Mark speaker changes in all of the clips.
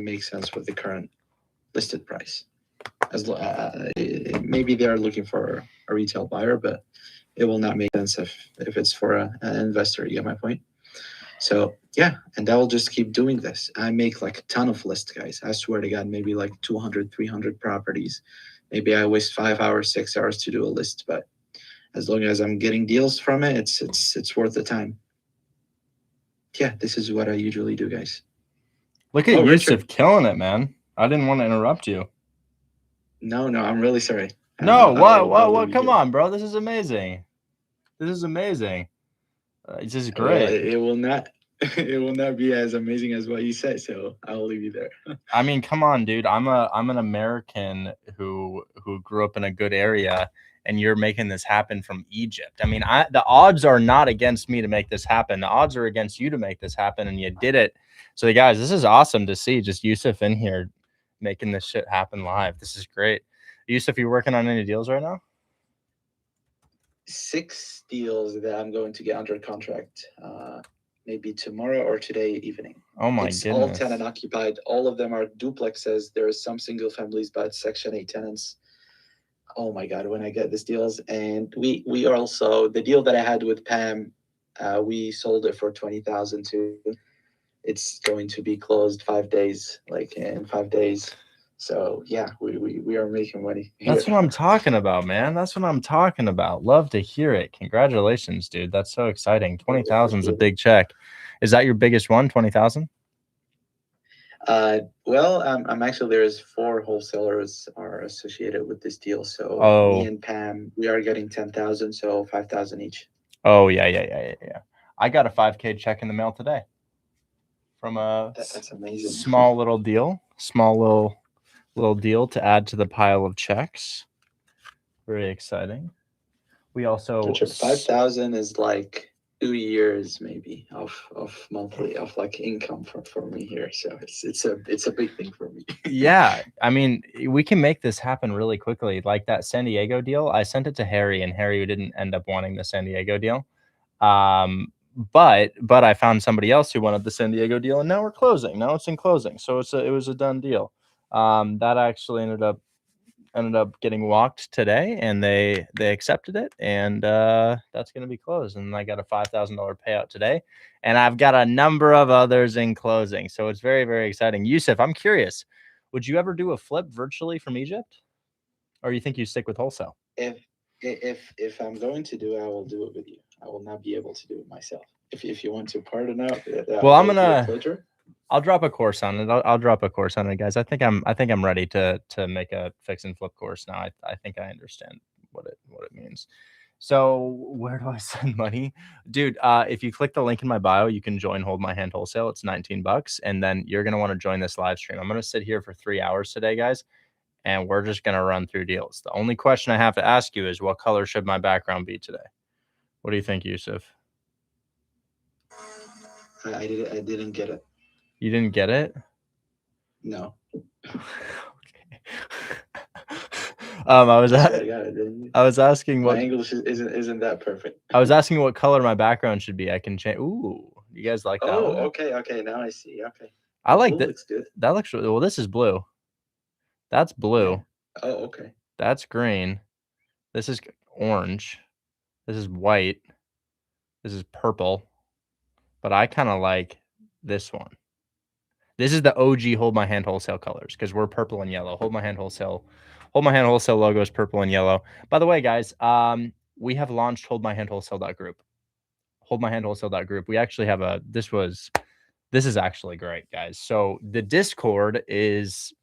Speaker 1: makes sense with the current listed price. Maybe they are looking for a retail buyer, but it will not make sense if it's for an investor. You get my point? So yeah, and I will just keep doing this. I make like a ton of lists, guys. I swear to God, maybe like 200, 300 properties. Maybe I waste 5 hours, 6 hours to do a list, but as long as I'm getting deals from it, it's worth the time. Yeah, this is what I usually do, guys.
Speaker 2: Look at Yusuf killing it, man. I didn't want to interrupt you.
Speaker 1: No, I'm really sorry.
Speaker 2: No, what? Come on, bro. This is amazing. This is amazing. This is great.
Speaker 1: It will not be as amazing as what you said, so I'll leave you there.
Speaker 2: I mean, come on, dude. I'm an American who grew up in a good area, and you're making this happen from Egypt. I mean, the odds are not against me to make this happen. The odds are against you to make this happen, and you did it. So, guys, this is awesome to see. Just Yusuf in here making this shit happen live. This is great. Yusuf, you working on any deals right now?
Speaker 1: 6 deals that I'm going to get under contract. Maybe tomorrow or today evening.
Speaker 2: Oh my
Speaker 1: goodness!
Speaker 2: All
Speaker 1: tenant occupied. All of them are duplexes. There are some single families, but Section 8 tenants. Oh my God! When I get these deals, and we also, the deal that I had with Pam, we sold it for $20,000 too. It's going to be closed 5 days, like in 5 days. So yeah, we are making money.
Speaker 2: That's what I'm talking about, man. That's what I'm talking about. Love to hear it. Congratulations, dude. That's so exciting. 20,000 is a big check. Is that your biggest one? 20,000?
Speaker 1: Well, I'm actually, there's 4 wholesalers are associated with this deal. So me and Pam, we are getting 10,000, so 5,000 each.
Speaker 2: Oh yeah. I got a 5K check in the mail today from a
Speaker 1: that's amazing.
Speaker 2: Small little deal deal to add to the pile of checks. Very exciting. We also
Speaker 1: 5,000 is like 2 years maybe of monthly of like income for me here. So it's a big thing for me.
Speaker 2: Yeah, I mean, we can make this happen really quickly. Like that San Diego deal, I sent it to Harry, and Harry didn't end up wanting the San Diego deal. But I found somebody else who wanted the San Diego deal, and now we're closing. Now it's in closing, so it was a done deal. That actually ended up getting walked today, and they accepted it, and that's going to be closed. And I got a $5,000 payout today, and I've got a number of others in closing. So it's very, very exciting. Yusuf, I'm curious, would you ever do a flip virtually from Egypt, or you think you stick with wholesale?
Speaker 1: If I'm going to do it, I will do it with you. I will not be able to do it myself. If you want to partner out,
Speaker 2: well, I'll drop a course on it. I'll drop a course on it, guys. I think I'm ready to make a fix and flip course now. I think I understand what it means. So where do I send money? Dude, if you click the link in my bio, you can join Hold My Hand Wholesale. It's $19, and then you're going to want to join this live stream. I'm going to sit here for 3 hours today, guys, and we're just going to run through deals. The only question I have to ask you is, what color should my background be today? What do you think, Yusuf?
Speaker 1: I didn't get it.
Speaker 2: You didn't get it?
Speaker 1: No.
Speaker 2: Okay. I was asking what
Speaker 1: my English isn't that perfect.
Speaker 2: I was asking what color my background should be. I can change. Ooh, you guys like that?
Speaker 1: Oh, okay. Now I see. Okay.
Speaker 2: I like that.
Speaker 1: Looks good.
Speaker 2: That looks well. This is blue. That's blue.
Speaker 1: Yeah. Oh, okay.
Speaker 2: That's green. This is orange. This is white. This is purple. But I kind of like this one. This is the OG Hold My Hand Wholesale colors, because we're purple and yellow. Hold My Hand Wholesale logo is purple and yellow. By the way, guys, we have launched holdmyhandwholesale.group. Holdmyhandwholesale.group. We actually have this is actually great, guys. So the Discord is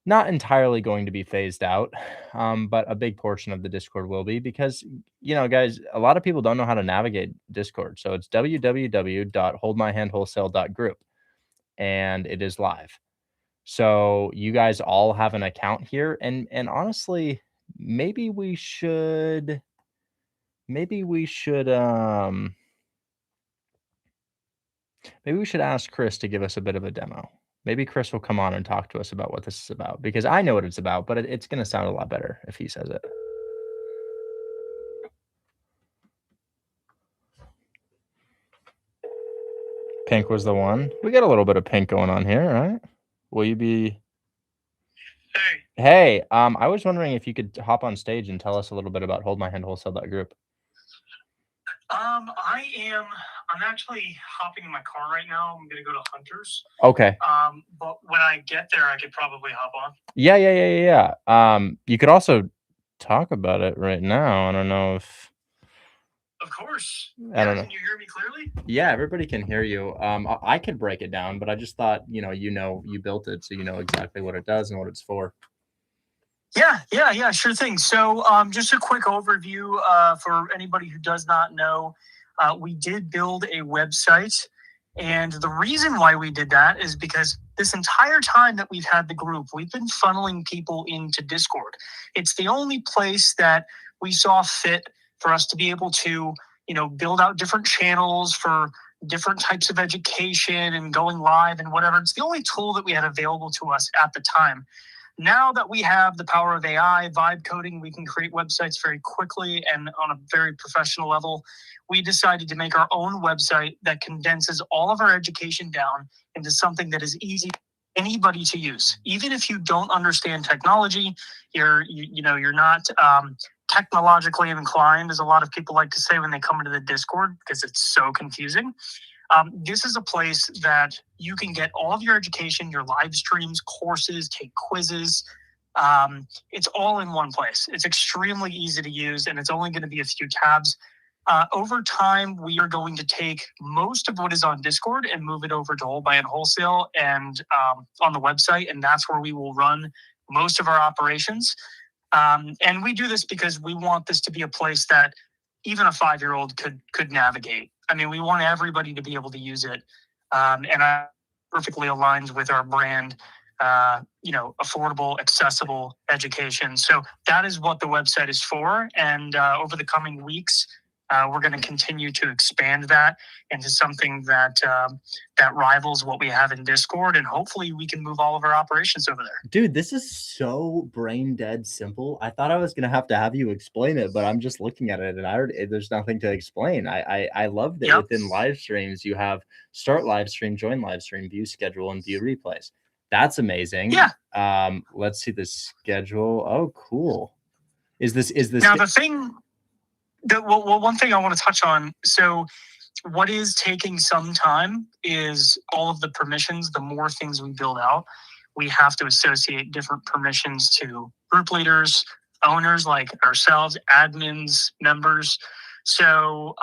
Speaker 2: not entirely going to be phased out, but a big portion of the Discord will be, because, guys, a lot of people don't know how to navigate Discord. So it's www.holdmyhandwholesale.group, and it is live. So you guys all have an account here, and honestly, maybe we should ask Chris to give us a bit of a demo. Maybe Chris will come on and talk to us about what this is about, because I know what it's about, but it's going to sound a lot better if he says it. Pink was the one. We got a little bit of pink going on here, right? will you be?
Speaker 3: Hey.
Speaker 2: Hey, I was wondering if you could hop on stage and tell us a little bit about Hold My Hand Wholesale Group.
Speaker 3: I'm actually hopping in my car right now. I'm gonna go to Hunter's.
Speaker 2: Okay.
Speaker 3: But when I get there, I could probably hop on.
Speaker 2: Yeah. You could also talk about it right now. I don't know if.
Speaker 3: Of course.
Speaker 2: I don't know.
Speaker 3: Can you hear me clearly?
Speaker 2: Yeah, everybody can hear you. I could break it down, but I just thought, you built it, so you know exactly what it does and what it's for.
Speaker 3: Yeah, sure thing. So just a quick overview for anybody who does not know. We did build a website, and the reason why we did that is because this entire time that we've had the group, we've been funneling people into Discord. It's the only place that we saw fit for us to be able to, build out different channels for different types of education and going live and whatever. It's the only tool that we had available to us at the time. Now that we have the power of AI, vibe coding, we can create websites very quickly and on a very professional level. We decided to make our own website that condenses all of our education down into something that is easy for anybody to use. Even if you don't understand technology, you're not technologically inclined, as a lot of people like to say when they come into the Discord, because it's so confusing. This is a place that you can get all of your education, your live streams, courses, take quizzes. It's all in one place. It's extremely easy to use, and it's only going to be a few tabs. Over time, we are going to take most of what is on Discord and move it over to Hold My Hand Wholesale and on the website, and that's where we will run most of our operations. And we do this because we want this to be a place that even a 5-year-old could navigate. I mean, we want everybody to be able to use it. And it perfectly aligns with our brand, affordable, accessible education. So that is what the website is for. And over the coming weeks, we're going to continue to expand that into something that rivals what we have in Discord, and hopefully we can move all of our operations over there.
Speaker 2: Dude, this is so brain dead simple. I thought I was gonna have you explain it, but I'm just looking at it and there's nothing to explain. I love that within live streams you have start live stream, join live stream, view schedule, and view replays. That's amazing.
Speaker 3: Yeah.
Speaker 2: Let's see the schedule. Oh, cool. Is this
Speaker 3: now the thing? One thing I want to touch on. So what is taking some time is all of the permissions. The more things we build out, we have to associate different permissions to group leaders, owners like ourselves, admins, members. So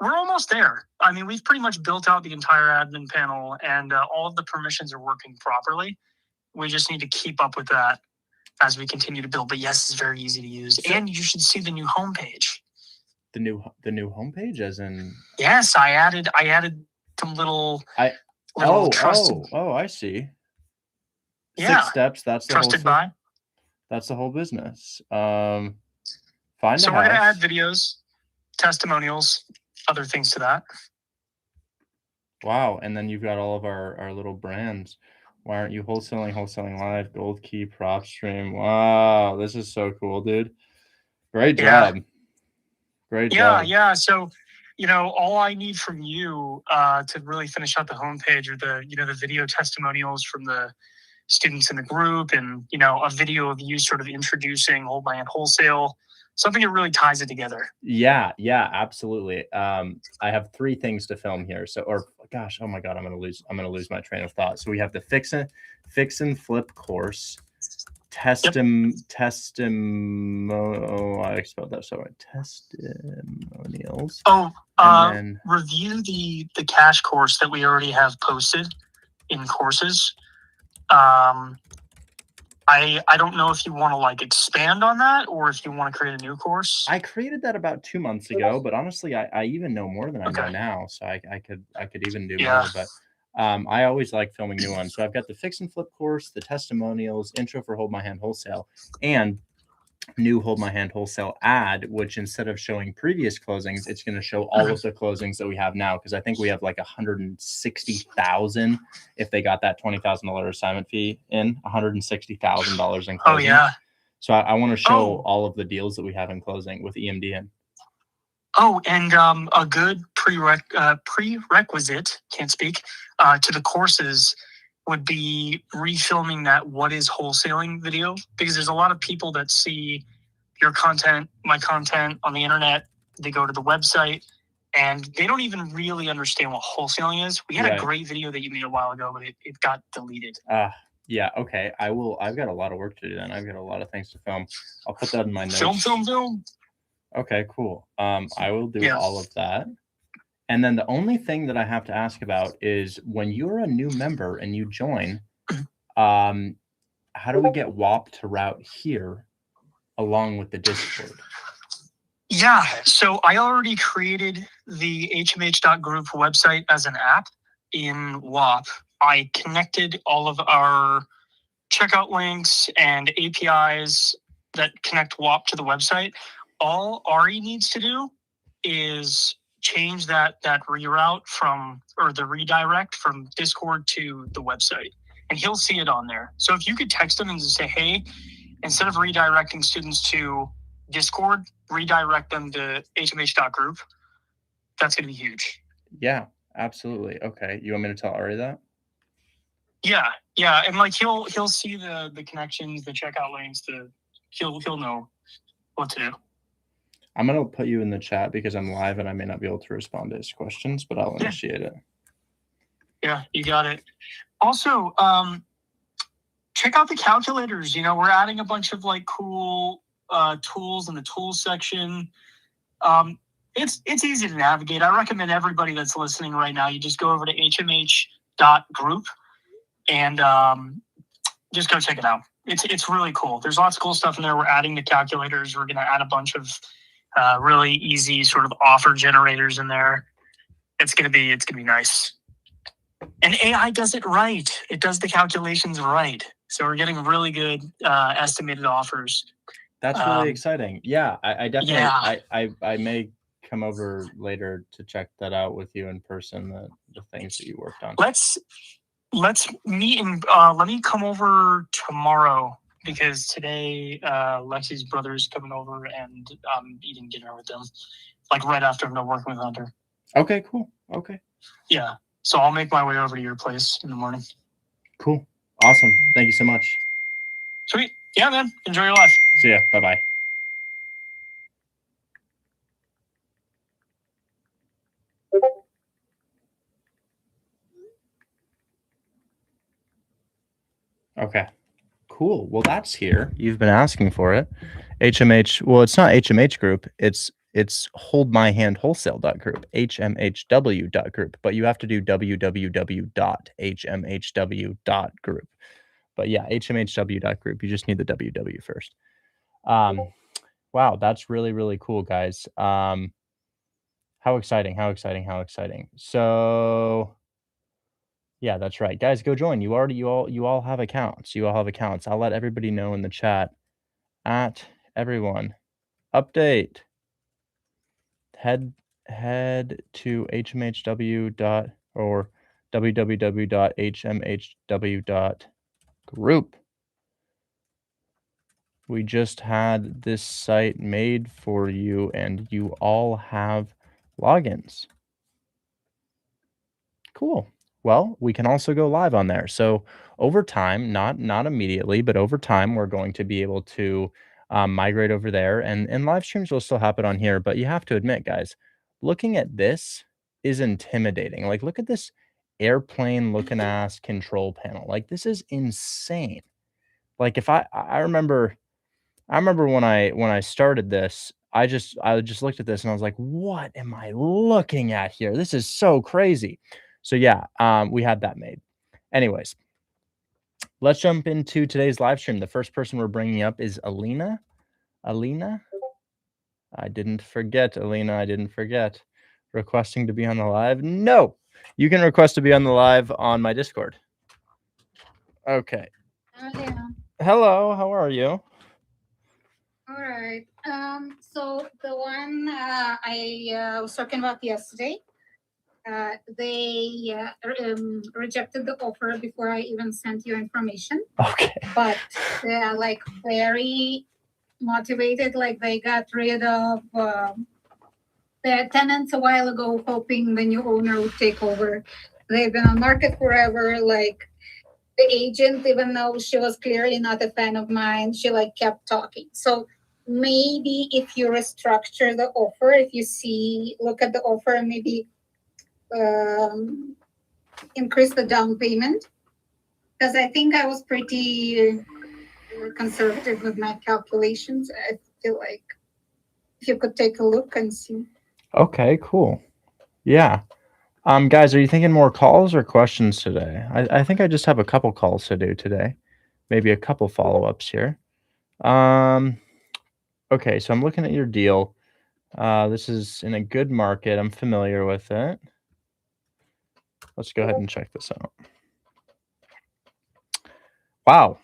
Speaker 3: we're almost there. I mean, we've pretty much built out the entire admin panel, and all of the permissions are working properly. We just need to keep up with that as we continue to build. But yes, it's very easy to use, and you should see the new homepage.
Speaker 2: The new homepage, as in?
Speaker 3: Yes, I added some little. Trusted.
Speaker 2: Oh, I see.
Speaker 3: Yeah.
Speaker 2: 6 steps. That's the
Speaker 3: trusted by.
Speaker 2: That's the whole business.
Speaker 3: So we're gonna add videos, testimonials, other things to that.
Speaker 2: Wow, and then you've got all of our little brands. Why aren't you wholesaling live, gold key, prop stream? Wow, this is so cool, dude. Great job. Great job.
Speaker 3: Yeah. So, all I need from you to really finish out the homepage are the video testimonials from the students in the group, and a video of you sort of introducing Hold My Hand Wholesale, something that really ties it together.
Speaker 2: Yeah, absolutely. I have 3 things to film here. Oh my God, I'm gonna lose my train of thought. So we have the fix and flip course, I spelled that sorry. Testimonials.
Speaker 3: Review the cash course that we already have posted in courses. I don't know if you want to expand on that, or if you want to create a new course.
Speaker 2: I created that about 2 months ago, but honestly, I even know more than I know now, so I could even do more. But I always like filming new ones. So I've got the fix and flip course, the testimonials, intro for Hold My Hand Wholesale, and new Hold My Hand Wholesale ad, which instead of showing previous closings, it's going to show all of the closings that we have now, because I think we have 160,000 if they got that $20,000 assignment fee in, $160,000 in closing.
Speaker 3: Oh yeah.
Speaker 2: So I want to show all of the deals that we have in closing with EMD in.
Speaker 3: Oh, and a good prerequisite, can't speak, to the courses would be refilming that "What is wholesaling" video, because there's a lot of people that see your content, my content on the internet. They go to the website and they don't even really understand what wholesaling is. We had
Speaker 2: Right.
Speaker 3: a great video that you made a while ago, but it got deleted.
Speaker 2: Yeah, okay. I've got a lot of work to do then. I've got a lot of things to film. I'll put that in my notes.
Speaker 3: Film.
Speaker 2: Okay, cool. I will do all of that. And then the only thing that I have to ask about is when you're a new member and you join, how do we get WAP to route here along with the Discord?
Speaker 3: Yeah, so I already created the hmh.group website as an app in WAP. I connected all of our checkout links and APIs that connect WAP to the website. All Ari needs to do is change that reroute the redirect from Discord to the website, and he'll see it on there. So if you could text him and just say, hey, instead of redirecting students to Discord, redirect them to hmh.group, that's going to be huge.
Speaker 2: Yeah, absolutely. Okay. You want me to tell Ari that?
Speaker 3: Yeah. And like he'll see the connections, the checkout links, he'll know what to do.
Speaker 2: I'm going to put you in the chat because I'm live and I may not be able to respond to his questions, but I'll initiate it.
Speaker 3: Yeah, you got it. Also, check out the calculators. We're adding a bunch of like cool tools in the tools section. It's easy to navigate. I recommend everybody that's listening right now, you just go over to hmh.group and just go check it out. It's really cool. There's lots of cool stuff in there. We're adding the calculators. We're going to add a bunch of really easy sort of offer generators in there. It's going to be nice. And AI does it right. It does the calculations right. So we're getting really good estimated offers.
Speaker 2: That's really exciting. Yeah, I definitely,
Speaker 3: yeah.
Speaker 2: I may come over later to check that out with you in person, the things that you worked on.
Speaker 3: Let's meet and let me come over tomorrow, because today Lexi's brother's coming over and I'm eating dinner with them, like right after I'm done working with Hunter.
Speaker 2: Okay, cool. Okay.
Speaker 3: Yeah. So I'll make my way over to your place in the morning.
Speaker 2: Cool. Awesome. Thank you so much.
Speaker 3: Sweet. Yeah, man. Enjoy your life.
Speaker 2: See ya. Bye-bye. Okay. Cool. Well, that's here. You've been asking for it. HMH. Well, it's not HMH group. It's holdmyhandwholesale.group, hmhw.group, but you have to do www.hmhw.group. But yeah, hmhw.group. You just need the www first. Wow, that's really, really cool, guys. How exciting. So yeah, that's right. Guys, go join. You all have accounts. I'll let everybody know in the chat. At everyone. Update. Head to hmhw. or www.hmhw.group. We just had this site made for you and you all have logins. Cool. Well, we can also go live on there. So over time, not immediately, but over time, we're going to be able to migrate over there, and live streams will still happen on here. But you have to admit, guys, looking at this is intimidating. Like, look at this airplane looking ass control panel. Like, this is insane. Like, if I remember when I started this, I just looked at this and I was like, what am I looking at here? This is so crazy. So yeah, we had that made. Anyways, let's jump into today's live stream. The first person we're bringing up is Alina. Alina? I didn't forget, Alina. I didn't forget. Requesting to be on the live? No! You can request to be on the live on my Discord. Okay. Hello, how are you?
Speaker 4: All right. So the one I was talking about yesterday, they rejected the offer before I even sent you information.
Speaker 2: Okay.
Speaker 4: But they're like very motivated. Like they got rid of their tenants a while ago, hoping the new owner would take over. They've been on market forever. Like the agent, even though she was clearly not a fan of mine, she like kept talking. So maybe if you restructure the offer, if you look at the offer, maybe increase the down payment, because I think I was pretty conservative with my calculations. I feel like if you could take a look and see.
Speaker 2: Okay, cool. Yeah. Guys, are you thinking more calls or questions today? I think I just have a couple calls to do today. Maybe a couple follow-ups here. Okay, so I'm looking at your deal. This is in a good market. I'm familiar with it. Let's go ahead and check this out. Wow,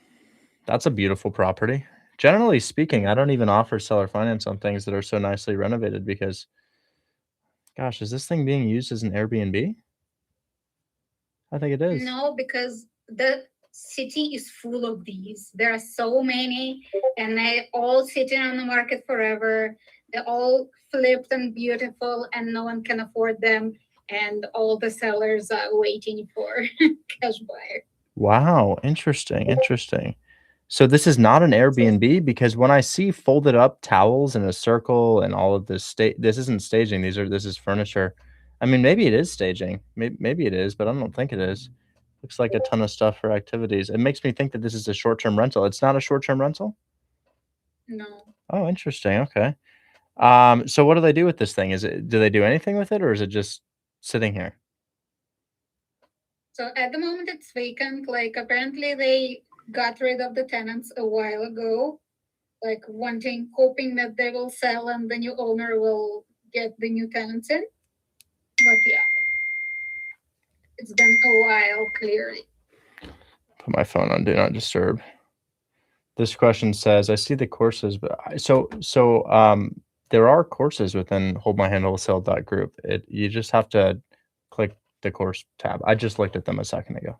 Speaker 2: that's a beautiful property. Generally speaking, I don't even offer seller finance on things that are so nicely renovated because, gosh, is this thing being used as an Airbnb? I think it is.
Speaker 4: No, because the city is full of these. There are so many, and they all sitting on the market forever. They're all flipped and beautiful, and no one can afford them. And all the sellers are waiting for cash buyer.
Speaker 2: Wow, interesting. So this is not an Airbnb because when I see folded up towels in a circle and all of this this isn't staging. This is furniture. I mean, maybe it is staging. Maybe it is, but I don't think it is. Looks like a ton of stuff for activities. It makes me think that this is a short-term rental. It's not a short-term rental?
Speaker 4: No.
Speaker 2: Oh, interesting. Okay. So what do they do with this thing? Do they do anything with it or is it just sitting here?
Speaker 4: So at the moment it's vacant. Like apparently they got rid of the tenants a while ago, like hoping that they will sell and the new owner will get the new tenants in. But yeah, it's been a while, clearly.
Speaker 2: Put my phone on do not disturb. This question says, I see the courses, but there are courses within holdmyhandwholesale.group. You just have to click the course tab. I just looked at them a second ago.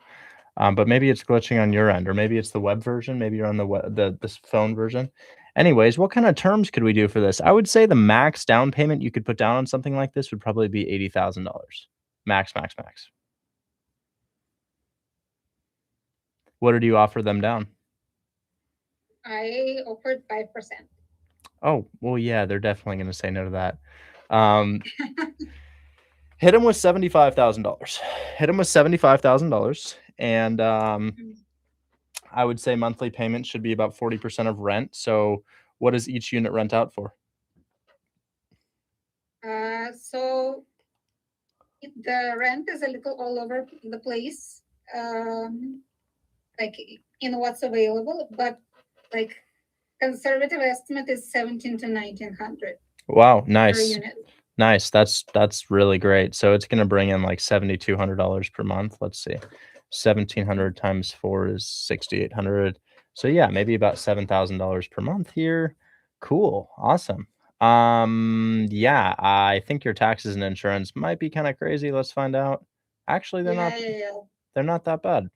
Speaker 2: But maybe it's glitching on your end, or maybe it's the web version. Maybe you're on the phone version. Anyways, what kind of terms could we do for this? I would say the max down payment you could put down on something like this would probably be $80,000. Max. What did you offer them down?
Speaker 4: I offered 5%.
Speaker 2: Oh, well, yeah, they're definitely going to say no to that. Hit them with $75,000. Hit them with $75,000, and I would say monthly payments should be about 40% of rent. So, what does each unit rent out for?
Speaker 4: So the rent is a little all over the place, like in what's available, but like conservative estimate is 17 to 1900.
Speaker 2: Wow,
Speaker 4: per
Speaker 2: nice.
Speaker 4: unit.
Speaker 2: Nice. That's really great. So it's going to bring in like $7,200 per month. Let's see. 1,700 times 4 is 6,800. So yeah, maybe about $7,000 per month here. Cool. Awesome. Yeah, I think your taxes and insurance might be kind of crazy. Let's find out. Actually, they're not they're not that bad.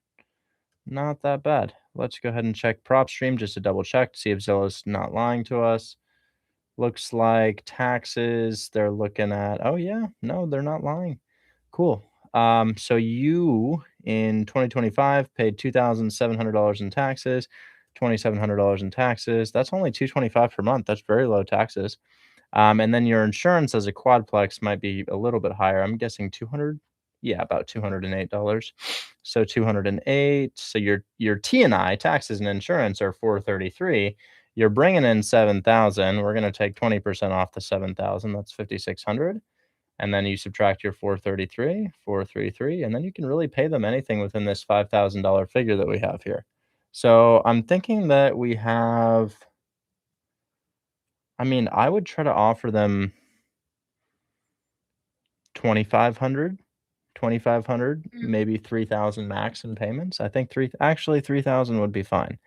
Speaker 2: Not that bad. Let's go ahead and check PropStream just to double check to see if Zillow's not lying to us. Looks like taxes, they're looking at, oh yeah, no, they're not lying. Cool. So you in 2025 paid $2,700 in taxes, $2,700 in taxes. That's only $225 per month. That's very low taxes. And then your insurance as a quadplex might be a little bit higher. I'm guessing 200. Yeah, about $208. So 208. So your T&I taxes and insurance are 433. You're bringing in 7,000. We're going to take 20% off the 7,000. That's 5,600. And then you subtract your 433, and then you can really pay them anything within this $5,000 figure that we have here. So I'm thinking that we have, I mean, I would try to offer them 2,500, maybe 3,000 max in payments. I think 3,000 would be fine.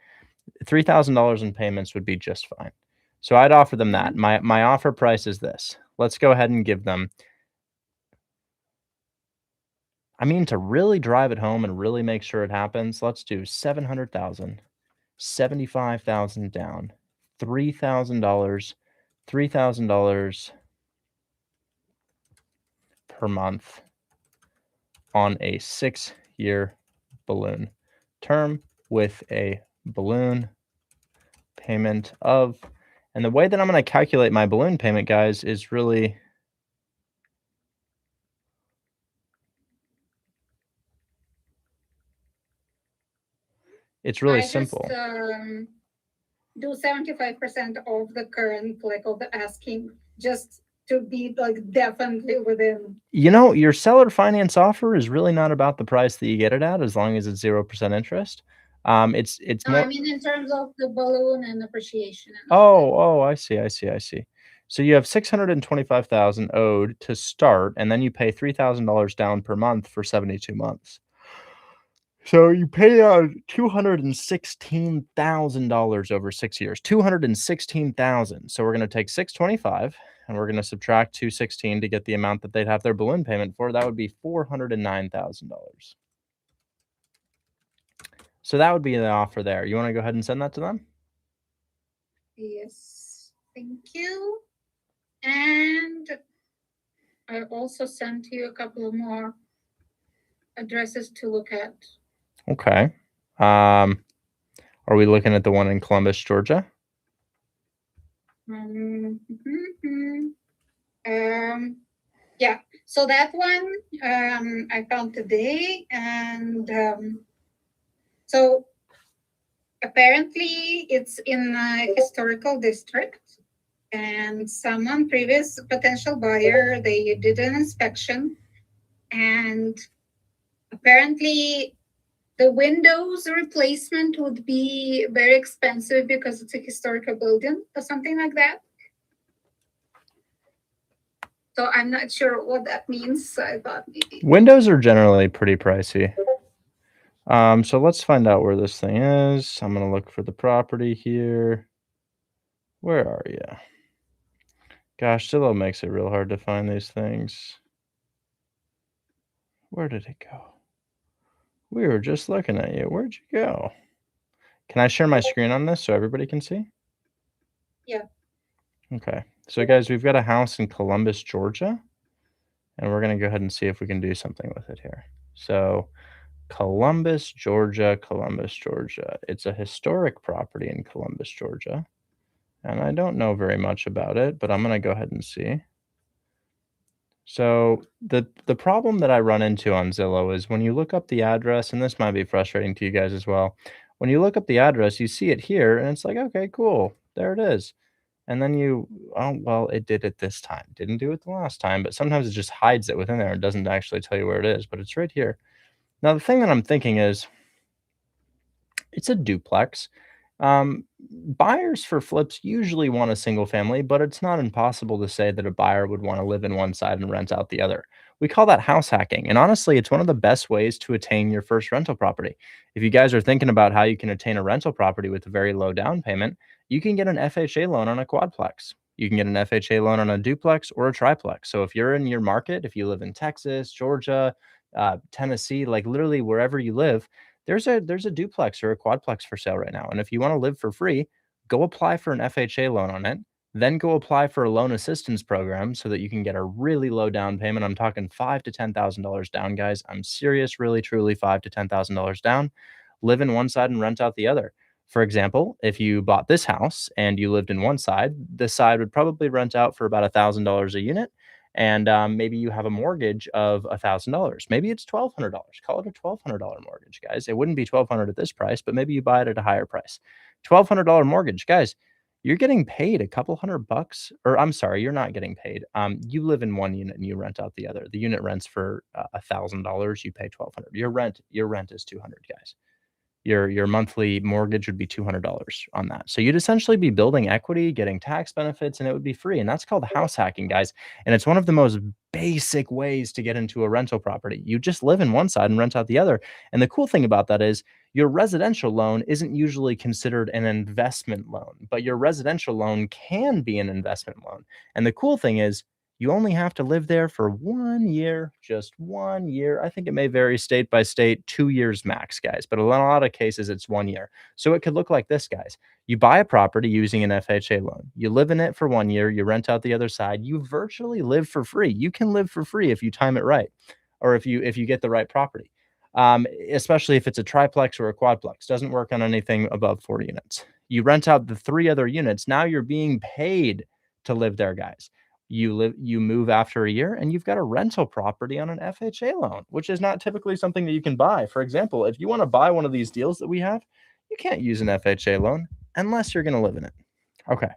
Speaker 2: $3,000 in payments would be just fine. So I'd offer them that. My offer price is this. Let's go ahead and give them, I mean, to really drive it home and really make sure it happens, let's do 700,000, 75,000 down, $3,000 per month on a 6-year balloon. term with a balloon payment of, and the way that I'm going to calculate my balloon payment, guys, is really simple.
Speaker 4: Do 75% of the current, like of the asking, just to be like definitely within.
Speaker 2: You know, your seller finance offer is really not about the price that you get it at, as long as it's 0% interest. It's
Speaker 4: No,
Speaker 2: more.
Speaker 4: I mean in terms of the balloon and appreciation. And all
Speaker 2: Oh, I see. So you have 625,000 owed to start, and then you pay $3,000 down per month for 72 months. So you pay out $216,000 over 6 years. 216,000. So we're going to take 625 and we're going to subtract 216 to get the amount that they'd have their balloon payment for. That would be $409,000. So that would be the offer there. You want to go ahead and send that to them?
Speaker 4: Yes, thank you. And I also sent you a couple of more addresses to look at.
Speaker 2: Okay. Are we looking at the one in Columbus, Georgia?
Speaker 4: Yeah. So that one I found today, and so apparently it's in a historical district, and someone previous potential buyer, they did an inspection, and apparently the windows replacement would be very expensive because it's a historical building or something like that. So I'm not sure what that means. So I thought maybe.
Speaker 2: Windows are generally pretty pricey. So let's find out where this thing is. I'm going to look for the property here. Where are you? Gosh, Zillow makes it real hard to find these things. Where did it go? We were just looking at you. Where'd you go? Can I share my screen on this so everybody can see?
Speaker 4: Yeah.
Speaker 2: Okay. So guys, we've got a house in Columbus, Georgia, and we're going to go ahead and see if we can do something with it here. So Columbus, Georgia. It's a historic property in Columbus, Georgia. And I don't know very much about it, but I'm going to go ahead and see. So the problem that I run into on Zillow is when you look up the address, and this might be frustrating to you guys as well. When you look up the address, you see it here, and it's like, okay, cool, there it is. And then oh, well, it did it this time. Didn't do it the last time, but sometimes it just hides it within there and doesn't actually tell you where it is, but it's right here. Now, the thing that I'm thinking is, it's a duplex. Buyers for flips usually want a single family, but it's not impossible to say that a buyer would want to live in one side and rent out the other. We call that house hacking. And honestly, it's one of the best ways to attain your first rental property. If you guys are thinking about how you can attain a rental property with a very low down payment, you can get an FHA loan on a quadplex. You can get an FHA loan on a duplex or a triplex. So if you're in your market, if you live in Texas, Georgia, Tennessee, like literally wherever you live, there's a duplex or a quadplex for sale right now. And if you want to live for free, go apply for an FHA loan on it. Then go apply for a loan assistance program so that you can get a really low down payment. I'm talking $5,000 to $10,000 down, guys. I'm serious, really, truly $5,000 to $10,000 down. Live in one side and rent out the other. For example, if you bought this house and you lived in one side, this side would probably rent out for about $1,000 a unit. And maybe you have a mortgage of $1,000. Maybe it's $1,200. Call it a $1,200 mortgage, guys. It wouldn't be $1,200 at this price, but maybe you buy it at a higher price. $1,200 mortgage, guys. You're getting paid a couple $100, or I'm sorry, you're not getting paid. You live in one unit and you rent out the other. The unit rents for $1,000. You pay $1,200. Your rent is $200, guys. Your monthly mortgage would be $200 on that. So you'd essentially be building equity, getting tax benefits, and it would be free. And that's called house hacking, guys. And it's one of the most basic ways to get into a rental property. You just live in one side and rent out the other. And the cool thing about that is your residential loan isn't usually considered an investment loan, but your residential loan can be an investment loan. And the cool thing is, you only have to live there for 1 year, just 1 year. I think it may vary state by state, 2 years max, guys. But in a lot of cases, it's 1 year. So it could look like this, guys. You buy a property using an FHA loan. You live in it for 1 year. You rent out the other side. You virtually live for free. You can live for free if you time it right, or if you get the right property. especially if it's a triplex or a quadplex. Doesn't work on anything above 4 units. You rent out the 3 other units. Now you're being paid to live there, guys. You move after a year and you've got a rental property on an FHA loan, which is not typically something that you can buy. For example, if you want to buy one of these deals that we have, you can't use an FHA loan unless you're going to live in it. Okay.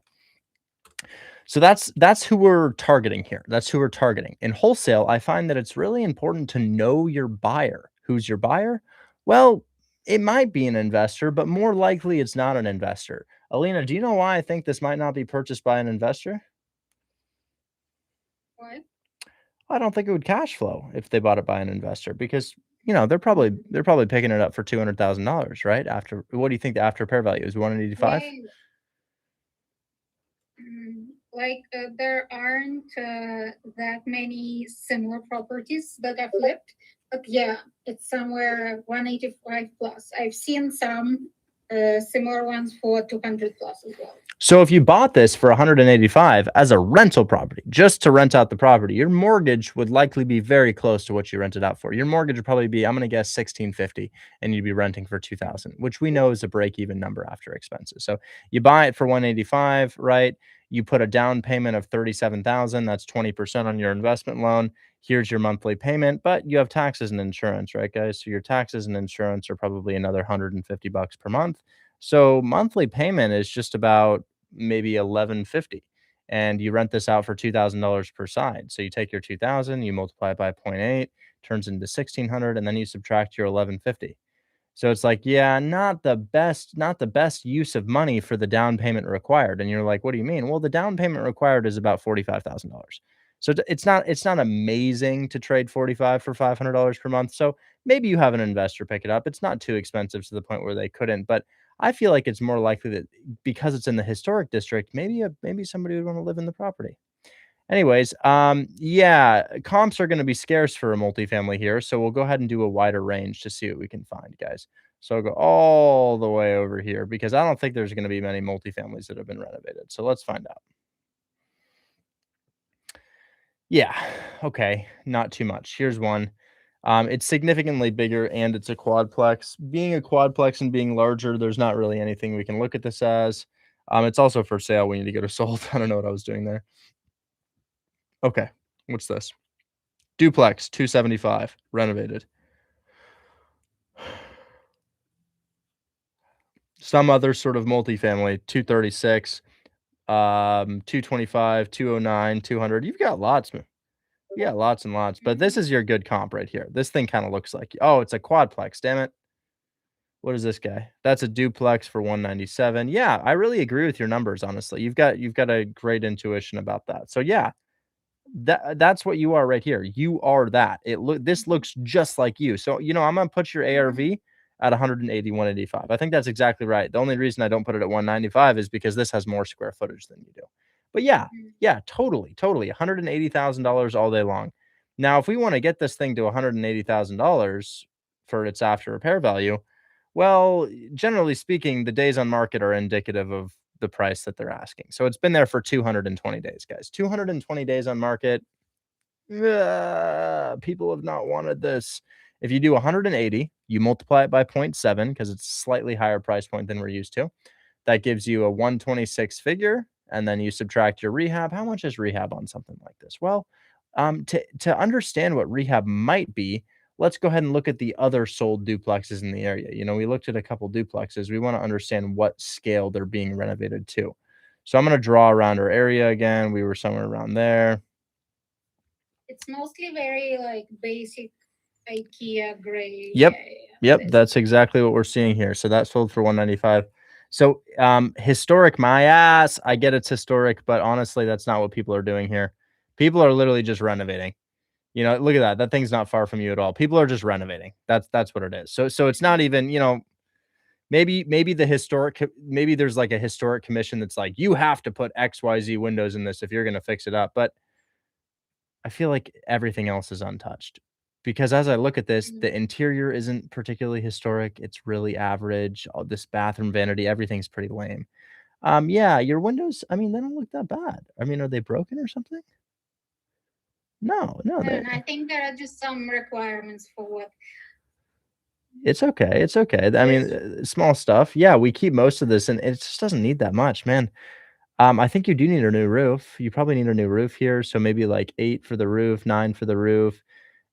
Speaker 2: So that's who we're targeting here. That's who we're targeting. In wholesale, I find that it's really important to know your buyer. Who's your buyer? Well, it might be an investor, but more likely it's not an investor. Alina, do you know why I think this might not be purchased by an investor?
Speaker 4: What?
Speaker 2: I don't think it would cash flow if they bought it by an investor because they're probably picking it up for $200,000, right? After what do you think the after repair value is? 185?
Speaker 4: Yeah. There aren't that many similar properties that are flipped, but yeah, it's somewhere 185 plus. I've seen some similar ones for 200 plus as well.
Speaker 2: So if you bought this for 185 as a rental property, just to rent out the property, your mortgage would likely be very close to what you rented out for. Your mortgage would probably be, I'm going to guess, $1,650, and you'd be renting for $2,000, which we know is a break-even number after expenses. So you buy it for 185, right? You put a down payment of $37,000. That's 20% on your investment loan. Here's your monthly payment, but you have taxes and insurance, right, guys? So your taxes and insurance are probably another $150 per month. So monthly payment is just about maybe $1,150, and you rent this out for $2,000 per side. So you take your 2,000, you multiply it by 0.8, turns into 1,600, and then you subtract your 1,150. So it's like, yeah, not the best use of money for the down payment required. And you're like, what do you mean? Well, the down payment required is about $45,000. So it's not amazing to trade 45 for $500 per month. So maybe you have an investor pick it up. It's not too expensive to the point where they couldn't, but I feel like it's more likely that because it's in the historic district, maybe somebody would want to live in the property. Anyways, yeah, comps are going to be scarce for a multifamily here, so we'll go ahead and do a wider range to see what we can find, guys. So I'll go all the way over here because I don't think there's going to be many multifamilies that have been renovated. So let's find out. Yeah, okay, not too much. Here's one. It's significantly bigger and it's a quadplex. Being a quadplex and being larger, there's not really anything we can look at this as. It's also for sale. We need to go to sold. I don't know what I was doing there. Okay, what's this? Duplex, 275, renovated. Some other sort of multifamily, 236, 225, 209, 200. You've got lots, man. Yeah, lots and lots. But this is your good comp right here. This thing kind of looks like, oh, it's a quadplex. Damn it. What is this guy? That's a duplex for 197. Yeah, I really agree with your numbers, honestly. You've got a great intuition about that. So yeah, that's what you are right here. You are that. This looks just like you. So, I'm going to put your ARV at 180, 185. I think that's exactly right. The only reason I don't put it at 195 is because this has more square footage than you do. But yeah, totally. $180,000 all day long. Now, if we want to get this thing to $180,000 for its after repair value, well, generally speaking, the days on market are indicative of the price that they're asking. So it's been there for 220 days, guys. 220 days on market. People have not wanted this. If you do 180, you multiply it by 0.7 because it's a slightly higher price point than we're used to. That gives you a 126 figure, and then you subtract your rehab. How much is rehab on something like this? Well, to understand what rehab might be, let's go ahead and look at the other sold duplexes in the area. We looked at a couple duplexes. We want to understand what scale they're being renovated to. So I'm going to draw around our area again. We were somewhere around there.
Speaker 4: It's mostly very basic IKEA gray.
Speaker 2: Yep. That's exactly what we're seeing here. So that sold for 195. So historic, my ass. I get it's historic, but honestly, that's not what people are doing here. People are literally just renovating. Look at that. That thing's not far from you at all. People are just renovating. That's what it is. So it's not even, maybe maybe there's like a historic commission that's like, you have to put XYZ windows in this if you're going to fix it up. But I feel like everything else is untouched because as I look at this, the interior isn't particularly historic. It's really average. All this bathroom vanity, everything's pretty lame. Yeah, your windows, they don't look that bad. Are they broken or something? No.
Speaker 4: I think there are just some requirements for what
Speaker 2: It's okay. It's okay. I mean, small stuff. Yeah, we keep most of this, and it just doesn't need that much, man. I think you do need a new roof. You probably need a new roof here, so maybe like 8 for the roof, 9 for the roof,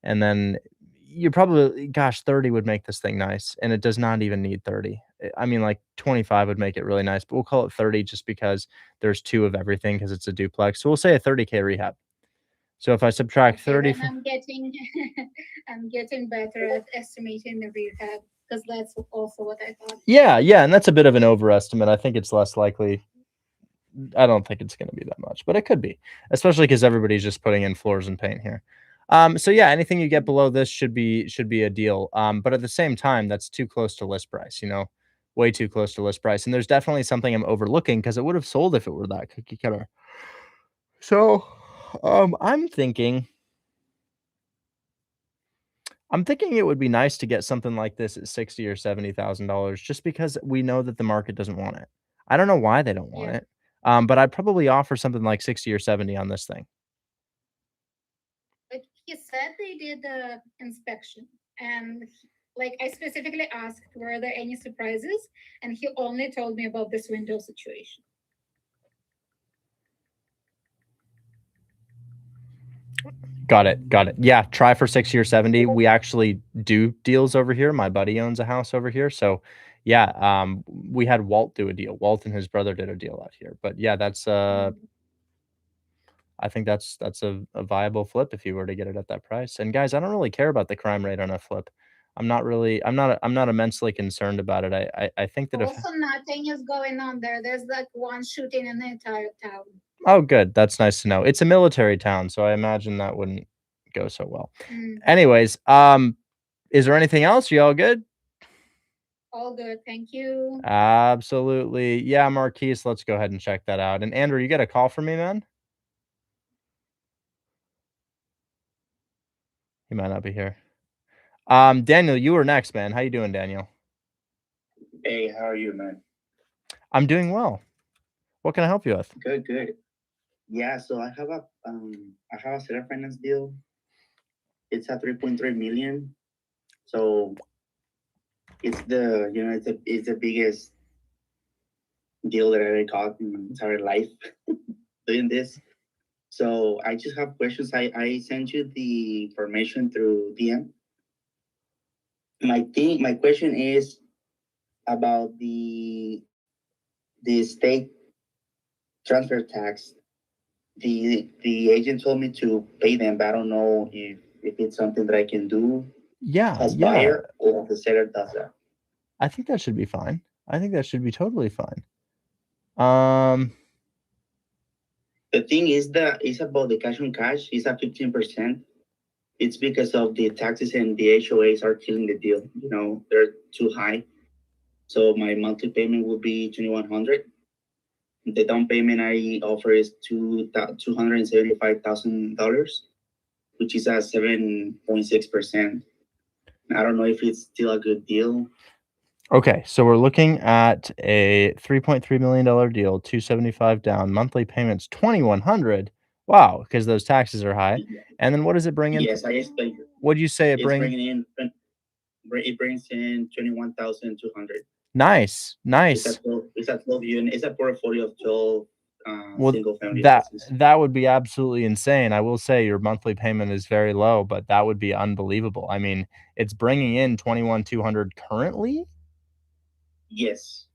Speaker 2: and then you probably, gosh, 30 would make this thing nice, and it does not even need 30. I mean, like 25 would make it really nice, but we'll call it 30 just because there's 2 of everything because it's a duplex. So we'll say a 30K rehab. So if I subtract
Speaker 4: Okay,
Speaker 2: 30
Speaker 4: then I'm getting I'm getting better at estimating the rehab because that's also what I thought.
Speaker 2: Yeah, yeah, and that's a bit of an overestimate. I think it's less likely. I don't think it's gonna be that much, but it could be, especially because everybody's just putting in floors and paint here. So yeah, anything you get below this should be a deal. But at the same time, that's too close to list price, way too close to list price. And there's definitely something I'm overlooking because it would have sold if it were that cookie cutter. So, I'm thinking it would be nice to get something like this at 60 or $70,000 just because we know that the market doesn't want it. I don't know why they don't want
Speaker 4: Yeah.
Speaker 2: it. But I'd probably offer something like 60 or 70 on this thing.
Speaker 4: Like he said, they did the inspection, and like I specifically asked, were there any surprises? And he only told me about this window situation.
Speaker 2: Got it. Yeah, try for 60 or 70. We actually do deals over here. My buddy owns a house over here. So yeah, we had Walt do a deal. Walt and his brother did a deal out here. But yeah, that's I think that's a viable flip if you were to get it at that price. And guys, I don't really care about the crime rate on a flip. I'm not immensely concerned about it. I think that if
Speaker 4: Also, nothing is going on there. There's like one shooting in the entire town.
Speaker 2: Oh, good. That's nice to know. It's a military town, so I imagine that wouldn't go so well.
Speaker 4: Mm,
Speaker 2: Anyways, is there anything else? You all good?
Speaker 4: all good, thank you.
Speaker 2: Absolutely. Yeah, Marquise, let's go ahead and check that out. And Andrew, you got a call from me, man? He might not be here. Daniel, you were next, man. How you doing, Daniel?
Speaker 5: Hey, how are you, man?
Speaker 2: I'm doing well. What can I help you with?
Speaker 5: Good. Yeah, so I have a seller finance deal. It's a 3.3 million. So it's it's the biggest deal that I ever got in my entire life doing this. So I just have questions. I sent you the information through DM. My question is about the state transfer tax. The agent told me to pay them, but I don't know if it's something that I can do
Speaker 2: Yeah,
Speaker 5: as
Speaker 2: yeah.
Speaker 5: buyer or if the seller does that.
Speaker 2: I think that should be fine. I think that should be totally fine. Um,
Speaker 5: The thing is that it's about the cash on cash. It's at 15%. It's because of the taxes and the HOAs are killing the deal. They're too high. So my monthly payment will be $2,100. The down payment I offer is $275,000, which is at 7.6%. I don't know if it's still a good deal.
Speaker 2: Okay, so we're looking at a $3.3 million deal, 275 down, monthly payments 2,100. Wow, because those taxes are high. And then what does it bring in?
Speaker 5: Yes, I explained.
Speaker 2: What do you say it
Speaker 5: It
Speaker 2: brings?
Speaker 5: brings in 21,200.
Speaker 2: Nice.
Speaker 5: It's a 12 unit. It's a portfolio of 12
Speaker 2: Well,
Speaker 5: single family
Speaker 2: that
Speaker 5: houses.
Speaker 2: that would be absolutely insane. I will say your monthly payment is very low, but that would be unbelievable. I mean, it's bringing in 21,200 currently.
Speaker 5: Yes,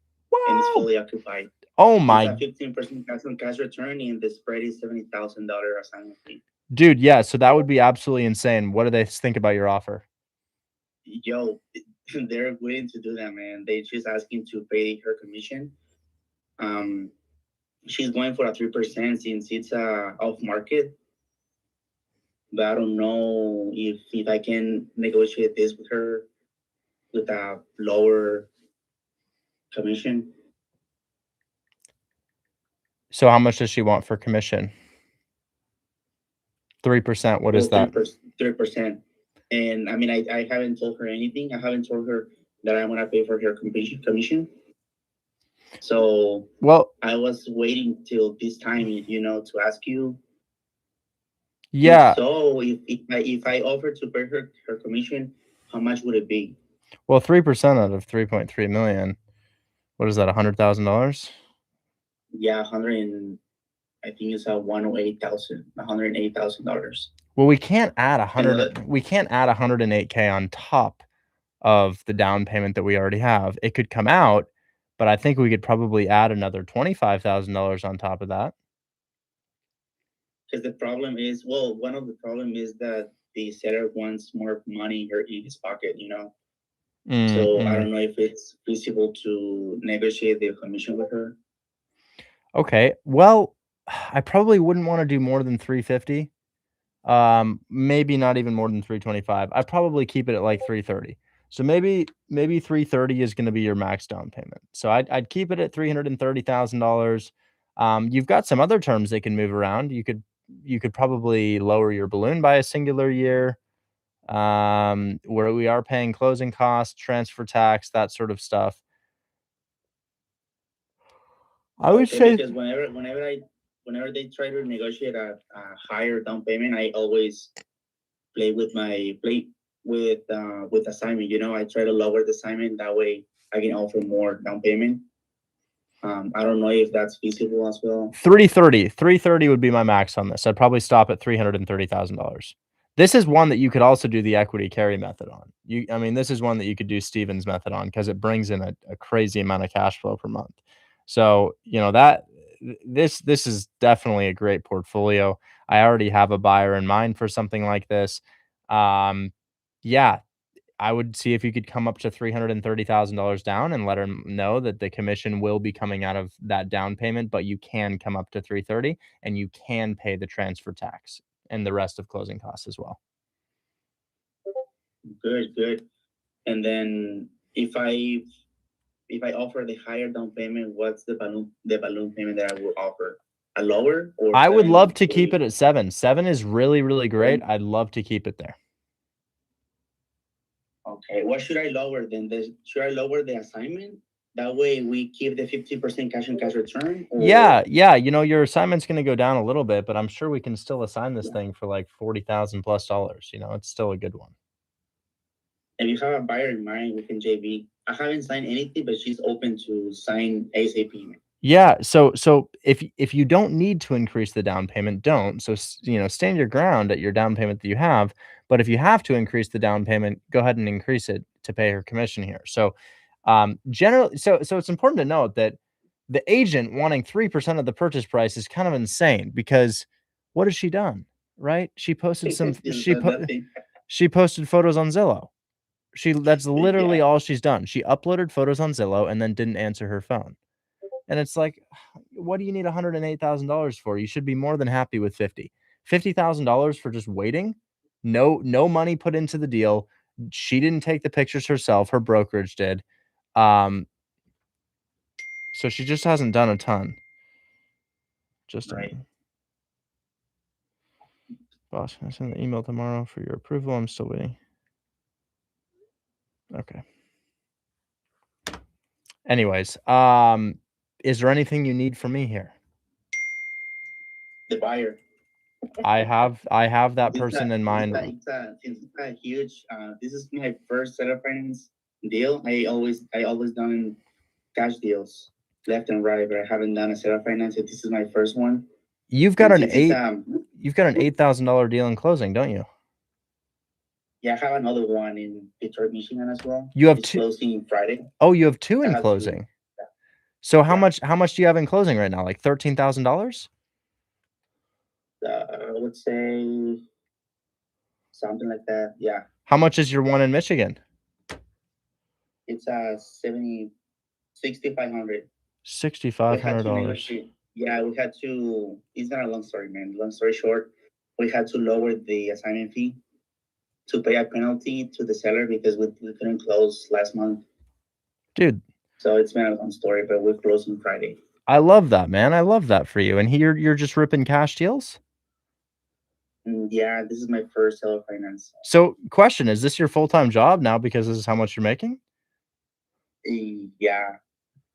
Speaker 5: and it's
Speaker 2: Wow.
Speaker 5: fully occupied.
Speaker 2: Oh
Speaker 5: It's
Speaker 2: my
Speaker 5: a 15% cash on cash return, and the spread is $70,000 assignment fee.
Speaker 2: dude, yeah. So that would be absolutely insane. What do they think about your offer?
Speaker 5: Yo, they're willing to do that, man. They just asking to pay her commission. She's going for a 3% since it's off market. But I don't know if I can negotiate this with her with a lower commission.
Speaker 2: So how much does she want for commission? 3%. What is that?
Speaker 5: 3%. And I mean, I haven't told her anything. I haven't told her that I'm gonna pay for her commission. So
Speaker 2: Well,
Speaker 5: I was waiting till this time, to ask you.
Speaker 2: yeah.
Speaker 5: So if I offer to pay her commission, how much would it be?
Speaker 2: Well, 3% out of 3.3 million. What is that? $100,000?
Speaker 5: Yeah, 100 and I think it's $108,000.
Speaker 2: Well, we can't add
Speaker 5: And
Speaker 2: we can't add 108K on top of the down payment that we already have. It could come out, but I think we could probably add another $25,000 on top of that.
Speaker 5: because the problem is, well, one of the problem is that the seller wants more money in his pocket, you know. So I don't know if it's feasible to negotiate the commission with her.
Speaker 2: Okay. Well, I probably wouldn't want to do more than 350. Maybe not even more than 325. I'd probably keep it at like 330. So maybe 330 is going to be your max down payment. So I'd keep it at $330,000. You've got some other terms they can move around. You could probably lower your balloon by a singular year. Where we are paying closing costs, transfer tax, that sort of stuff. I would say
Speaker 5: because whenever they try to negotiate a higher down payment, I always play with assignment. You know, I try to lower the assignment, that way I can offer more down payment. I don't know if that's feasible as well.
Speaker 2: 330 would be my max on this. I'd probably stop at $330,000. This is one that you could also do the equity carry method on. I mean, this is one that you could do Steven's method on because it brings in a crazy amount of cash flow per month. So, you know, this is definitely a great portfolio. I already have a buyer in mind for something like this. Yeah, I would see if you could come up to $330,000 down and let her know that the commission will be coming out of that down payment, but you can come up to 330 and you can pay the transfer tax and the rest of closing costs as well.
Speaker 5: Good. And then if I offer the higher down payment, what's the balloon payment that I will offer? A lower, or
Speaker 2: I would love to keep it at 7. 7 is really, really great. I'd love to keep it there.
Speaker 5: Okay, what should I lower then? Should I lower the assignment? That way we keep the 50% cash on cash return? Or...
Speaker 2: Yeah. You know, your assignment's going to go down a little bit, but I'm sure we can still assign this thing for like $40,000 plus. You know, it's still a good one.
Speaker 5: And you have a buyer in mind within JV. I haven't signed anything, but she's open to sign ASAP.
Speaker 2: Yeah. So if you don't need to increase the down payment, don't. So, you know, stand your ground at your down payment that you have. But if you have to increase the down payment, go ahead and increase it to pay her commission here. So, generally, so it's important to note that the agent wanting 3% of the purchase price is kind of insane because what has she done? Right? She posted she posted photos on Zillow. That's literally all she's done. She uploaded photos on Zillow and then didn't answer her phone. And it's like, what do you need $108,000 for? You should be more than happy with $50,000 for just waiting. No money put into the deal. She didn't take the pictures herself. Her brokerage did. So she just hasn't done a ton. Just
Speaker 5: right.
Speaker 2: Boss, can I send the email tomorrow for your approval? I'm still waiting. Okay. Anyways, is there anything you need from me here?
Speaker 5: The buyer.
Speaker 2: I have that person in mind.
Speaker 5: It's a huge. This is my first seller finance deal. I always done cash deals left and right, but I haven't done a seller finance. So this is my first one.
Speaker 2: You've got an $8,000 deal in closing, don't you?
Speaker 5: Yeah, I have another one in Detroit, Michigan as well.
Speaker 2: You have
Speaker 5: it's
Speaker 2: two
Speaker 5: closing Friday.
Speaker 2: Oh, you have two in closing.
Speaker 5: Yeah.
Speaker 2: So how much do you have in closing right now? Like $13,000?
Speaker 5: I would say something like that. Yeah.
Speaker 2: How much is your one in Michigan?
Speaker 5: It's $6,500.
Speaker 2: $6,500.
Speaker 5: Yeah, we had to. It's not a long story, man. Long story short, we had to lower the assignment fee to pay a penalty to the seller because we couldn't close last month.
Speaker 2: Dude.
Speaker 5: So it's been a long story, but we're closing Friday.
Speaker 2: I love that, man. I love that for you. And here you're just ripping cash deals?
Speaker 5: Yeah, this is my first seller finance.
Speaker 2: So, question, is this your full-time job now because this is how much you're making?
Speaker 5: Yeah.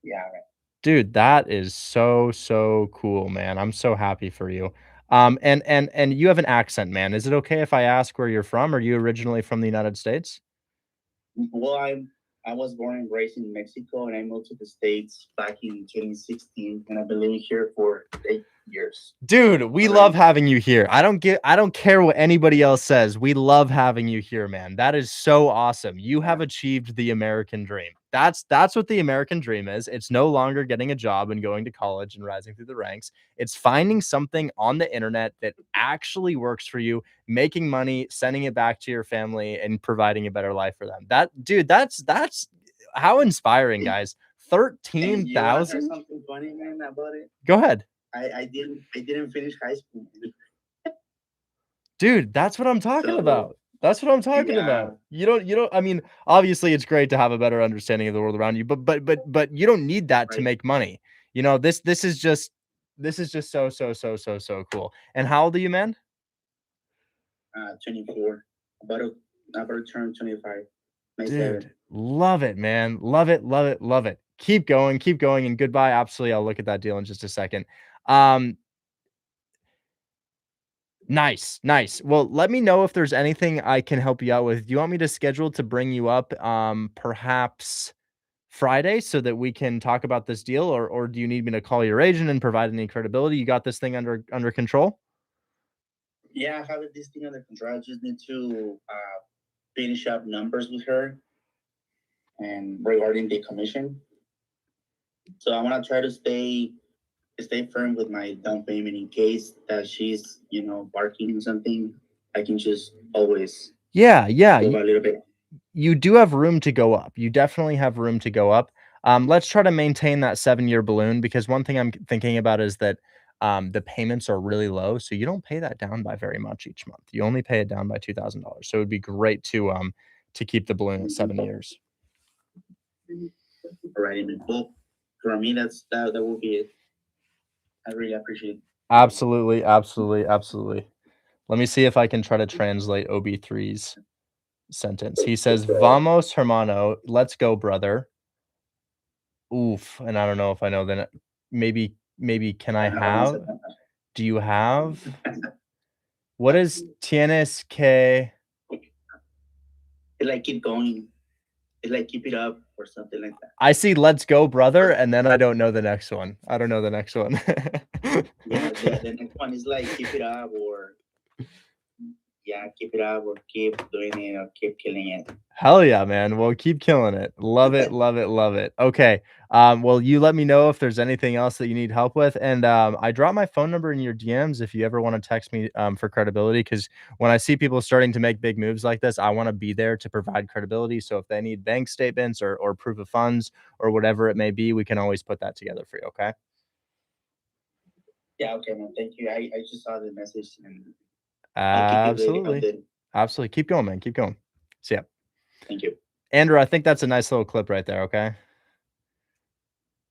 Speaker 5: Right.
Speaker 2: Dude, that is so cool, man. I'm so happy for you. And you have an accent, man. Is it okay if I ask where you're from? Are you originally from the United States?
Speaker 5: Well, I was born and raised in Mexico, and I moved to the States back in 2016, and I've been living here for 8 years.
Speaker 2: Dude, we love having you here. I don't care what anybody else says. We love having you here, man. That is so awesome. You have achieved the American dream. That's what the American dream is. It's no longer getting a job and going to college and rising through the ranks. It's finding something on the internet that actually works for you, making money, sending it back to your family, and providing a better life for them. That's how inspiring, guys.
Speaker 5: And you wanna hear
Speaker 2: 13,000?
Speaker 5: something funny, man, about it?
Speaker 2: Go ahead.
Speaker 5: I didn't finish high school.
Speaker 2: Dude, that's what I'm talking
Speaker 5: So,
Speaker 2: about. That's what I'm talking
Speaker 5: yeah.
Speaker 2: about. You don't I mean, obviously it's great to have a better understanding of the world around you, but you don't need that to
Speaker 5: Right.
Speaker 2: make money. You know, this is just so cool. And how old are you, man?
Speaker 5: 24. About to turn 25. May 7th.
Speaker 2: Dude, love it, man. Love it, love it, love it. Keep going, and goodbye. Absolutely. I'll look at that deal in just a second. Nice. Well, let me know if there's anything I can help you out with. Do you want me to schedule to bring you up perhaps Friday so that we can talk about this deal, or do you need me to call your agent and provide any credibility? You got this thing under control?
Speaker 5: Yeah, I have this thing under control. I just need to finish up numbers with her and regarding the commission. So I want to try to stay firm with my down payment in case that she's, barking or something. I can just always
Speaker 2: Yeah.
Speaker 5: move a little bit.
Speaker 2: You do have room to go up. You definitely have room to go up. Let's try to maintain that 7-year balloon, because one thing I'm thinking about is that the payments are really low, so you don't pay that down by very much each month. You only pay it down by $2,000. So it would be great to keep the balloon at 7 years.
Speaker 5: All right, man. Well, for me, that will be it. I really appreciate it.
Speaker 2: Absolutely. Let me see if I can try to translate OB3's sentence. He says, "Vamos, hermano. Let's go, brother." Oof, and I don't know if I know that. Maybe can I have? Do you have? What is tienes que?
Speaker 5: It's like keep going. It's like keep it up or something like that.
Speaker 2: I see "let's go, brother," and then I don't know the next one. I don't know the next one.
Speaker 5: Yeah, the next one is like keep it up or keep it up or keep doing it or keep killing it.
Speaker 2: Hell yeah, man. Well, keep killing it. Love it, love it, love it. Okay. Well, you let me know if there's anything else that you need help with. And I dropped my phone number in your DMs if you ever want to text me for credibility, because when I see people starting to make big moves like this, I want to be there to provide credibility. So if they need bank statements or proof of funds or whatever it may be, we can always put that together for you. Okay.
Speaker 5: Yeah, okay, man. Thank you. I just saw the message and
Speaker 2: Absolutely. Absolutely. Keep going, man. Keep going. See ya.
Speaker 5: Thank you.
Speaker 2: Andrew, I think that's a nice little clip right there, okay?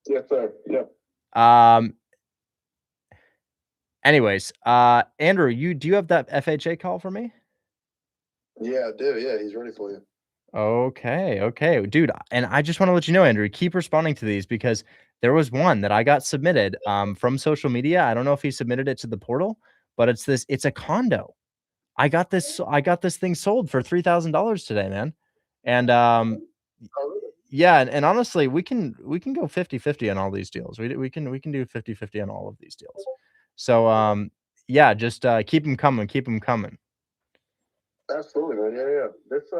Speaker 6: Yes, sir. Yep.
Speaker 2: Anyways, Andrew, do you have that FHA call for me?
Speaker 6: Yeah, I do. Yeah, he's ready for you.
Speaker 2: Okay, dude. And I just want to let you know, Andrew, keep responding to these, because there was one that I got submitted from social media. I don't know if he submitted it to the portal, but it's a condo. I got this thing sold for $3,000 today, man. And yeah, and honestly, we can go 50-50 on all these deals. We can do 50-50 on all of these deals. So yeah, just keep them coming.
Speaker 6: Absolutely, man. Yeah. This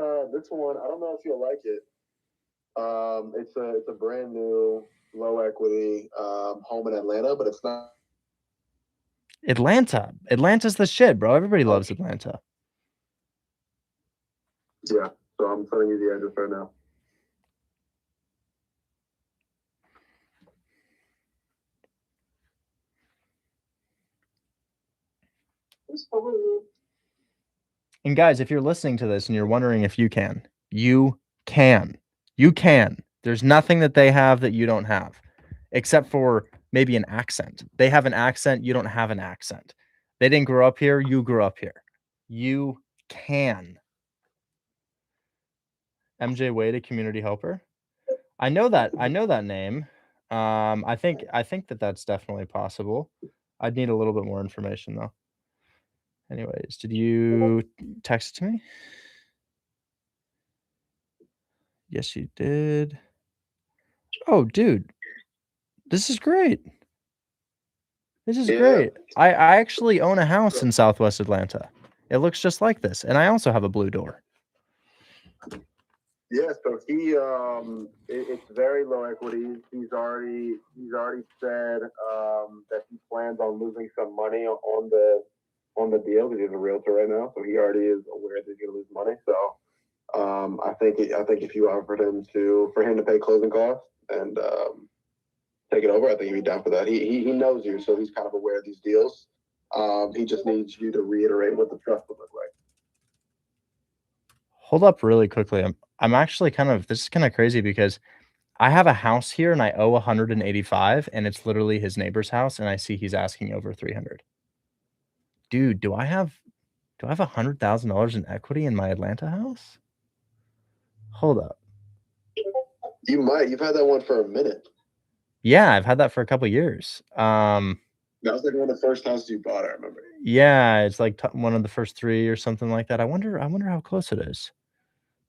Speaker 6: one, I don't know if you'll like it. It's a brand new low equity home in Atlanta, but it's not.
Speaker 2: Atlanta's the shit, bro. Everybody loves Atlanta.
Speaker 6: Yeah. So I'm telling you the address right now.
Speaker 2: And guys, if you're listening to this and you're wondering if you can. You can. There's nothing that they have that you don't have, except for maybe an accent. They have an accent, you don't have an accent. They didn't grow up here, you grew up here. You can. MJ Wade, a community helper. I know that name. I think that's definitely possible. I'd need a little bit more information though. Anyways, did you text it to me? Yes, you did. Oh, dude. This is great. This is
Speaker 6: Yeah.
Speaker 2: great. I actually own a house in Southwest Atlanta. It looks just like this, and I also have a blue door.
Speaker 6: Yeah, so it's very low equity. He's already said that he plans on losing some money on the deal because he's a realtor right now, so he already is aware that he's going to lose money. So I think if you offered him for him to pay closing costs and take it over, I think he'd be down for that. He knows you, so he's kind of aware of these deals. He just needs you to reiterate what the trust would look like.
Speaker 2: Hold up really quickly. I'm actually this is kind of crazy because I have a house here and I owe 185 and it's literally his neighbor's house and I see he's asking over 300. Dude, do I have $100,000 in equity in my Atlanta house? Hold up.
Speaker 6: You might. You've had that one for a minute.
Speaker 2: Yeah, I've had that for a couple years.
Speaker 6: That was like one of the first houses you bought, I remember.
Speaker 2: Yeah, it's like one of the first 3 or something like that. I wonder how close it is.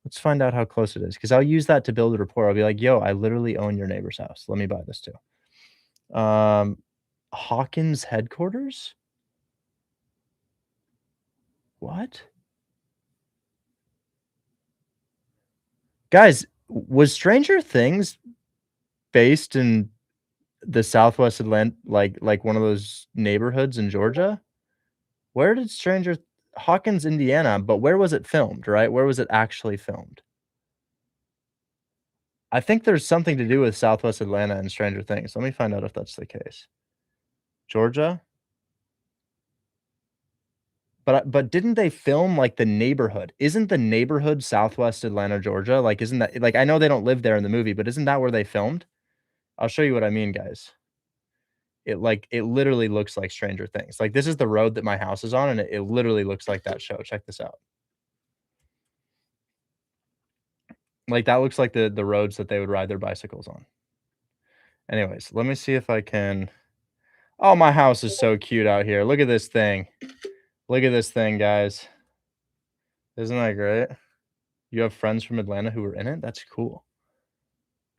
Speaker 2: Let's find out how close it is because I'll use that to build a rapport. I'll be like, yo, I literally own your neighbor's house. Let me buy this too. Hawkins headquarters? What? Guys, was Stranger Things based in the Southwest Atlanta, like one of those neighborhoods in Georgia? Where did Hawkins, Indiana, but where was it filmed, right? Where was it actually filmed? I think there's something to do with Southwest Atlanta and Stranger Things. Let me find out if that's the case. Georgia? But didn't they film like the neighborhood? Isn't the neighborhood Southwest Atlanta, Georgia? Like, isn't that like I know they don't live there in the movie, but isn't that where they filmed? I'll show you what I mean, guys. It literally looks like Stranger Things. Like this is the road that my house is on, and it literally looks like that show. Check this out. Like that looks like the roads that they would ride their bicycles on. Anyways, let me see if I can. Oh, my house is so cute out here. Look at this thing. Look at this thing, guys. Isn't that great? You have friends from Atlanta who were in it? That's cool.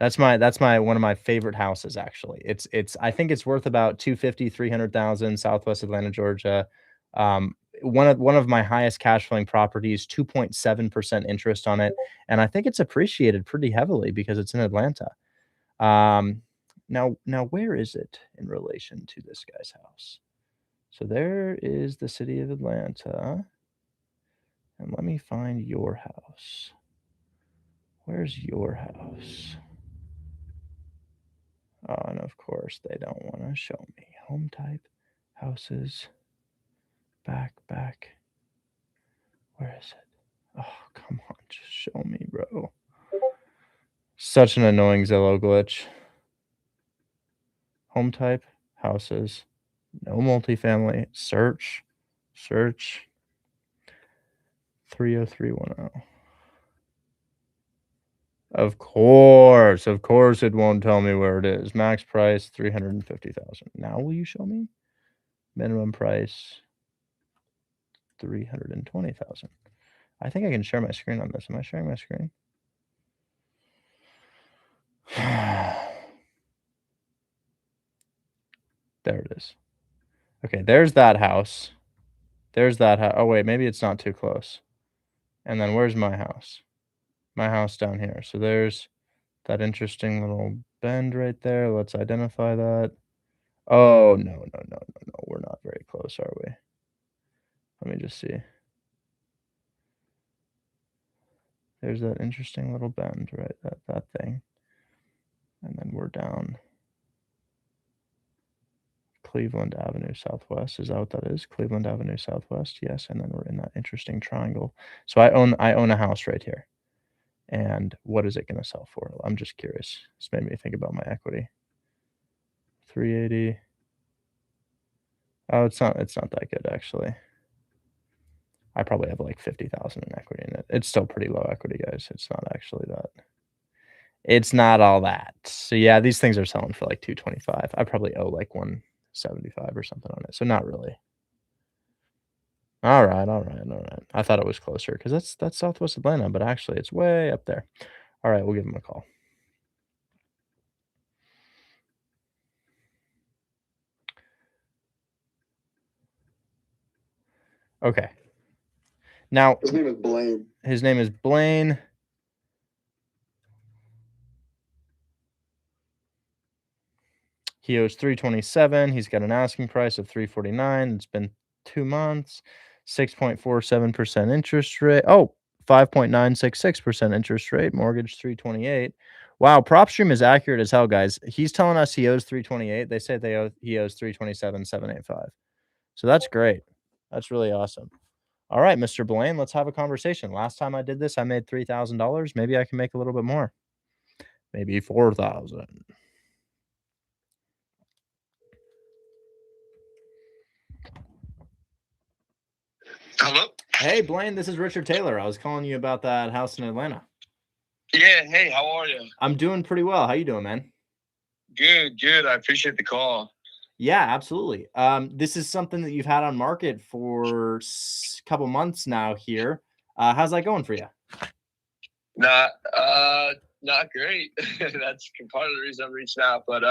Speaker 2: That's my one of my favorite houses actually. It's I think it's worth about 250, 300,000 Southwest Atlanta, Georgia. One of my highest cash flowing properties, 2.7% interest on it, and I think it's appreciated pretty heavily because it's in Atlanta. Now where is it in relation to this guy's house? So there is the city of Atlanta. And let me find your house. Where's your house? Oh, and of course they don't want to show me. Home type, houses, back. Where is it? Oh, come on, just show me, bro. Such an annoying Zillow glitch. Home type, houses, no multifamily, search, 30310. Of course it won't tell me where it is. Max price 350,000. Now will you show me? Minimum price 320,000. I think I can share my screen on this. Am I sharing my screen? There it is. Okay, there's that house. There's that house. Oh wait, maybe it's not too close. And then where's my house? My house down here. So there's that interesting little bend right there. Let's identify that. Oh, no. We're not very close, are we? Let me just see. There's that interesting little bend, right? That thing. And then we're down Cleveland Avenue Southwest. Is that what that is? Cleveland Avenue Southwest. Yes. And then we're in that interesting triangle. So I own a house right here. And what is it going to sell for? I'm just curious. This made me think about my equity. 380. Oh, it's not that good actually. I probably have like 50,000 in equity in it. It's still pretty low equity, guys. It's not actually that. It's not all that. So yeah, these things are selling for like 225. I probably owe like 175 or something on it. So not really. All right. I thought it was closer because that's Southwest Atlanta, but actually it's way up there. All right, we'll give him a call. Okay. Now,
Speaker 6: His name is Blaine.
Speaker 2: His name is Blaine. He owes $327. He's got an asking price of $349. It's been 2 months. 6.47% interest rate. Oh, 5.966% interest rate. Mortgage $328. Wow, PropStream is accurate as hell, guys. He's telling us he owes $328. They say he owes $327,785. So that's great. That's really awesome. All right, Mr. Blaine, let's have a conversation. Last time I did this, I made $3,000. Maybe I can make a little bit more. Maybe 4,000.
Speaker 7: Hello?
Speaker 2: Hey, Blaine, this is Richard Taylor. I was calling you about that house in Atlanta.
Speaker 7: Yeah, hey, how are you?
Speaker 2: I'm doing pretty well. How you doing, man?
Speaker 7: Good. I appreciate the call.
Speaker 2: Yeah, absolutely. This is something that you've had on market for a couple months now here. How's that going for you?
Speaker 7: Not great. That's part of the reason I'm reaching out. But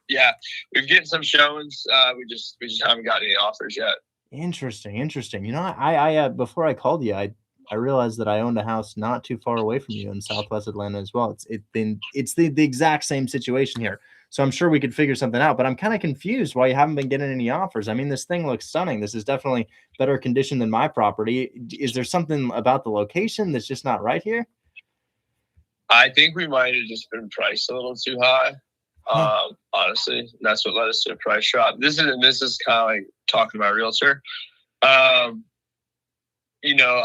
Speaker 7: yeah, we've getting some showings. We just haven't got any offers yet.
Speaker 2: Interesting. You know, I before I called you, I realized that I owned a house not too far away from you in Southwest Atlanta as well. It's the exact same situation here. So I'm sure we could figure something out, but I'm kind of confused why you haven't been getting any offers. I mean, this thing looks stunning. This is definitely better condition than my property. Is there something about the location that's just not right here?
Speaker 7: I think we might have just been priced a little too high. Honestly, that's what led us to a price drop. This is kind of like talking about realtor. You know,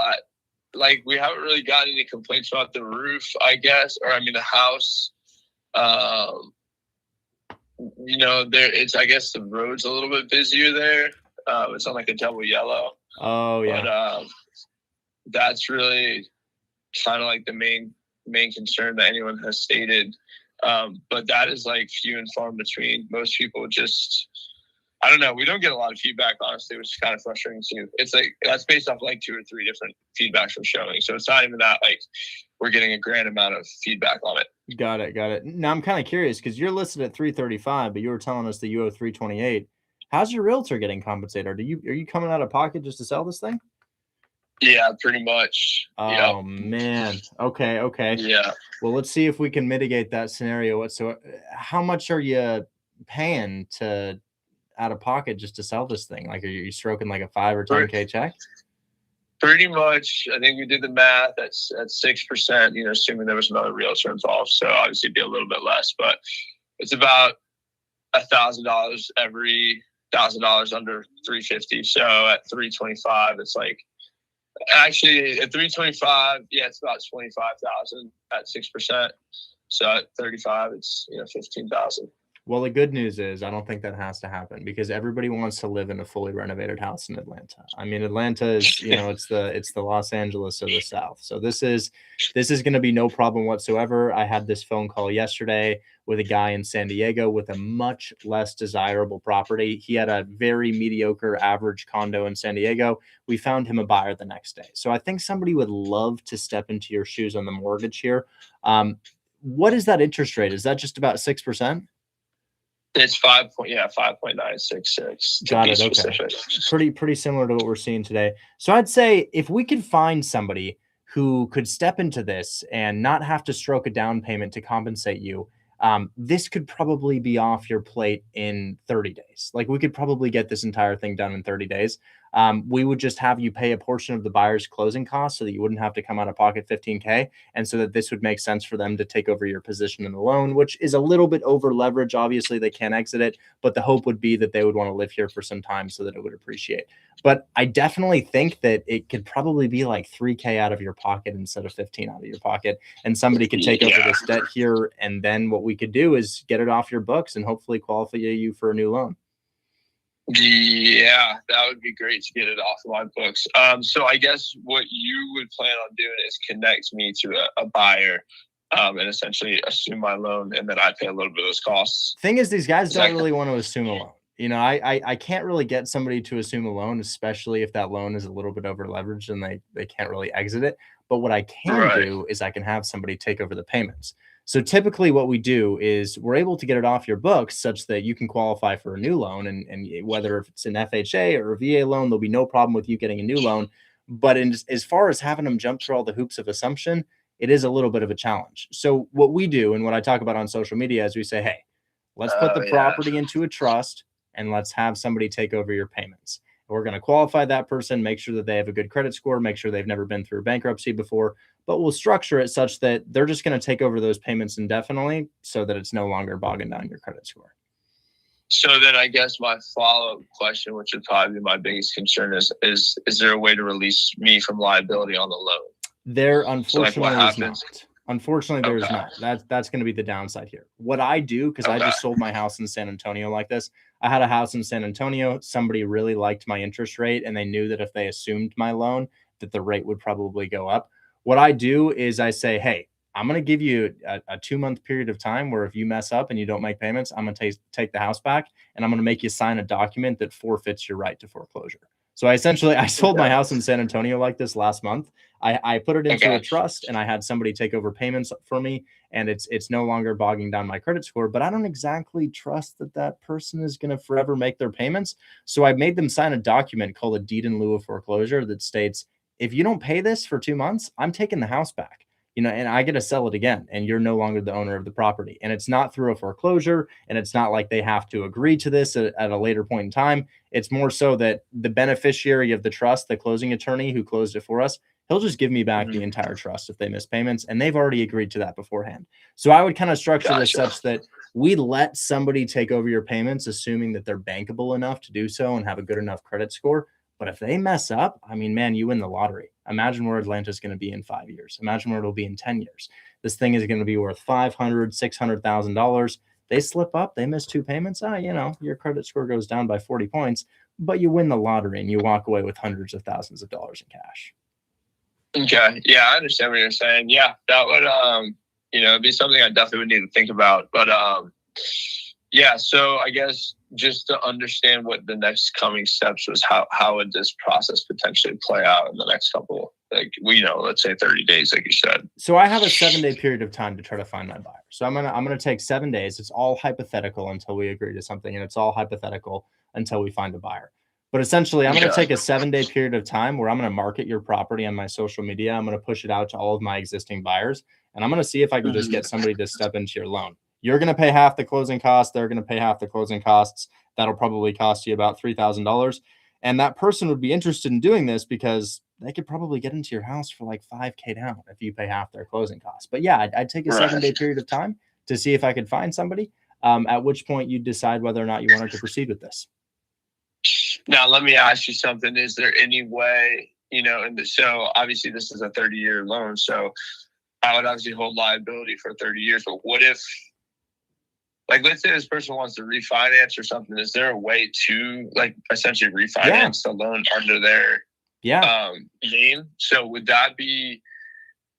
Speaker 7: we haven't really gotten any complaints about the roof, I guess, or I mean the house. You know, I guess the road's a little bit busier there. It's on like a double yellow.
Speaker 2: Oh yeah.
Speaker 7: But that's really kind of like the main concern that anyone has stated. But that is like few and far between. Most people just, I don't know. We don't get a lot of feedback, honestly, which is kind of frustrating too. It's like, that's based off like 2 or 3 different feedbacks from showing. So it's not even that like we're getting a grand amount of feedback on it.
Speaker 2: Got it. Now I'm kind of curious because you're listed at 335, but you were telling us that you owe 328. How's your realtor getting compensated? Are you coming out of pocket just to sell this thing?
Speaker 7: Yeah, pretty much.
Speaker 2: Oh man. Okay.
Speaker 7: Yeah.
Speaker 2: Well, let's see if we can mitigate that scenario. So how much are you paying to out of pocket just to sell this thing? Like, are you stroking like a 5 or 10K check?
Speaker 7: Pretty much. I think we did the math. That's 6%, you know, assuming there was another realtor involved. So obviously it'd be a little bit less, but it's about $1,000 every $1,000 under 350. So at 325, it's like, actually at 325, yeah, it's about 25,000 at 6%. So at 35, it's, you know, 15,000.
Speaker 2: Well, the good news is I don't think that has to happen because everybody wants to live in a fully renovated house in Atlanta. I mean, Atlanta is, you know, it's the Los Angeles of the South. So this is going to be no problem whatsoever. I had this phone call yesterday with a guy in San Diego with a much less desirable property. He had a very mediocre average condo in San Diego. We found him a buyer the next day. So I think somebody would love to step into your shoes on the mortgage here. What is that interest rate? Is that just about 6%?
Speaker 7: It's 5.966.
Speaker 2: Got it. Okay. Pretty similar to what we're seeing today. So I'd say if we could find somebody who could step into this and not have to stroke a down payment to compensate you, this could probably be off your plate in 30 days. Like we could probably get this entire thing done in 30 days. We would just have you pay a portion of the buyer's closing costs so that you wouldn't have to come out of pocket $15K. And so that this would make sense for them to take over your position in the loan, which is a little bit over leverage. Obviously they can't exit it, but the hope would be that they would want to live here for some time so that it would appreciate. But I definitely think that it could probably be like 3K out of your pocket instead of 15 out of your pocket. And somebody could take over this debt here. And then what we could do is get it off your books and hopefully qualify you for a new loan.
Speaker 7: Yeah, that would be great to get it off of my books. So I guess what you would plan on doing is connect me to a buyer and essentially assume my loan, and then I pay a little bit of those costs.
Speaker 2: Thing is, these guys don't really want to assume a loan. You know, I can't really get somebody to assume a loan, especially if that loan is a little bit over leveraged and they can't really exit it. But what I can
Speaker 7: Right.
Speaker 2: do is I can have somebody take over the payments. So typically what we do is we're able to get it off your books such that you can qualify for a new loan. And whether if it's an FHA or a VA loan, there'll be no problem with you getting a new loan. But as far as having them jump through all the hoops of assumption, it is a little bit of a challenge. So what we do and what I talk about on social media is we say, hey, let's put the
Speaker 7: yeah.
Speaker 2: property into a trust and let's have somebody take over your payments. We're going to qualify that person, make sure that they have a good credit score, make sure they've never been through bankruptcy before, but we'll structure it such that they're just going to take over those payments indefinitely so that it's no longer bogging down your credit score.
Speaker 7: So then I guess my follow-up question, which would probably be my biggest concern, is there a way to release me from liability on the loan?
Speaker 2: There
Speaker 7: So, like,
Speaker 2: unfortunately
Speaker 7: what
Speaker 2: is
Speaker 7: happens?
Speaker 2: not. Unfortunately, there's
Speaker 7: Okay.
Speaker 2: not. That's going to be the downside here. What I do, because I just sold my house in San Antonio like this. I had a house in San Antonio. Somebody really liked my interest rate, and they knew that if they assumed my loan, that the rate would probably go up. What I do is I say, hey, I'm going to give you a 2-month period of time where if you mess up and you don't make payments, I'm going to take the house back, and I'm going to make you sign a document that forfeits your right to foreclosure. So I sold my house in San Antonio like this last month. I put it into a trust and I had somebody take over payments for me, and it's no longer bogging down my credit score, but I don't exactly trust that person is going to forever make their payments. So I made them sign a document called a deed in lieu of foreclosure that states, if you don't pay this for 2 months, I'm taking the house back. You know, and I get to sell it again, and you're no longer the owner of the property. And it's not through a foreclosure, and it's not like they have to agree to this at a later point in time. It's more so that the beneficiary of the trust, the closing attorney who closed it for us, he'll just give me back the entire trust if they miss payments, and they've already agreed to that beforehand. So I would kind of structure this such that we let somebody take over your payments, assuming that they're bankable enough to do so and have a good enough credit score. But if they mess up, I mean, man, you win the lottery. Imagine where Atlanta's going to be in 5 years. Imagine where it'll be in 10 years. This thing is going to be worth $500,000, $600,000. They slip up, they miss 2 payments. You know, your credit score goes down by 40 points, but you win the lottery and you walk away with hundreds of thousands of dollars in cash.
Speaker 7: Okay. Yeah, I understand what you're saying. Yeah, that would, be something I definitely would need to think about. But, yeah, so I guess just to understand what the next coming steps was, how would this process potentially play out in the next couple, let's say 30 days, like you said.
Speaker 2: So I have a 7-day period of time to try to find my buyer. So I'm gonna take 7 days. It's all hypothetical until we agree to something, and it's all hypothetical until we find a buyer. But essentially, I'm going to take a 7-day period of time where I'm going to market your property on my social media. I'm going to push it out to all of my existing buyers, and I'm going to see if I can just get somebody to step into your loan. You're going to pay half the closing costs. They're going to pay half the closing costs. That'll probably cost you about $3,000. And that person would be interested in doing this because they could probably get into your house for like $5,000 down if you pay half their closing costs. But yeah, I'd take a 7-day period of time to see if I could find somebody, at which point you decide whether or not you wanted to proceed with this.
Speaker 7: Now, let me ask you something. Is there any way, so obviously this is a 30-year loan, so I would obviously hold liability for 30 years, but what if, let's say this person wants to refinance or something, is there a way to, essentially refinance the loan under their name? So would that be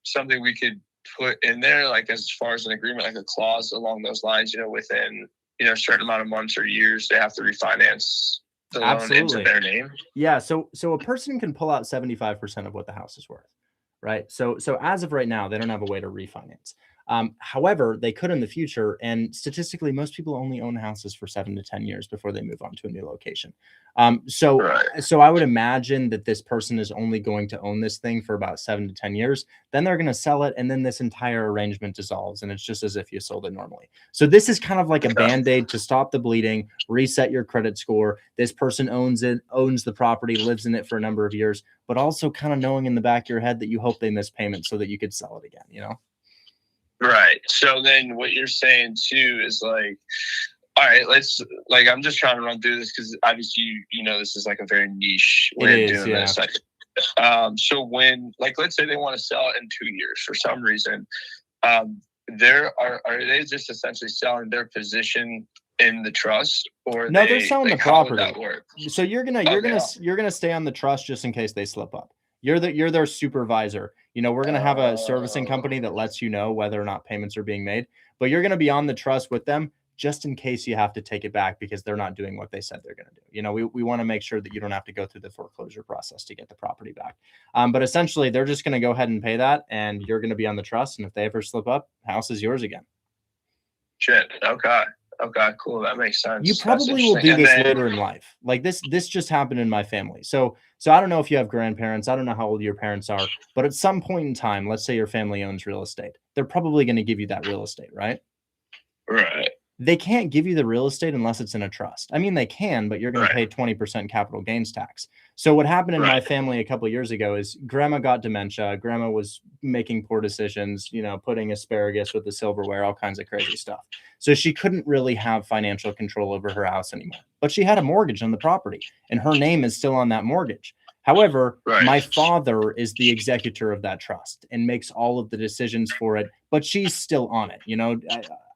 Speaker 7: something we could put in there, as far as an agreement, like a clause along those lines, within, a certain amount of months or years, they have to refinance the loan into their name?
Speaker 2: Yeah. So a person can pull out 75% of what the house is worth, right? So as of right now, they don't have a way to refinance. However, they could in the future. And statistically, most people only own houses for 7 to 10 years before they move on to a new location. So I would imagine that this person is only going to own this thing for about 7 to 10 years. Then they're going to sell it. And then this entire arrangement dissolves. And it's just as if you sold it normally. So this is kind of like a Band-Aid to stop the bleeding, reset your credit score. This person owns the property, lives in it for a number of years, but also kind of knowing in the back of your head that you hope they miss payments so that you could sell it again,
Speaker 7: Right. So then what you're saying too is all right, I'm just trying to run through this because obviously, this is a very niche way of doing this. So when, let's say they want to sell it in 2 years for some reason, are they just essentially selling their position in the trust, or
Speaker 2: no, they're selling the property.
Speaker 7: How would that work?
Speaker 2: So you're gonna stay on the trust just in case they slip up. You're their supervisor. We're going to have a servicing company that lets you know whether or not payments are being made, but you're going to be on the trust with them just in case you have to take it back because they're not doing what they said they're going to do. You know, we want to make sure that you don't have to go through the foreclosure process to get the property back. But essentially, they're just going to go ahead and pay that, and you're going to be on the trust. And if they ever slip up, house is yours again.
Speaker 7: Shit. Okay. Okay, cool. That makes sense.
Speaker 2: You probably will do this later in life. Like this just happened in my family. So I don't know if you have grandparents. I don't know how old your parents are, but at some point in time, let's say your family owns real estate. They're probably going to give you that real estate, right?
Speaker 7: Right.
Speaker 2: They can't give you the real estate unless it's in a trust. I mean, they can, but you're going to pay 20% capital gains tax. So what happened in my family a couple of years ago is grandma got dementia. Grandma was making poor decisions, you know, putting asparagus with the silverware, all kinds of crazy stuff. So she couldn't really have financial control over her house anymore, but she had a mortgage on the property and her name is still on that mortgage. However, my father is the executor of that trust and makes all of the decisions for it, but she's still on it. You know,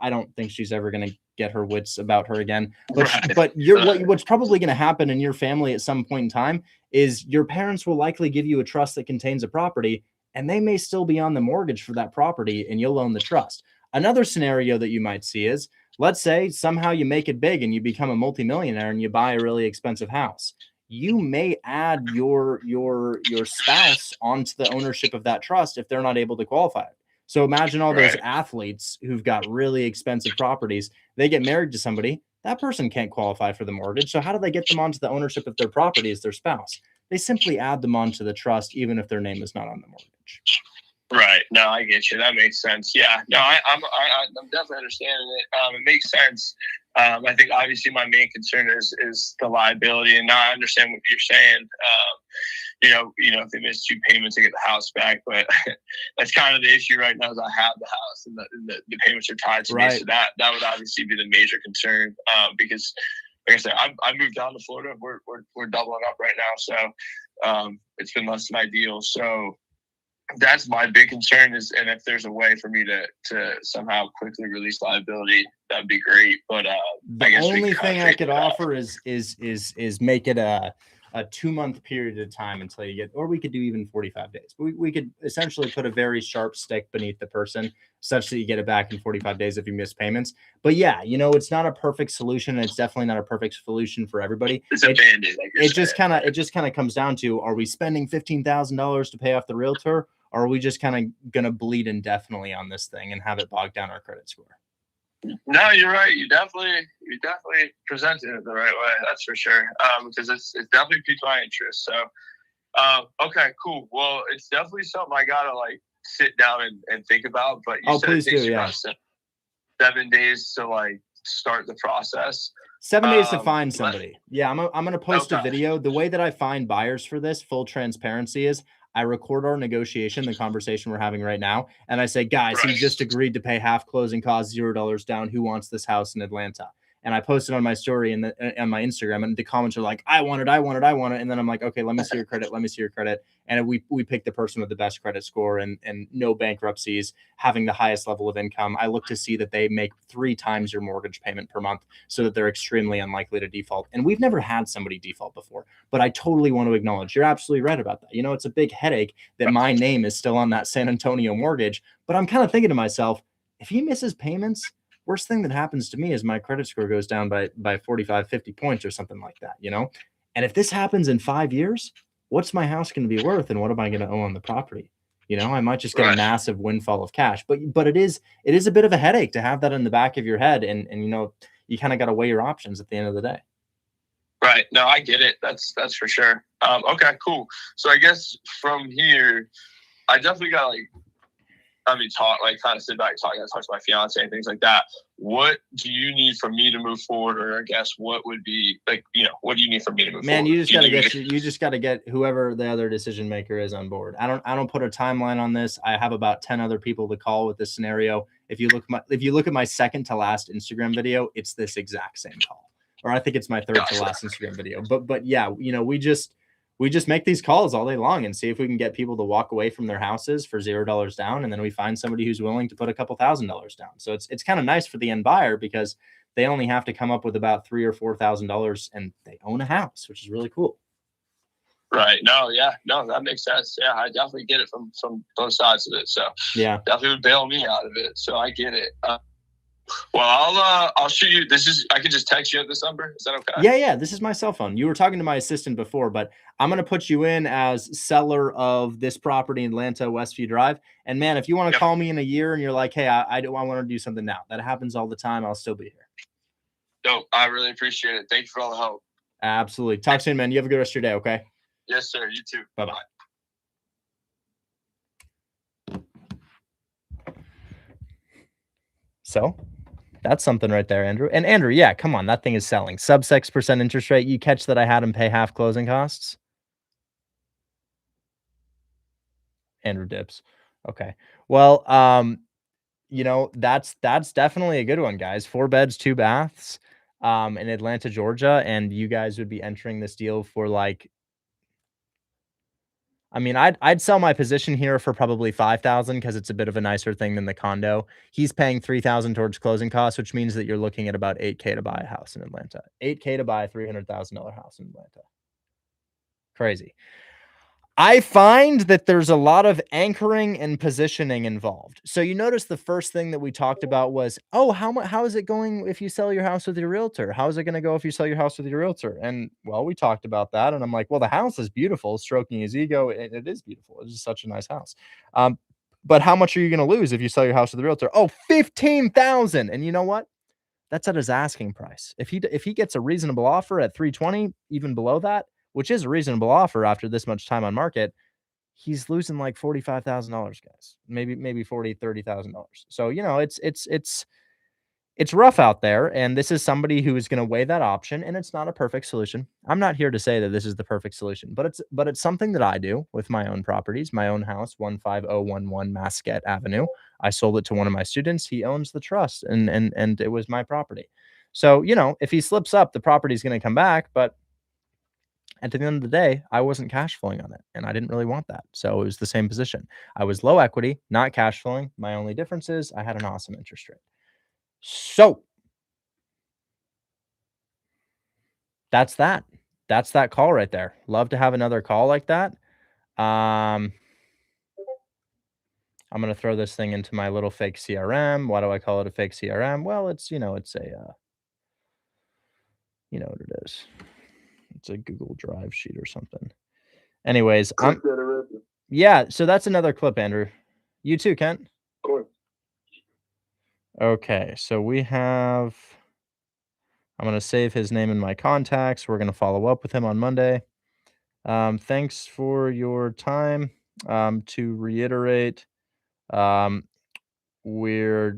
Speaker 2: I don't think she's ever going to get her wits about her again. But what's probably going to happen in your family at some point in time is your parents will likely give you a trust that contains a property, and they may still be on the mortgage for that property, and you'll own the trust. Another scenario that you might see is, let's say somehow you make it big and you become a multimillionaire and you buy a really expensive house. You may add your spouse onto the ownership of that trust if they're not able to qualify it. So imagine all those athletes who've got really expensive properties. They get married to somebody. That person can't qualify for the mortgage. So how do they get them onto the ownership of their property as their spouse? They simply add them onto the trust, even if their name is not on the mortgage.
Speaker 7: Right. No, I get you. That makes sense. Yeah. No, I'm definitely understanding it. It makes sense. I think obviously my main concern is the liability, and now I understand what you're saying. You know, if they miss 2 payments, they get the house back, but that's kind of the issue right now. Is I have the house, and the payments are tied to me, so that would obviously be the major concern. Because, like I said, I moved down to Florida. We're doubling up right now, so it's been less than ideal. So that's my big concern is, and if there's a way for me to somehow quickly release liability, that'd be great. But
Speaker 2: the only thing I could offer is make it a 2-month period of time until you get, or we could do even 45 days. We could essentially put a very sharp stick beneath the person such that you get it back in 45 days if you miss payments. But yeah, you know, it's not a perfect solution. And it's definitely not a perfect solution for everybody.
Speaker 7: It's a Band-Aid.
Speaker 2: It just kind of comes down to, are we spending $15,000 to pay off the realtor? Or are we just kind of going to bleed indefinitely on this thing and have it bog down our credit score?
Speaker 7: No, you're right. You definitely presented it the right way. That's for sure. Because it's definitely piqued my interest. So, okay, cool. Well, it's definitely something I gotta like sit down and think about. But you said it takes about 7 days to like start the process.
Speaker 2: 7 days to find somebody. Yeah, I'm gonna post a video. The way that I find buyers for this, full transparency, is I record our negotiation, the conversation we're having right now, and I say, guys, he just agreed to pay half closing costs, $0 down. Who wants this house in Atlanta? And I posted on my story and on my Instagram, and the comments are like, I want it. And then I'm like, okay, let me see your credit. And we pick the person with the best credit score and no bankruptcies, having the highest level of income. I look to see that they make 3 times your mortgage payment per month so that they're extremely unlikely to default. And we've never had somebody default before, but I totally want to acknowledge you're absolutely right about that. You know, it's a big headache that my name is still on that San Antonio mortgage, but I'm kind of thinking to myself, if he misses payments, worst thing that happens to me is my credit score goes down by 45, 50 points or something like that, you know? And if this happens in 5 years, what's my house going to be worth? And what am I going to owe on the property? You know, I might just get a massive windfall of cash, but it is a bit of a headache to have that in the back of your head. And you know, you kind of got to weigh your options at the end of the day.
Speaker 7: Right. No, I get it. That's for sure. Okay, cool. So I guess from here, I definitely got kind of sit back, talk to my fiance and things like that. What do you need from me to move forward? Or I guess what would be like, you know, what do you need from me to move forward?
Speaker 2: You just got to get whoever the other decision maker is on board. I don't put a timeline on this. I have about 10 other people to call with this scenario. If you look at my second to last Instagram video, it's this exact same call. Or I think it's my third to last Instagram video. But yeah, you know, we just make these calls all day long and see if we can get people to walk away from their houses for $0 down. And then we find somebody who's willing to put a couple $1,000s down. So it's kind of nice for the end buyer because they only have to come up with about $3,000 or $4,000 and they own a house, which is really cool.
Speaker 7: Right. No, yeah, no, that makes sense. Yeah, I definitely get it from both sides of it. So yeah, definitely would bail me out of it. So I get it. Well, I'll shoot you. I could just text you at this number. Is that okay?
Speaker 2: Yeah. This is my cell phone. You were talking to my assistant before, but I'm going to put you in as seller of this property in Atlanta, Westview Drive. And man, if you want to call me in a year and you're like, hey, I want to do something now. That happens all the time. I'll still be here.
Speaker 7: Dope. I really appreciate it. Thank you for all the help.
Speaker 2: Absolutely. Talk soon, man. You have a good rest of your day. Okay.
Speaker 7: Yes, sir. You too.
Speaker 2: Bye-bye. So that's something right there, Andrew. And Andrew, yeah, come on. That thing is selling. Sub 6% interest rate. You catch that I had him pay half closing costs? Andrew dips. Okay. Well, that's definitely a good one, guys. 4 beds, 2 baths, in Atlanta, Georgia. And you guys would be entering this deal for like, I mean, I'd sell my position here for probably $5,000 because it's a bit of a nicer thing than the condo. He's paying $3,000 towards closing costs, which means that you're looking at about $8K to buy a house in Atlanta. $8K to buy a $300,000 house in Atlanta. Crazy. I find that there's a lot of anchoring and positioning involved. So you notice the first thing that we talked about was, oh, how is it going if you sell your house with your realtor? How is it going to go if you sell your house with your realtor? And well, we talked about that, and I'm like, well, the house is beautiful, stroking his ego. It is beautiful. It's just such a nice house. But how much are you going to lose if you sell your house with the realtor? Oh, $15,000. And you know what? That's at his asking price. If he gets a reasonable offer at 320, even below that, which is a reasonable offer after this much time on market, he's losing like $45,000, guys. Maybe $40,000, $30,000. So, it's rough out there, and this is somebody who is going to weigh that option, and it's not a perfect solution. I'm not here to say that this is the perfect solution, but it's something that I do with my own properties. My own house, 15011 Masquette Avenue. I sold it to one of my students. He owns the trust, and it was my property. So, if he slips up, the property is going to come back, but at the end of the day, I wasn't cash flowing on it, and I didn't really want that. So it was the same position. I was low equity, not cash flowing. My only difference is I had an awesome interest rate. So that's that. That's that call right there. Love to have another call like that. I'm going to throw this thing into my little fake CRM. Why do I call it a fake CRM? Well, it's a, you know what it is. It's a Google Drive sheet or something. Anyways, yeah, so that's another clip, Andrew. You too, Kent.
Speaker 6: Of course.
Speaker 2: Okay, so we have, I'm going to save his name in my contacts. We're going to follow up with him on Monday. Thanks for your time. To reiterate, we're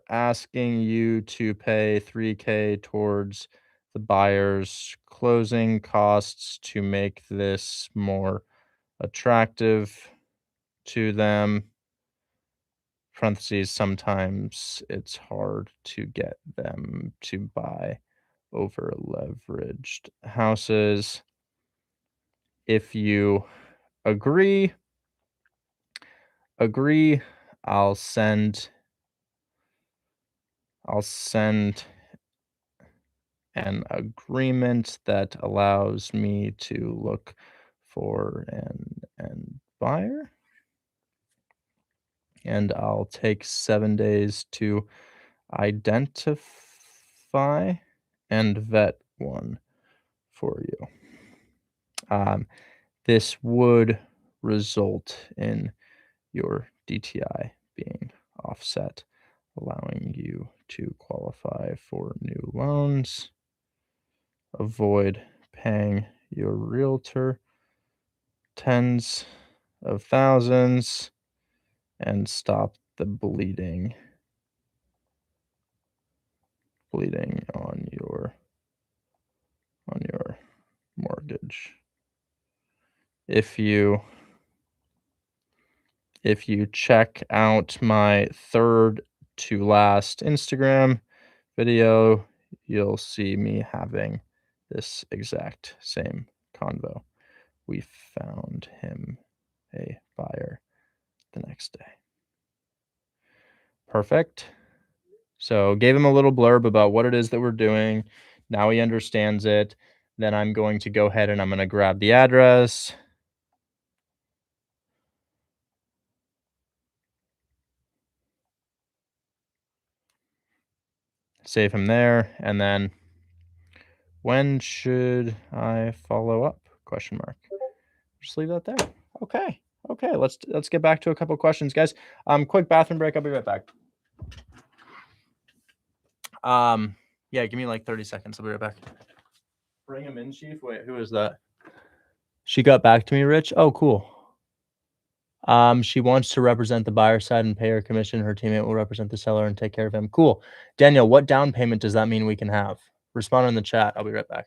Speaker 2: asking you to pay $3K towards the buyer's closing costs to make this more attractive to them. Parentheses, sometimes it's hard to get them to buy over leveraged houses. If you agree, I'll send an agreement that allows me to look for an buyer. And I'll take 7 days to identify and vet one for you. This would result in your DTI being offset, allowing you to qualify for new loans, avoid paying your realtor tens of thousands, and stop the bleeding on your mortgage. If you check out my third to last Instagram video, you'll see me having this exact same convo. We found him a buyer the next day. Perfect. So gave him a little blurb about what it is that we're doing. Now he understands it. Then I'm going to go ahead and I'm going to grab the address. Save him there, and then when should I follow up? Question mark. Just leave that there. Okay. Okay. Let's get back to a couple questions, guys. Quick bathroom break. I'll be right back. Yeah, give me like 30 seconds. I'll be right back. Bring him in, Chief. Wait, who is that? She got back to me, Rich. Oh, cool. She wants to represent the buyer side and pay her commission. Her teammate will represent the seller and take care of him. Cool. Daniel, what down payment does that mean we can have? Respond in the chat. I'll be right back.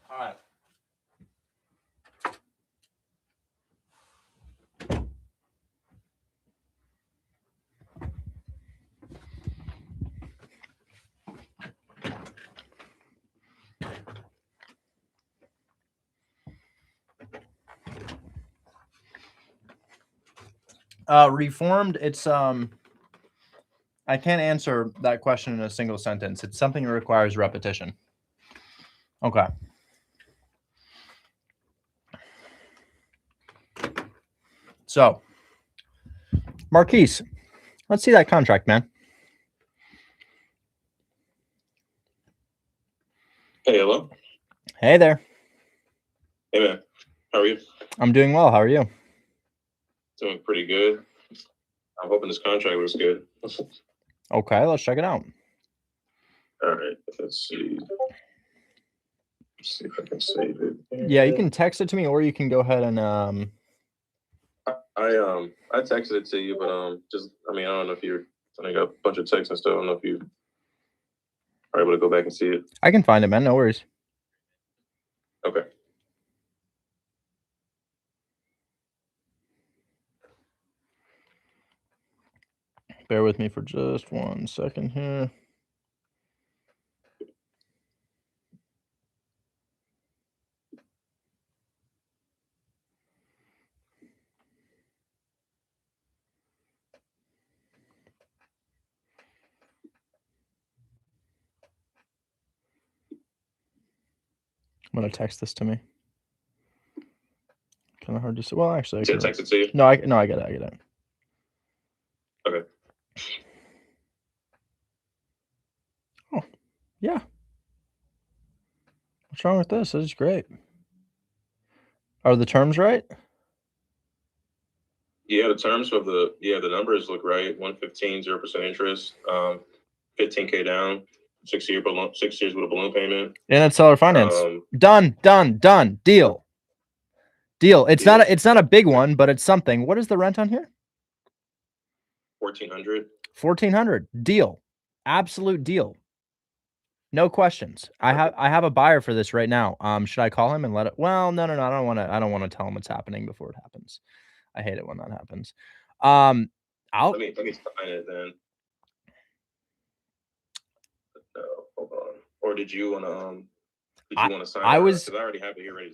Speaker 2: All right. Reformed, it's I can't answer that question in a single sentence. It's something that requires repetition. Okay. So, Marquise, let's see that contract, man.
Speaker 8: Hey, hello.
Speaker 2: Hey there.
Speaker 8: Hey, man. How are you?
Speaker 2: I'm doing well. How are you?
Speaker 8: Doing pretty good. I'm hoping this contract looks good.
Speaker 2: Okay, let's check it out.
Speaker 8: All right. Let's see. Let's see if I can save it.
Speaker 2: Yeah, you can text it to me, or you can go ahead and
Speaker 8: I texted it to you, but just I don't know if you're. I got a bunch of texts and stuff. I don't know if you are able to go back and see it.
Speaker 2: I can find it, man. No worries.
Speaker 8: Okay.
Speaker 2: Bear with me for just 1 second here. I'm gonna text this to me. Kind of hard to say. Well, actually, I
Speaker 8: Did I
Speaker 2: can...
Speaker 8: text it to you?
Speaker 2: No, I get it. I get it.
Speaker 8: Okay.
Speaker 2: Oh, yeah. What's wrong with this? This is great. Are the terms right?
Speaker 8: Yeah, the terms of the numbers look right. 115, 0% interest, 15K down, 6 years with a balloon payment.
Speaker 2: And it's seller finance. Done. Deal. It's not a big one, but it's something. What is the rent on here?
Speaker 8: 1,400.
Speaker 2: 1,400. Deal. Absolute deal. No questions. I have a buyer for this right now. Should I call him and let it? Well, no. I don't want to tell him what's happening before it happens. I hate it when that happens.
Speaker 8: Let me sign it then. Hold on. Or did you want to sign it? Because I already have it here ready.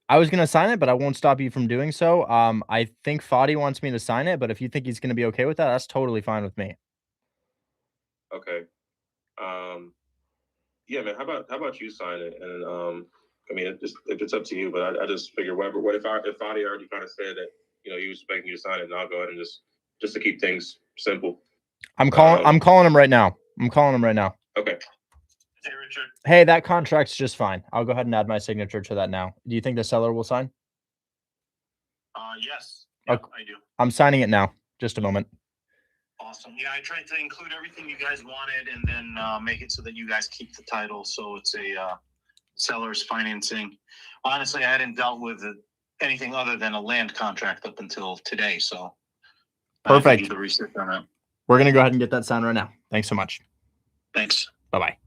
Speaker 2: I was gonna sign it, but I won't stop you from doing so. I think Fadi wants me to sign it, but if you think he's gonna be okay with that, that's totally fine with me.
Speaker 8: Okay. Yeah, man. How about you sign it? And I mean, if it's up to you, but I just figure, what if Fadi already kind of said that, you know, he was expecting you to sign it, and I'll go ahead and just to keep things simple.
Speaker 2: I'm calling him right now.
Speaker 8: Okay.
Speaker 7: Hey, Richard.
Speaker 2: Hey, that contract's just fine. I'll go ahead and add my signature to that now. Do you think the seller will sign?
Speaker 7: Yes.
Speaker 2: Okay.
Speaker 7: I do.
Speaker 2: I'm signing it now. Just a moment.
Speaker 7: Awesome. Yeah, I tried to include everything you guys wanted and then make it so that you guys keep the title. So it's a seller's financing. Honestly, I hadn't dealt with anything other than a land contract up until today. So
Speaker 2: Perfect.
Speaker 7: I did the research on it.
Speaker 2: We're going to go ahead and get that signed right now. Thanks so much.
Speaker 7: Thanks.
Speaker 2: Bye-bye.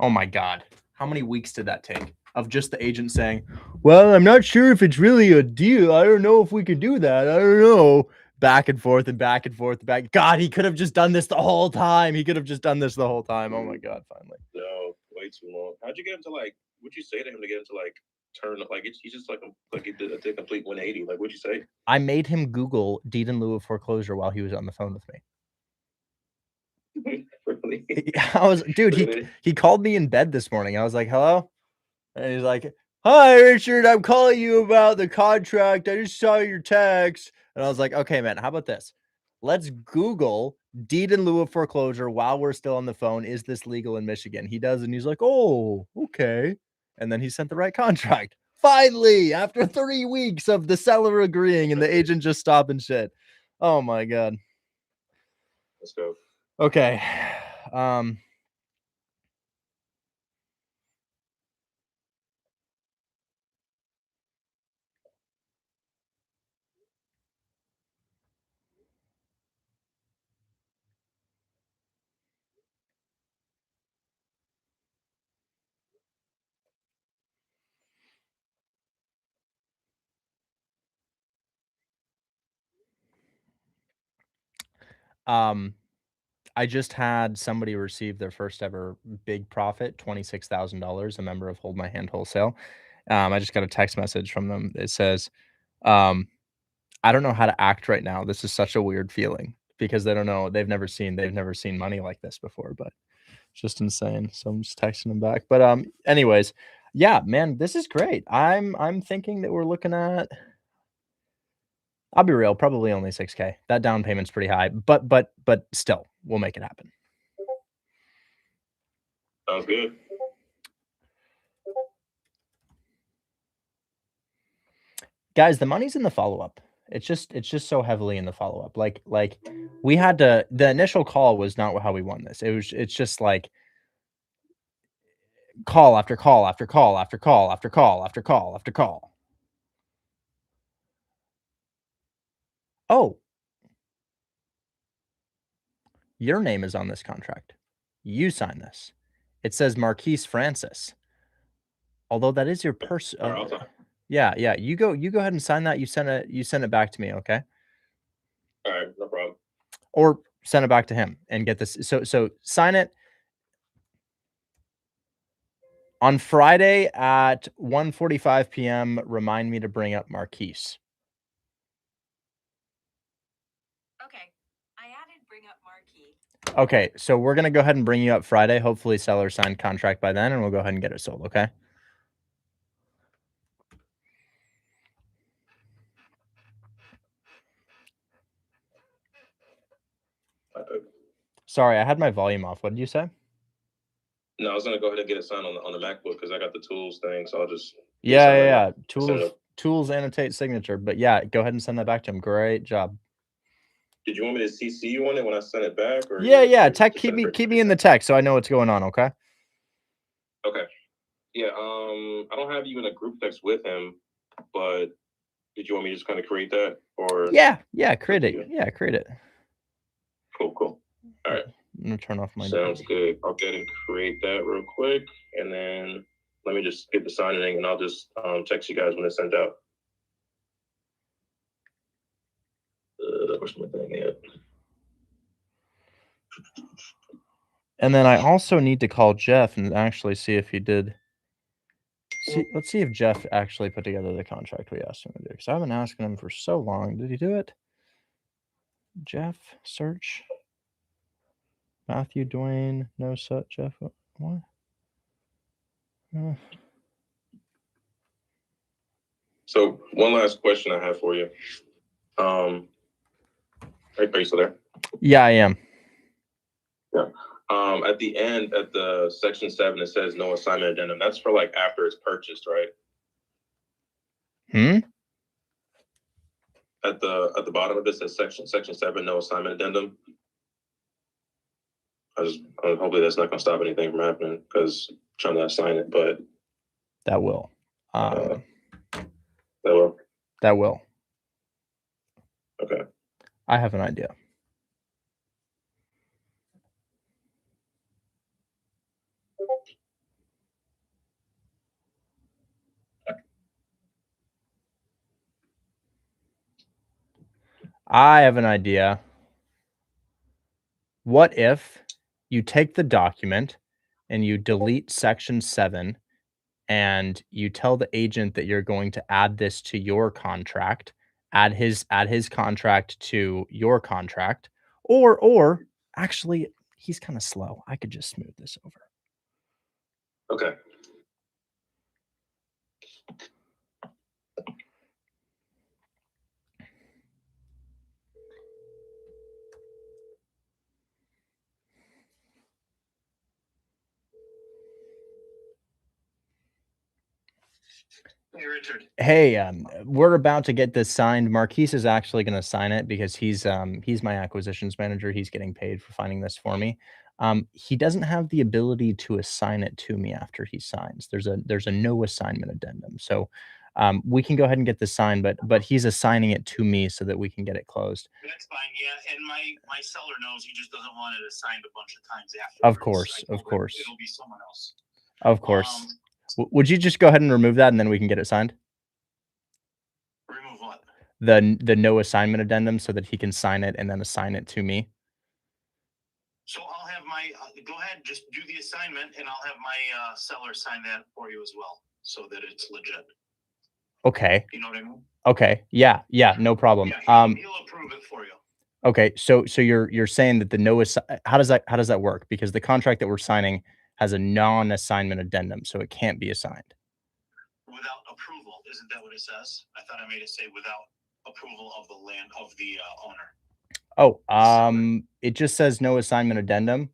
Speaker 2: Oh my God. How many weeks did that take of just the agent saying, well, I'm not sure if it's really a deal. I don't know if we could do that. I don't know. Back and forth and back and forth. God, he could have just done this the whole time. Oh my God, finally.
Speaker 8: No, way too long. How'd you get him to like? What'd you say to him to get him to like turn like? He's just like he did a complete 180. Like, what'd you say?
Speaker 2: I made him Google deed in lieu of foreclosure while he was on the phone with me.
Speaker 8: Really?
Speaker 2: He called me in bed this morning. I was like, hello? And he's like, hi, Richard, I'm calling you about the contract. I just saw your text. And I was like, okay, man, how about this? Let's Google deed in lieu of foreclosure while we're still on the phone. Is this legal in Michigan? He does. And he's like, oh, okay. And then he sent the right contract. Finally, after 3 weeks of the seller agreeing and the agent just stopping shit. Oh my God.
Speaker 8: Let's go.
Speaker 2: Okay. I just had somebody receive their first ever big profit, $26,000, a member of Hold My Hand Wholesale. I just got a text message from them. It says, I don't know how to act right now. This is such a weird feeling because they don't know. They've never seen money like this before, but it's just insane. So I'm just texting them back. But anyways, yeah, man, this is great. I'm thinking that we're looking at, I'll be real, probably only 6K. That down payment's pretty high, but still, we'll make it happen.
Speaker 8: Sounds good.
Speaker 2: Guys, the money's in the follow-up. It's just so heavily in the follow-up. Like we had to, the initial call was not how we won this. It's just like call after call after call after call after call after call after call. Oh. Your name is on this contract. You sign this. It says Marquise Francis. Although that is your person. Yeah. You go ahead and sign that. You send it back to me, okay?
Speaker 8: All right, no problem.
Speaker 2: Or send it back to him and get this. So sign it on Friday at 1:45 p.m. Remind me to bring up Marquise.
Speaker 9: Okay. I added bring up Marquis.
Speaker 2: Okay, so we're gonna go ahead and bring you up Friday. Hopefully seller signed contract by then, and we'll go ahead and get it sold, okay? Sorry, I had my volume off. What did you say?
Speaker 8: No, I was gonna go ahead and get it signed on the MacBook because I got the tools thing, so I'll just
Speaker 2: Yeah. Tools annotate signature, but yeah, go ahead and send that back to him. Great job.
Speaker 8: Did you want me to CC you on it when I send it back? Or
Speaker 2: Yeah. Keep me in the text so I know what's going on, okay?
Speaker 8: Okay. Yeah. I don't have you in a group text with him, but did you want me to just kind of create that or?
Speaker 2: Yeah. Create it. Yeah, create it.
Speaker 8: Cool. All right.
Speaker 2: I'm gonna turn off my.
Speaker 8: Sounds good. I'll get and create that real quick, and then let me just get the signing, and I'll just text you guys when it's sent out. Where's my thing at?
Speaker 2: And then I also need to call Jeff and actually see if he did. Let's see if Jeff actually put together the contract we asked him to do. Because I've been asking him for so long. Did he do it? Jeff, search. Matthew, Dwayne, no such Jeff. What?
Speaker 8: So one last question I have for you. Are you still there?
Speaker 2: Yeah, I am.
Speaker 8: Yeah. At the end, at the section 7, it says no assignment addendum. That's for like after it's purchased, right? At the bottom of this, says section 7, no assignment addendum. Hopefully that's not going to stop anything from happening because I'm trying to assign it, but
Speaker 2: that will.
Speaker 8: That will.
Speaker 2: That will.
Speaker 8: Okay.
Speaker 2: I have an idea. I have an idea. What if you take the document and you delete section 7 and you tell the agent that you're going to add this to your contract, add his contract to your contract, or actually he's kind of slow. I could just smooth this over.
Speaker 8: Okay.
Speaker 3: Hey, Richard.
Speaker 2: Hey, we're about to get this signed. Marquise is actually going to sign it because he's my acquisitions manager. He's getting paid for finding this for me. He doesn't have the ability to assign it to me after he signs. There's a no assignment addendum. So we can go ahead and get this signed, but he's assigning it to me so that we can get it closed.
Speaker 3: That's fine, yeah. And my seller knows, he just doesn't want it assigned a bunch of times afterwards.
Speaker 2: Of course, of course.
Speaker 3: It'll be someone else.
Speaker 2: Of course. Would you just go ahead and remove that and then we can get it signed?
Speaker 3: Remove what?
Speaker 2: The no assignment addendum so that he can sign it and then assign it to me.
Speaker 3: So I'll have my, go ahead, just do the assignment and I'll have my seller sign that for you as well so that it's legit.
Speaker 2: Okay.
Speaker 3: You know what I mean?
Speaker 2: Okay. Yeah, no problem.
Speaker 3: Yeah, he'll approve it for you.
Speaker 2: Okay, so you're saying that the no how does that work? Because the contract that we're signing has a non-assignment addendum, so it can't be assigned.
Speaker 3: Without approval, isn't that what it says? I thought I made it say without approval of the land of the owner.
Speaker 2: Oh, it just says no assignment addendum.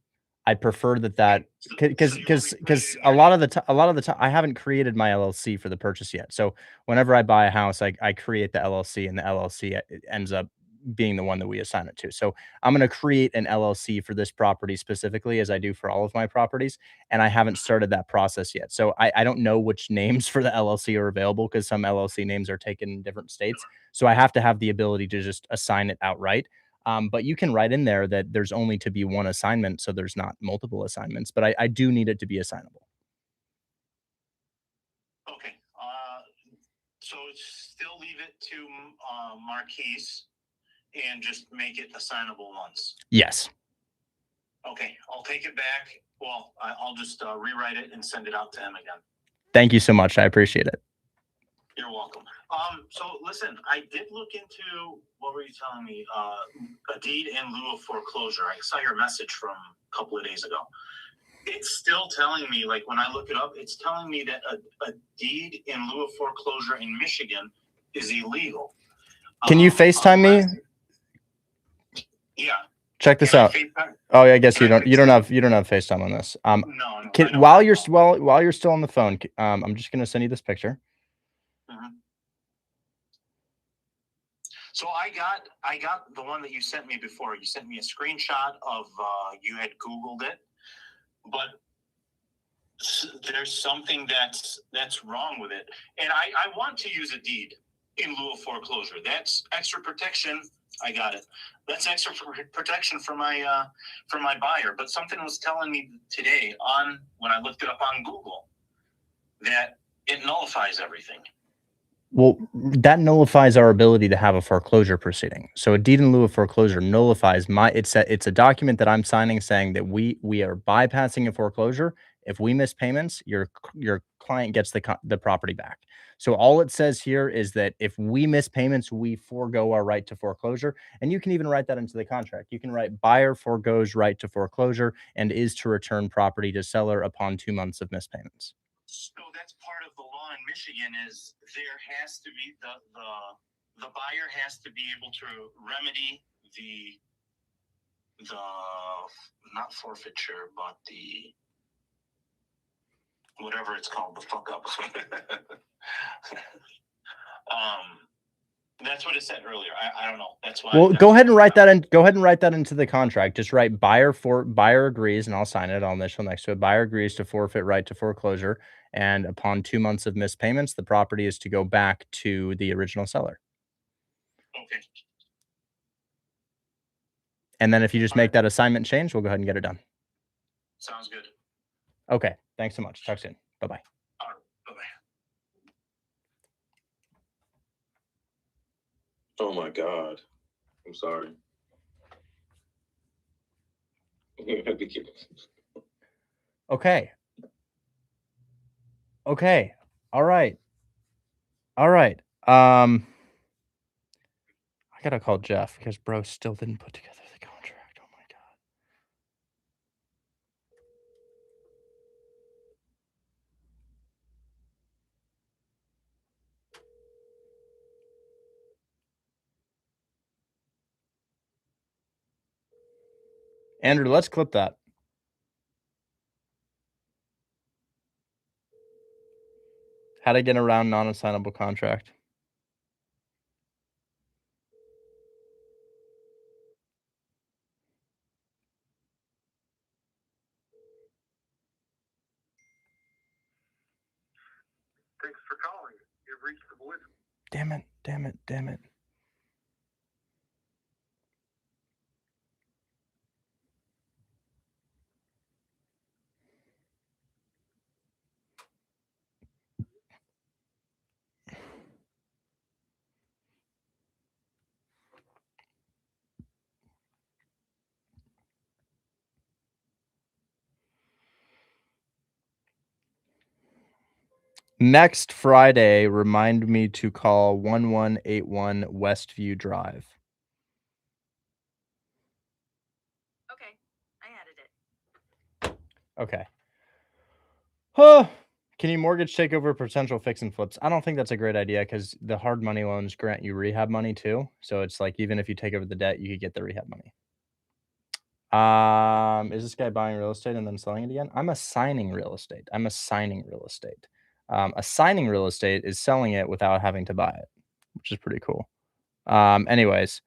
Speaker 2: I prefer that because a lot of the time I haven't created my LLC for the purchase yet. So whenever I buy a house, I create the LLC and the LLC ends up being the one that we assign it to. So I'm going to create an LLC for this property specifically as I do for all of my properties. And I haven't started that process yet. So I don't know which names for the LLC are available because some LLC names are taken in different states. So I have to have the ability to just assign it outright. But you can write in there that there's only to be one assignment. So there's not multiple assignments, but I do need it to be assignable.
Speaker 3: Okay. So still leave it to Marquise and just make it assignable once.
Speaker 2: Yes.
Speaker 3: Okay. I'll take it back. Well, I'll just rewrite it and send it out to him again.
Speaker 2: Thank you so much. I appreciate it.
Speaker 3: You're welcome. So listen, I did look into, what were you telling me? A deed in lieu of foreclosure. I saw your message from a couple of days ago. It's still telling me, like when I look it up, it's telling me that a deed in lieu of foreclosure in Michigan is illegal.
Speaker 2: Can you FaceTime me?
Speaker 3: Yeah.
Speaker 2: Check this out. Oh, yeah, I guess you don't have FaceTime on this.
Speaker 3: No.
Speaker 2: While you're still on the phone, I'm just gonna send you this picture.
Speaker 3: Mm-hmm. So I got the one that you sent me before. You sent me a screenshot of you had Googled it, but there's something that's wrong with it. And I want to use a deed in lieu of foreclosure. That's extra protection. I got it. That's extra protection for my buyer. But something was telling me today when I looked it up on Google that it nullifies everything.
Speaker 2: Well, that nullifies our ability to have a foreclosure proceeding. So a deed in lieu of foreclosure nullifies it's a document that I'm signing saying that we are bypassing a foreclosure If we miss payments, your client gets the property back. So all it says here is that if we miss payments, we forego our right to foreclosure. And you can even write that into the contract. You can write buyer forgoes right to foreclosure and is to return property to seller upon 2 months of missed payments.
Speaker 10: So that's part of the law in Michigan is there has to be the buyer has to be able to remedy the not forfeiture, but the whatever it's called, the fuck up. That's what it said earlier. I don't know. That's why.
Speaker 2: Well, go ahead and write that in. Go ahead and write that into the contract. Just write buyer agrees, and I'll sign it. I'll initial next to it. Buyer agrees to forfeit right to foreclosure, and upon 2 months of missed payments, the property is to go back to the original seller.
Speaker 10: Okay.
Speaker 2: And then if you just make that assignment change, we'll go ahead and get it done.
Speaker 10: Sounds good.
Speaker 2: Okay. Thanks so much. Talk soon. Bye-bye.
Speaker 10: All right. Bye-bye.
Speaker 8: Oh my God. I'm sorry.
Speaker 2: Okay. Okay. All right. All right. I gotta call Jeff because bro still didn't put together the contract. Oh my God. Andrew, let's clip that. How to get around non-assignable contract.
Speaker 6: Thanks for calling. You've reached the voice.
Speaker 2: Damn it, damn it, damn it. Next Friday, remind me to call 1181 Westview Drive.
Speaker 9: Okay, I added it.
Speaker 2: Okay. Oh, can you mortgage take over potential fix and flips? I don't think that's a great idea because the hard money loans grant you rehab money too. So it's like even if you take over the debt, you could get the rehab money. Is this guy buying real estate and then selling it again? I'm assigning real estate. Assigning real estate is selling it without having to buy it, which is pretty cool. Anyways,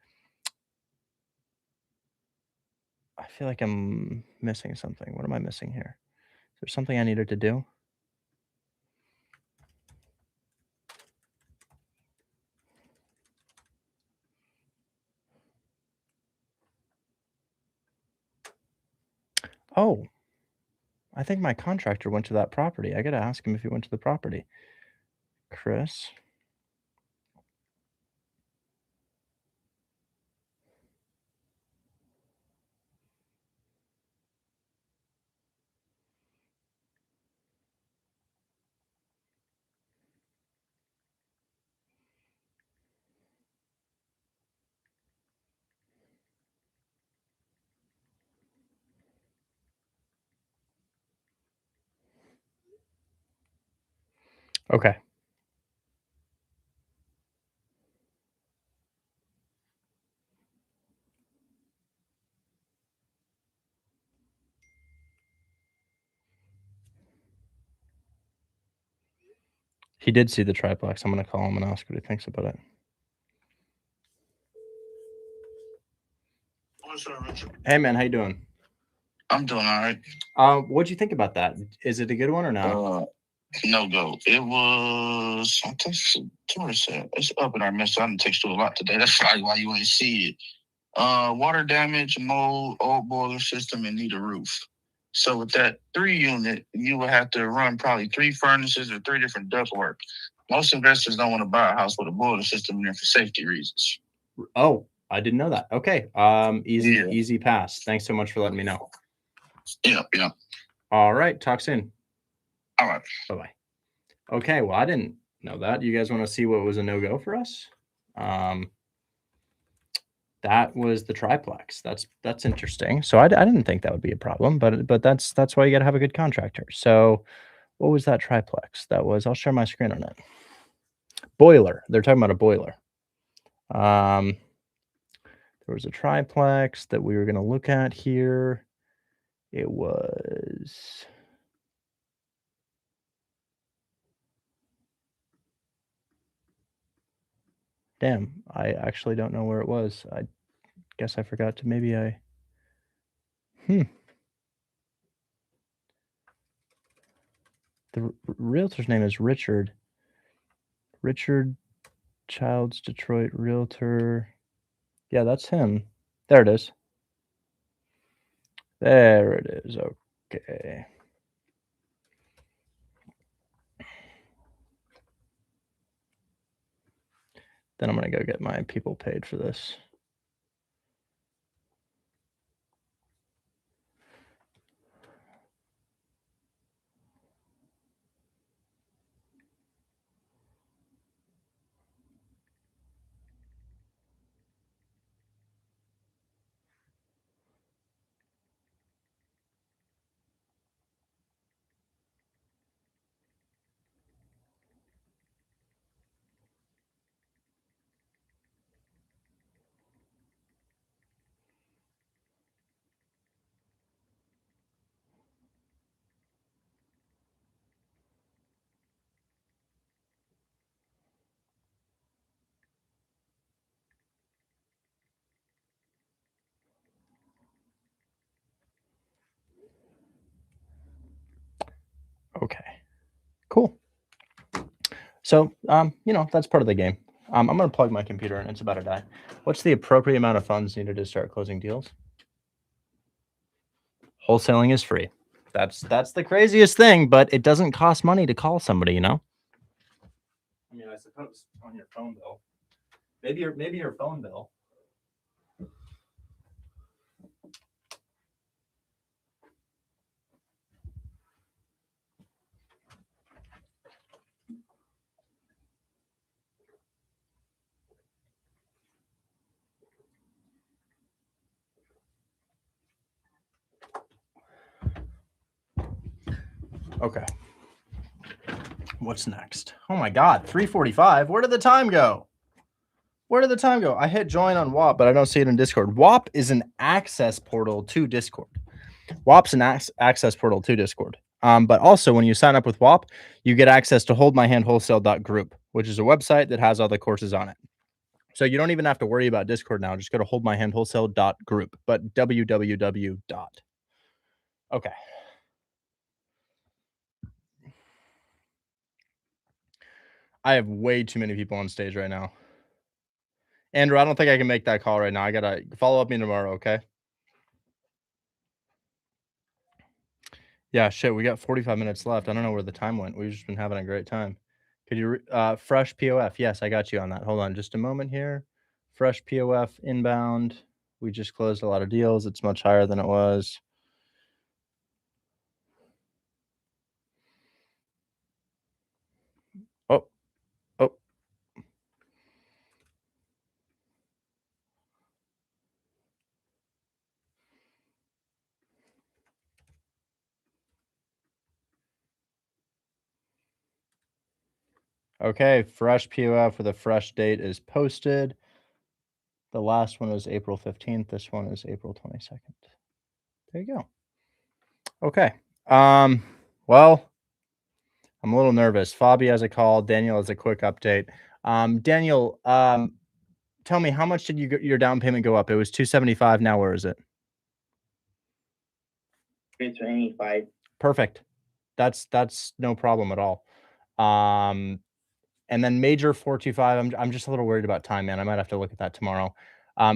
Speaker 2: I feel like I'm missing something. What am I missing here? Is there something I needed to do? Oh, I think my contractor went to that property. I got to ask him if he went to the property. Chris. Okay. He did see the triplex. I'm going to call him and ask what he thinks about it.
Speaker 10: What's up, Richard?
Speaker 2: Hey, man. How you doing?
Speaker 10: I'm doing all right.
Speaker 2: What'd you think about that? Is it a good one or not?
Speaker 10: No go. It was, I texted Taurus. It's up in our mess. I didn't text you a lot today. That's probably why you ain't see it. Water damage, mold, old boiler system, and need a roof. So with that 3 unit, you would have to run probably 3 furnaces or 3 different ductwork. Most investors don't want to buy a house with a boiler system in there for safety reasons.
Speaker 2: Oh, I didn't know that. Okay. Easy pass. Thanks so much for letting me know.
Speaker 10: Yeah.
Speaker 2: All right. Talk soon.
Speaker 10: All right.
Speaker 2: Bye-bye. Okay. Well, I didn't know that. You guys want to see what was a no-go for us? That was the triplex. That's interesting. So I didn't think that would be a problem, but that's why you got to have a good contractor. So what was that triplex? That was, I'll share my screen on it. Boiler. They're talking about a boiler. There was a triplex that we were going to look at here. It was... Damn, I actually don't know where it was. I guess I forgot to maybe I... The realtor's name is Richard. Richard Childs, Detroit Realtor. Yeah, that's him. There it is. There it is. Okay. Then I'm going to go get my people paid for this. Okay, cool. So, that's part of the game. I'm going to plug my computer and it's about to die. What's the appropriate amount of funds needed to start closing deals? Wholesaling is free. That's the craziest thing, but it doesn't cost money to call somebody, I mean, I suppose on your phone bill. Maybe your phone bill. Okay. What's next? Oh my God, 3:45. Where did the time go? I hit join on WAP, but I don't see it in Discord. WAP is an access portal to Discord. WAP's an access portal to Discord. But also, when you sign up with WAP, you get access to holdmyhandwholesale.group, which is a website that has all the courses on it. So you don't even have to worry about Discord now. Just go to holdmyhandwholesale.group, but www. Okay. I have way too many people on stage right now. Andrew, I don't think I can make that call right now. I got to follow up me tomorrow, okay? Yeah, shit, we got 45 minutes left. I don't know where the time went. We've just been having a great time. Could you, fresh POF? Yes, I got you on that. Hold on just a moment here. Fresh POF inbound. We just closed a lot of deals. It's much higher than it was. Oh. Okay, fresh POF with a fresh date is posted. The last one was April 15th. This one is April 22nd. There you go. Okay. Well, I'm a little nervous. Fabi has a call. Daniel has a quick update. Daniel, tell me, how much did your down payment go up? It was $275. Now where is it?
Speaker 5: $325.
Speaker 2: Perfect. That's no problem at all. And then major 425. I'm just a little worried about time, man. I might have to look at that tomorrow.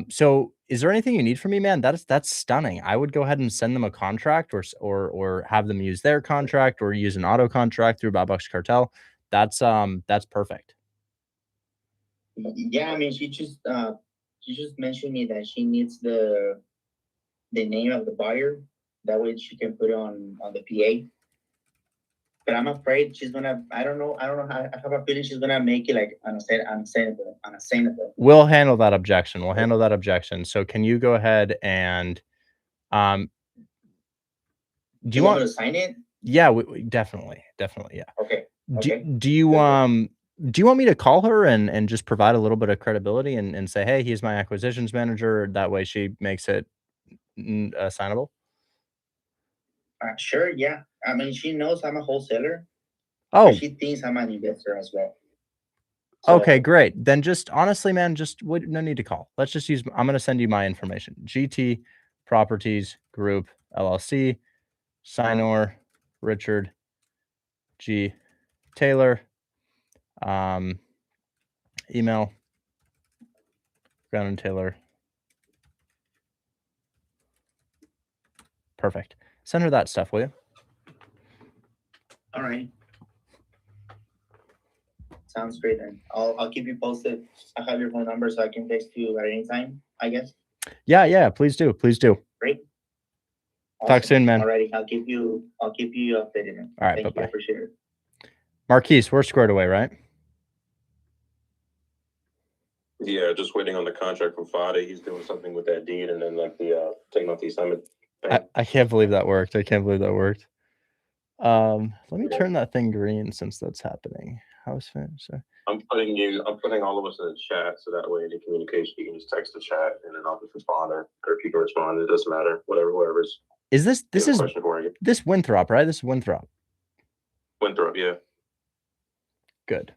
Speaker 2: So is there anything you need from me, man? That's stunning. I would go ahead and send them a contract or have them use their contract or use an auto contract through Bobbucks Cartel. That's perfect.
Speaker 5: Yeah, I mean, she just mentioned me that she needs the name of the buyer That way she can put it on the PA. But I'm afraid she's gonna. I don't know how. I have a feeling she's gonna make it like unassailable.
Speaker 2: We'll handle that objection. We'll handle that objection. So can you go ahead and do you want
Speaker 5: me to sign it?
Speaker 2: Yeah, we definitely, yeah.
Speaker 5: Okay.
Speaker 2: Do you want me to call her and just provide a little bit of credibility and say, hey, he's my acquisitions manager? That way she makes it signable.
Speaker 5: Sure. Yeah. I mean, she knows I'm a wholesaler.
Speaker 2: Oh,
Speaker 5: but she thinks I'm an investor as well. So,
Speaker 2: okay, great. Then just honestly, man, no need to call. Let's just use. I'm going to send you my information. GT Properties Group LLC, Signor Richard G Taylor. Email Brown and Taylor. Perfect. Send her that stuff, will you?
Speaker 5: All right. Sounds great. Then I'll keep you posted. I have your phone number, so I can text you at any time, I guess.
Speaker 2: Yeah. Please do.
Speaker 5: Great.
Speaker 2: Talk
Speaker 5: Awesome.
Speaker 2: soon, man.
Speaker 5: Alrighty. I'll keep you updated, man.
Speaker 2: All right.
Speaker 5: Thank you.
Speaker 2: Bye-bye.
Speaker 5: I appreciate it.
Speaker 2: Marquise, we're squared away, right?
Speaker 8: Yeah, just waiting on the contract from Fada. He's doing something with that deed, and then like the taking off the assignment.
Speaker 2: I can't believe that worked. Let me turn that thing green since that's happening. How's finished?
Speaker 8: I'm putting all of us in the chat, so that way any communication you can just text the chat, and then I'll just respond, or if you can respond, it doesn't matter. Whoever's.
Speaker 2: Is this is
Speaker 8: question for you.
Speaker 2: This Winthrop, right? This is Winthrop.
Speaker 8: Winthrop, yeah.
Speaker 2: Good.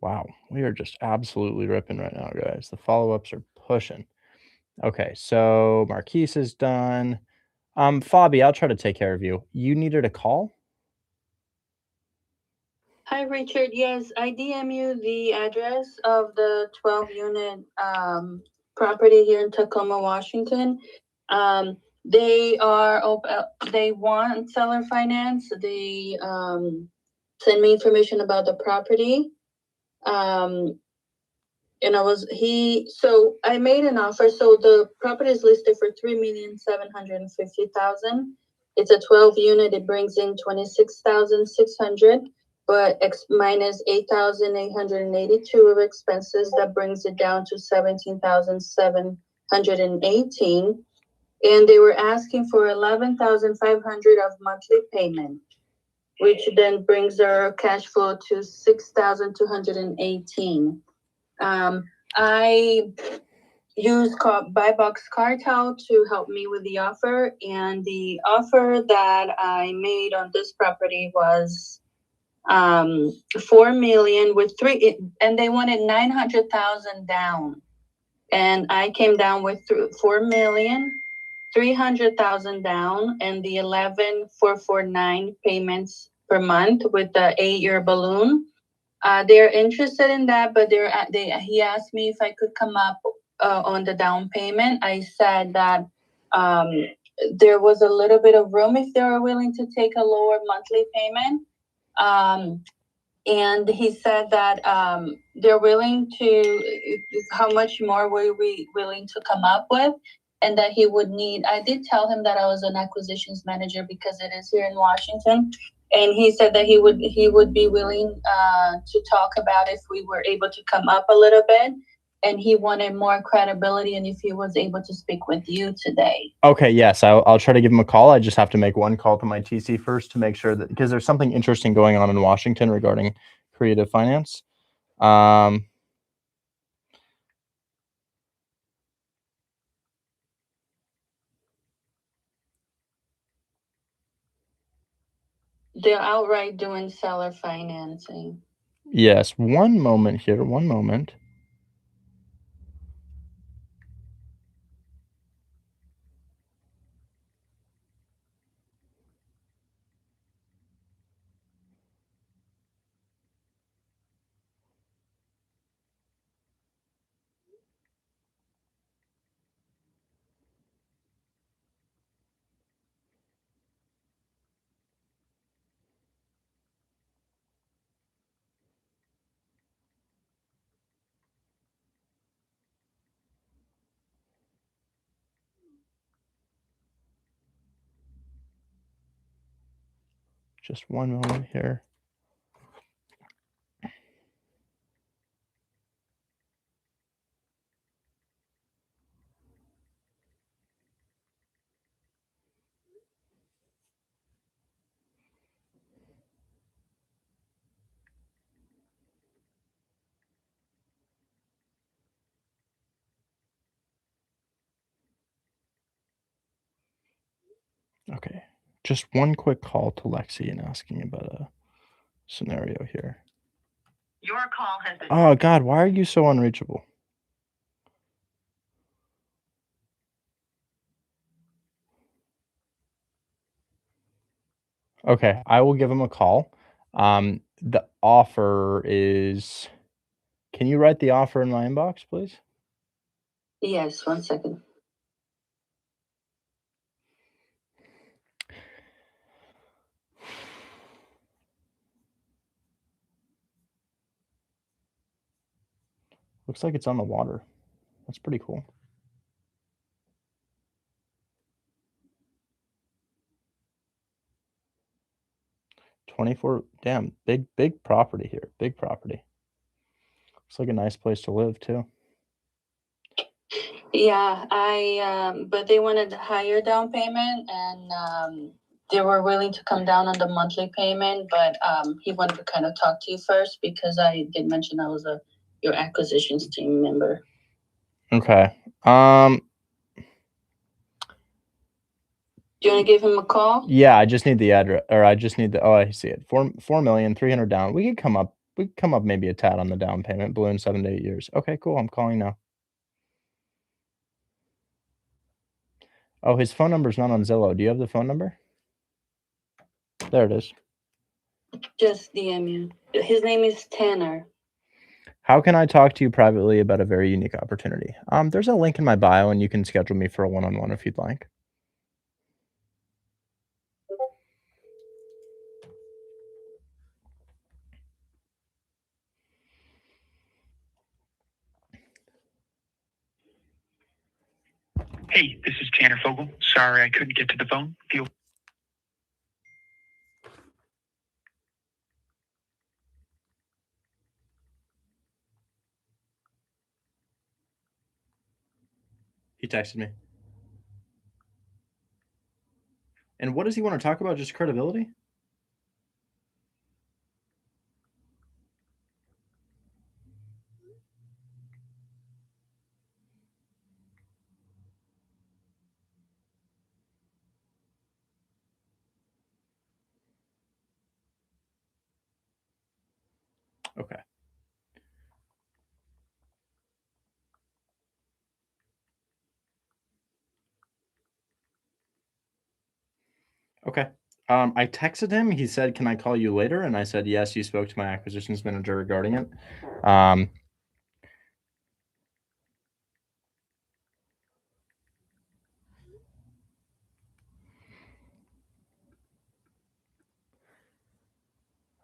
Speaker 2: Wow, we are just absolutely ripping right now, guys. The follow-ups are pushing. Okay, so Marquise is done. Fabi, I'll try to take care of you. You needed a call?
Speaker 11: Hi, Richard. Yes, I DM you the address of the 12-unit property here in Tacoma, Washington. They want seller finance. They send me information about the property. And so I made an offer. So the property is listed for $3,750,000. It's a 12-unit. It brings in $26,600, but minus $8,882 of expenses. That brings it down to $17,718. And they were asking for $11,500 of monthly payment, which then brings their cash flow to $6,218. I used Buy Box Cartel to help me with the offer, and the offer that I made on this property was $4 million with and they wanted $900,000 down, and I came down with $4,300,000 down, and the $11,449 payments per month with the 8-year balloon. They're interested in that, but he asked me if I could come up on the down payment. I said that there was a little bit of room if they were willing to take a lower monthly payment. And he said that they're willing to, how much more were we willing to come up with? And that he would need, I did tell him that I was an acquisitions manager because it is here in Washington. And he said that he would be willing to talk about if we were able to come up a little bit. And he wanted more credibility, and if he was able to speak with you today.
Speaker 2: Okay, yes, I'll try to give him a call. I just have to make one call to my TC first to make sure that, because there's something interesting going on in Washington regarding creative finance.
Speaker 11: They're outright doing seller financing.
Speaker 2: Yes, one moment here, one moment. Just 1 moment here. Okay, just one quick call to Lexi and asking about a scenario here.
Speaker 9: Your call has been.
Speaker 2: Oh God, why are you so unreachable? Okay, I will give him a call. The offer is. Can you write the offer in my inbox, please?
Speaker 11: Yes, 1 second.
Speaker 2: Looks like it's on the water. That's pretty cool. Damn, big property here. Big property. Looks like a nice place to live too.
Speaker 11: Yeah, but they wanted higher down payment, and they were willing to come down on the monthly payment, but he wanted to kind of talk to you first because I did mention I was your acquisitions team member.
Speaker 2: Okay.
Speaker 11: Do you want to give him a call?
Speaker 2: Yeah, I just need the address, or I just need the. Oh, I see it. 4,300,000 down. We could come up maybe a tad on the down payment. Balloon 7 to 8 years. Okay, cool. I'm calling now. Oh, his phone number's not on Zillow. Do you have the phone number? There it is.
Speaker 11: Just DM you. His name is Tanner.
Speaker 2: How can I talk to you privately about a very unique opportunity? There's a link in my bio, and you can schedule me for a one-on-one if you'd like.
Speaker 12: Hey, this is Tanner Fogel. Sorry I couldn't get to the phone.
Speaker 2: He texted me. And what does he want to talk about? Just credibility? Okay. Okay. I texted him. He said, "Can I call you later?" And I said, "Yes, you spoke to my acquisitions manager regarding it."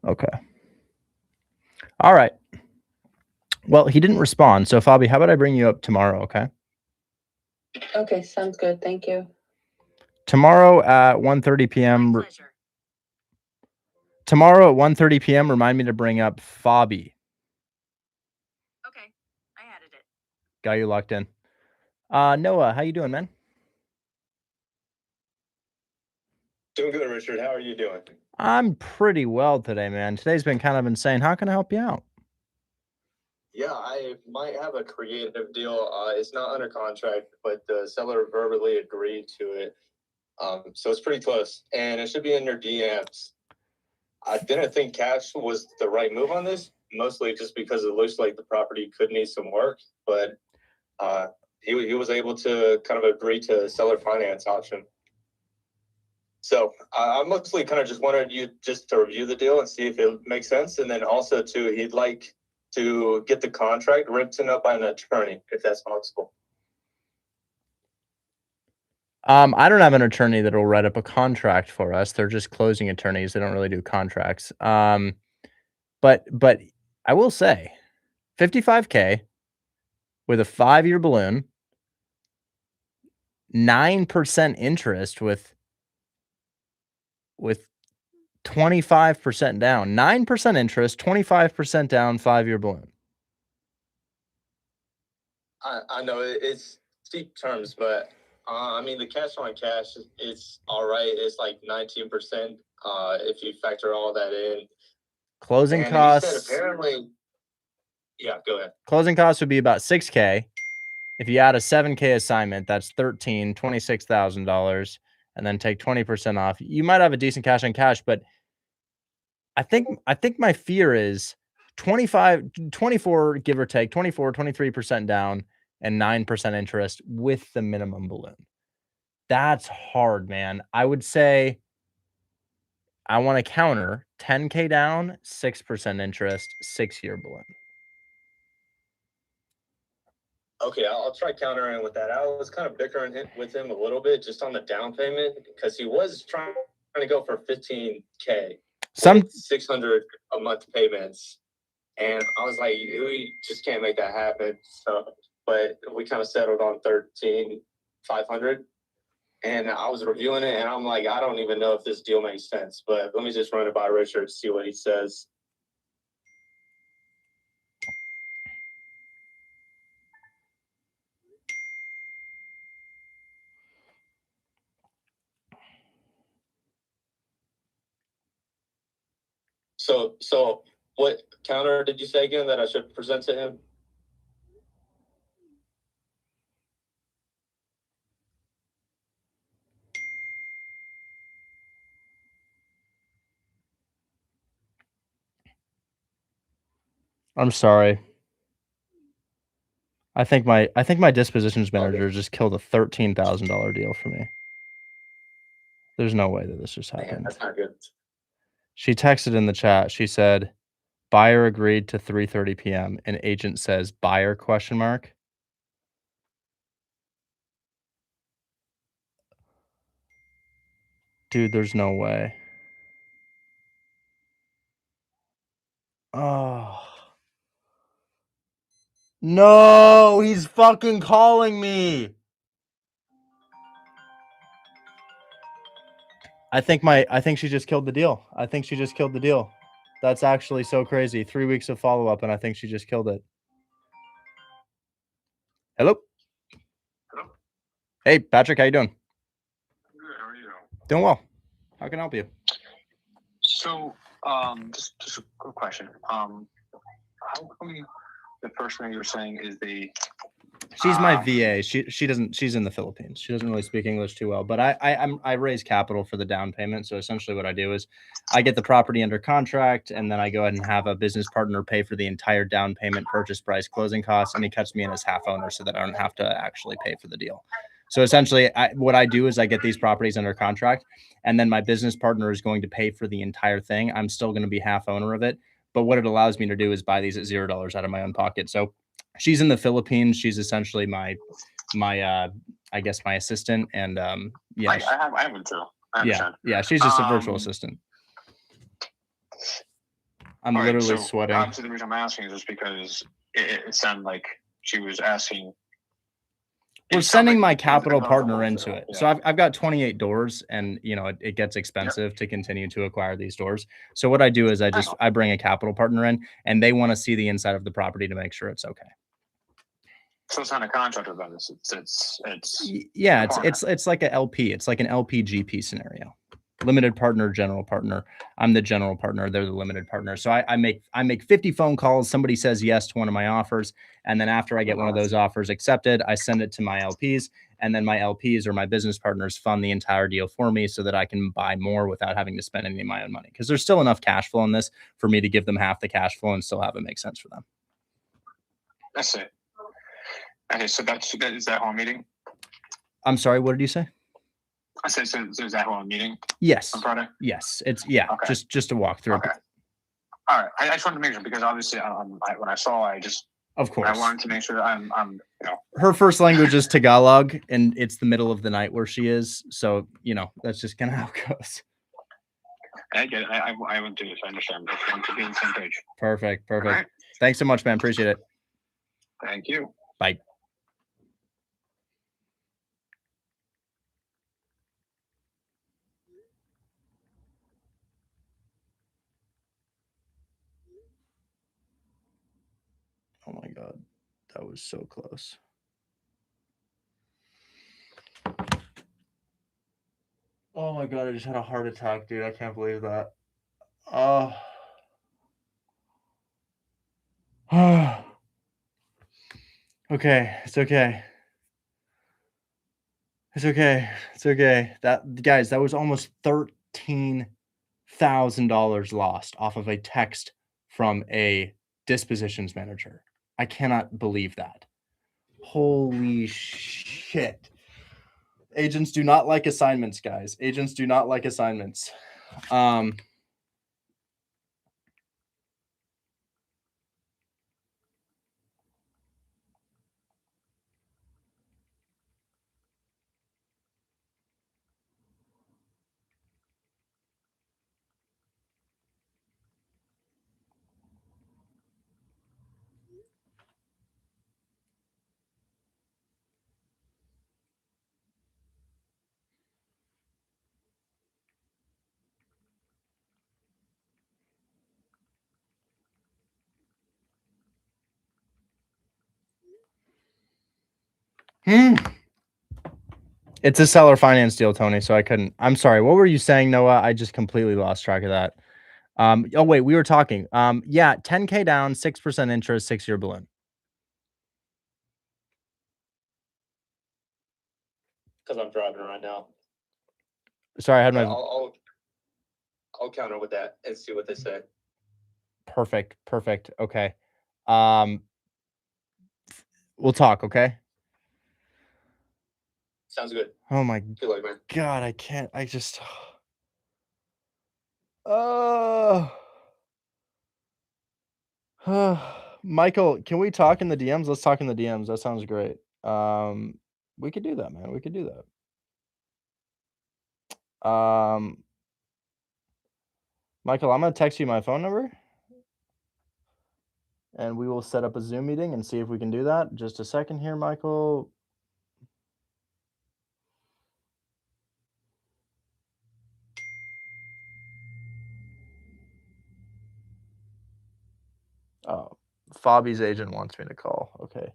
Speaker 2: Okay. All right. Well, he didn't respond. So, Fabi, how about I bring you up tomorrow, okay?
Speaker 11: Okay, sounds good. Thank you.
Speaker 2: Tomorrow at 1:30 p.m. Tomorrow at 1:30 p.m. Remind me to bring up Fabi.
Speaker 9: Okay, I added it.
Speaker 2: Got you locked in. Noah, how you doing, man?
Speaker 13: Doing good, Richard. How are you doing?
Speaker 2: I'm pretty well today, man. Today's been kind of insane. How can I help you out?
Speaker 13: Yeah, I might have a creative deal. It's not under contract, but the seller verbally agreed to it. So it's pretty close, and it should be in your DMs. I didn't think cash was the right move on this, mostly just because it looks like the property could need some work. But he was able to kind of agree to a seller finance option. So I mostly kind of just wanted you just to review the deal and see if it makes sense. And then also too, he'd like to get the contract written up by an attorney, if that's possible.
Speaker 2: I don't have an attorney that will write up a contract for us. They're just closing attorneys. They don't really do contracts. But I will say, $55K with a 5-year balloon, 9% interest with 25% down, 9% interest, 25% down, 5-year balloon.
Speaker 13: I know it's steep terms, but I mean the cash on cash it's all right. It's like 19% if you factor all that in.
Speaker 2: Closing
Speaker 13: And
Speaker 2: costs.
Speaker 13: he said apparently, yeah, go ahead.
Speaker 2: Closing costs would be about $6K. If you add a $7K assignment, that's $26,000, and then take 20% off. You might have a decent cash on cash, but I think my fear is 24, give or take, 23% down and 9% interest with the minimum balloon. That's hard, man. I would say I want to counter 10K down, 6% interest, 6-year balloon.
Speaker 13: Okay, I'll try countering with that. I was kind of bickering with him a little bit just on the down payment because he was trying to go for 15K.
Speaker 2: Some
Speaker 13: 600 a month payments, and I was like, we just can't make that happen. So, but we kind of settled on 13,500, and I was reviewing it, and I'm like, I don't even know if this deal makes sense, but let me just run it by Richard, see what he says. So what counter did you say again that I should present to him?
Speaker 2: I'm sorry. I think my dispositions manager just killed a $13,000 deal for me. There's no way that this just happened.
Speaker 13: Man, that's not good.
Speaker 2: She texted in the chat. She said, buyer agreed to 3:30 p.m. and agent says buyer question mark. Dude, there's no way. Oh. No, he's fucking calling me. I think she just killed the deal. I think she just killed the deal. That's actually so crazy. 3 weeks of follow-up, and I think she just killed it. Hello?
Speaker 14: Hello?
Speaker 2: Hey, Patrick, how you doing?
Speaker 14: Good, how are you?
Speaker 2: Doing well. How can I help you?
Speaker 14: So, just a quick question. How come the person you were saying is the
Speaker 2: She's my VA. She's in the Philippines. She doesn't really speak English too well, but I raise capital for the down payment. So essentially what I do is I get the property under contract, and then I go ahead and have a business partner pay for the entire down payment, purchase price, closing costs, and he cuts me in as half owner so that I don't have to actually pay for the deal. So essentially what I do is I get these properties under contract, and then my business partner is going to pay for the entire thing. I'm still going to be half owner of it, but what it allows me to do is buy these at $0 out of my own pocket. So she's in the Philippines. She's essentially my I guess my assistant, and yeah,
Speaker 14: I have it too. I understand.
Speaker 2: yeah, she's just a virtual assistant. I'm literally sweating.
Speaker 14: Obviously, the reason I'm asking is just because it sounded like she was asking.
Speaker 2: We're sending my capital partner into it. So I've got 28 doors, and it gets expensive to continue to acquire these doors. So what I do is I bring a capital partner in, and they want to see the inside of the property to make sure it's okay.
Speaker 14: So it's not a contract with them.
Speaker 2: It's like a LP. It's like an LPGP scenario. Limited partner, general partner. I'm the general partner. They're the limited partner. So I make 50 phone calls. Somebody says yes to one of my offers, and then after I get one of those offers accepted, I send it to my LPs, and then my LPs or my business partners fund the entire deal for me so that I can buy more without having to spend any of my own money. Because there's still enough cash flow in this for me to give them half the cash flow and still have it make sense for them.
Speaker 14: That's it. Okay, so is that whole meeting?
Speaker 2: I'm sorry, what did you say?
Speaker 14: I said, so is that whole meeting?
Speaker 2: Yes.
Speaker 14: On Friday?
Speaker 2: Yes. It's okay. Just a walkthrough.
Speaker 14: Okay. All right. I just wanted to make sure because obviously when I saw,
Speaker 2: of course,
Speaker 14: I wanted to make sure that I'm
Speaker 2: her first language is Tagalog, and it's the middle of the night where she is. So, that's just kind of how it goes.
Speaker 14: I get it. I went through this. I understand. I want to be on the same page.
Speaker 2: Perfect.
Speaker 14: Right.
Speaker 2: Thanks so much, man. Appreciate it.
Speaker 14: Thank you.
Speaker 2: Bye. God. That was so close. Oh my God, I just had a heart attack, dude. I can't believe that. Oh. Okay, it's okay. It's okay. It's okay. That guys, that was almost $13,000 lost off of a text from a dispositions manager. I cannot believe that. Holy shit. Agents do not like assignments, guys. Agents do not like assignments. It's a seller finance deal, Tony, so I couldn't. I'm sorry. What were you saying, Noah? I just completely lost track of that. Oh wait, we were talking. Yeah, 10K down, 6% interest, 6-year balloon.
Speaker 13: Because I'm driving right now.
Speaker 2: Sorry, I had my
Speaker 13: I'll counter with that and see what they say.
Speaker 2: perfect. Okay. We'll talk, okay?
Speaker 13: Sounds good.
Speaker 2: Oh my
Speaker 13: Good luck, man.
Speaker 2: God, I can't. I just Michael, can we talk in the DMs? Let's talk in the DMs. That sounds great. We could do that, man. We could do that. Michael, I'm gonna text you my phone number, and we will set up a Zoom meeting and see if we can do that. Just a second here, Michael. Oh, Fabi's agent wants me to call. Okay.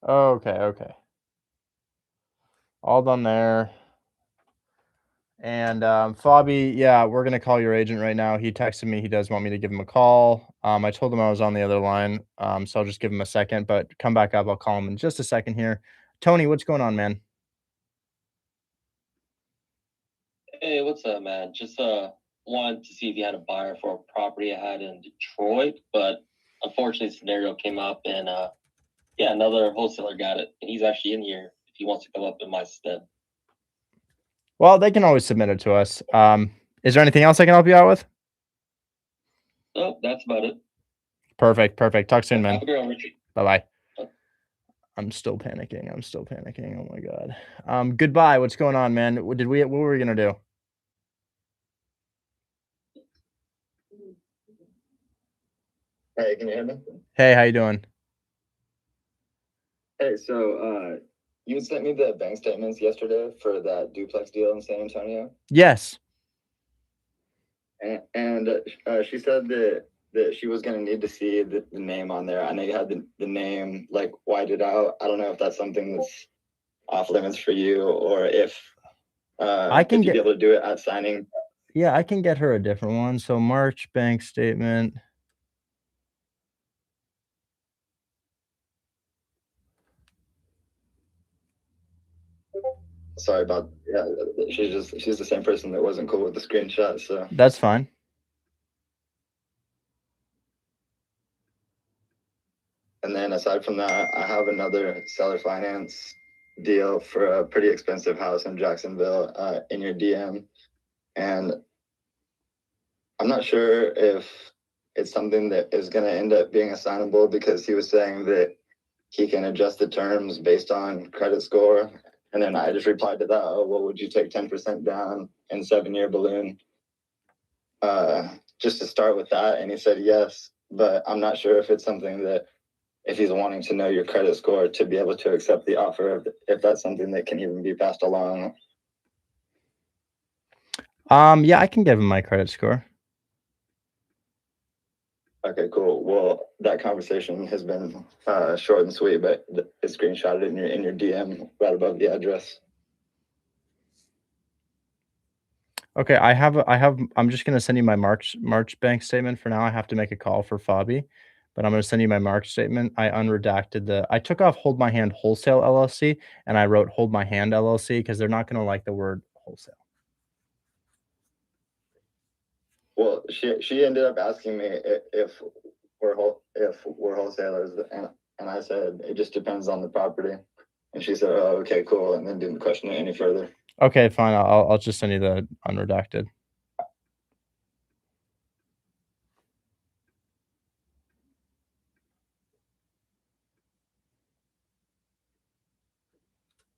Speaker 2: Okay. Okay. All done there. And Fabi, yeah, we're gonna call your agent right now. He texted me. He does want me to give him a call. I told him I was on the other line. So I'll just give him a second, but come back up. I'll call him in just a second here. Tony, what's going on, man?
Speaker 15: Hey, what's up, man? Just wanted to see if you had a buyer for a property I had in Detroit, but unfortunately, the scenario came up, and yeah, another wholesaler got it, and he's actually in here if he wants to come up in my stead.
Speaker 2: Well, they can always submit it to us. Is there anything else I can help you out with?
Speaker 15: Oh, that's about it.
Speaker 2: Perfect. Talk soon, man.
Speaker 15: Have a good one, Richard.
Speaker 2: Bye-bye. I'm still panicking. Oh my God. Goodbye. What's going on, man? What were we gonna do?
Speaker 16: Hey, can you hear me?
Speaker 2: Hey, how you doing?
Speaker 16: Hey, so you sent me the bank statements yesterday for that duplex deal in San Antonio.
Speaker 2: Yes.
Speaker 16: And she said that she was gonna need to see the name on there. I know you had the name like whited out. I don't know if that's something that's off limits for you, or if
Speaker 2: I can
Speaker 16: if you'd be able to do it at signing.
Speaker 2: Yeah, I can get her a different one. So March bank statement.
Speaker 16: Sorry about she's the same person that wasn't cool with the screenshot. So
Speaker 2: That's fine.
Speaker 16: And then aside from that, I have another seller finance deal for a pretty expensive house in Jacksonville in your DM, and I'm not sure if it's something that is going to end up being assignable because he was saying that he can adjust the terms based on credit score. And then I just replied to that, oh, well, would you take 10% down in 7-year balloon? Just to start with that. And he said yes, but I'm not sure if it's something that, if he's wanting to know your credit score to be able to accept the offer, if that's something that can even be passed along.
Speaker 2: Yeah, I can give him my credit score.
Speaker 16: Okay, cool. Well, that conversation has been short and sweet, but it's screenshotted in your DM right above the address.
Speaker 2: Okay, I'm just gonna send you my March bank statement for now. I have to make a call for Fabi, but I'm gonna send you my March statement. I unredacted I took off Hold My Hand Wholesale LLC and I wrote Hold My Hand LLC because they're not gonna like the word wholesale.
Speaker 16: Well, she ended up asking me if we're wholesalers, and I said it just depends on the property, and she said, "Oh, okay, cool," and then didn't question it any further.
Speaker 2: Okay, fine. I'll just send you the unredacted.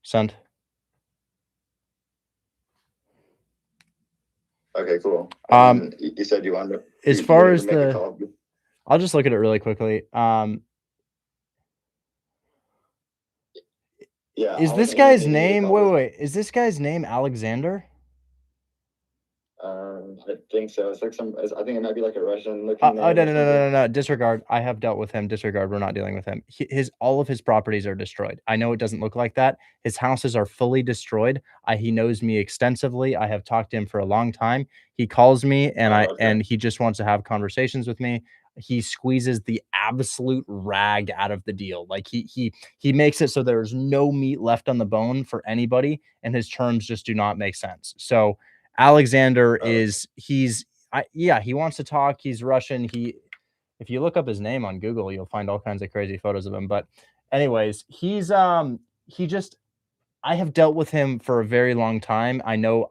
Speaker 2: Send.
Speaker 16: Okay, cool. You said you wanted to,
Speaker 2: as
Speaker 16: you
Speaker 2: far
Speaker 16: wanted
Speaker 2: as
Speaker 16: to make a call.
Speaker 2: I'll just look at it really quickly.
Speaker 16: Yeah.
Speaker 2: Is this guy's name? Wait. Is this guy's name Alexander?
Speaker 16: I think so. It's like I think it might be like a Russian looking name.
Speaker 2: Oh, no. Disregard. I have dealt with him. Disregard. We're not dealing with him. All of his properties are destroyed. I know it doesn't look like that. His houses are fully destroyed. He knows me extensively. I have talked to him for a long time. He calls me and and he just wants to have conversations with me. He squeezes the absolute rag out of the deal. Like he makes it so there's no meat left on the bone for anybody, and his terms just do not make sense. So Alexander he wants to talk. He's Russian. If you look up his name on Google, you'll find all kinds of crazy photos of him. But anyways, I have dealt with him for a very long time. I know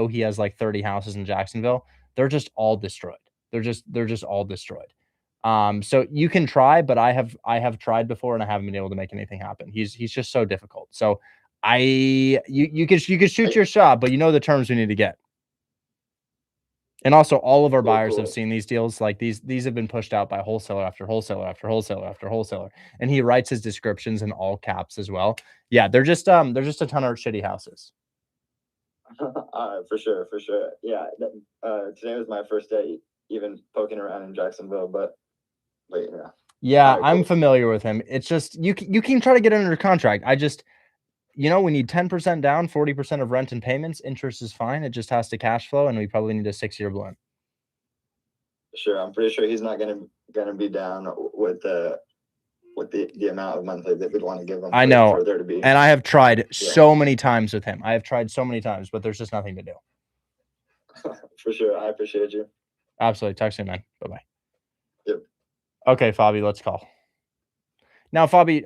Speaker 2: he has like 30 houses in Jacksonville. They're just all destroyed. They're just all destroyed. So you can try, but I have tried before and I haven't been able to make anything happen. He's just so difficult. So you could shoot your shot, but you know the terms we need to get. And also all of our buyers have seen these deals. Like these have been pushed out by wholesaler after wholesaler after wholesaler after wholesaler. And he writes his descriptions in all caps as well. Yeah, they're just a ton of shitty houses.
Speaker 16: For sure. Yeah. Today was my first day even poking around in Jacksonville, but yeah.
Speaker 2: Yeah, I'm familiar with him. It's just you can try to get under contract. We need 10% down, 40% of rent and payments. Interest is fine. It just has to cash flow, and we probably need a 6-year balloon.
Speaker 16: Sure, I'm pretty sure he's not gonna be down with the amount of monthly that we'd want to give him.
Speaker 2: I know,
Speaker 16: for there to be.
Speaker 2: And I have tried so many times with him. But there's just nothing to do.
Speaker 16: For sure, I appreciate you.
Speaker 2: Absolutely. Talk soon, man. Bye-bye.
Speaker 16: Yep.
Speaker 2: Okay, Fabi, let's call. Now, Fabi,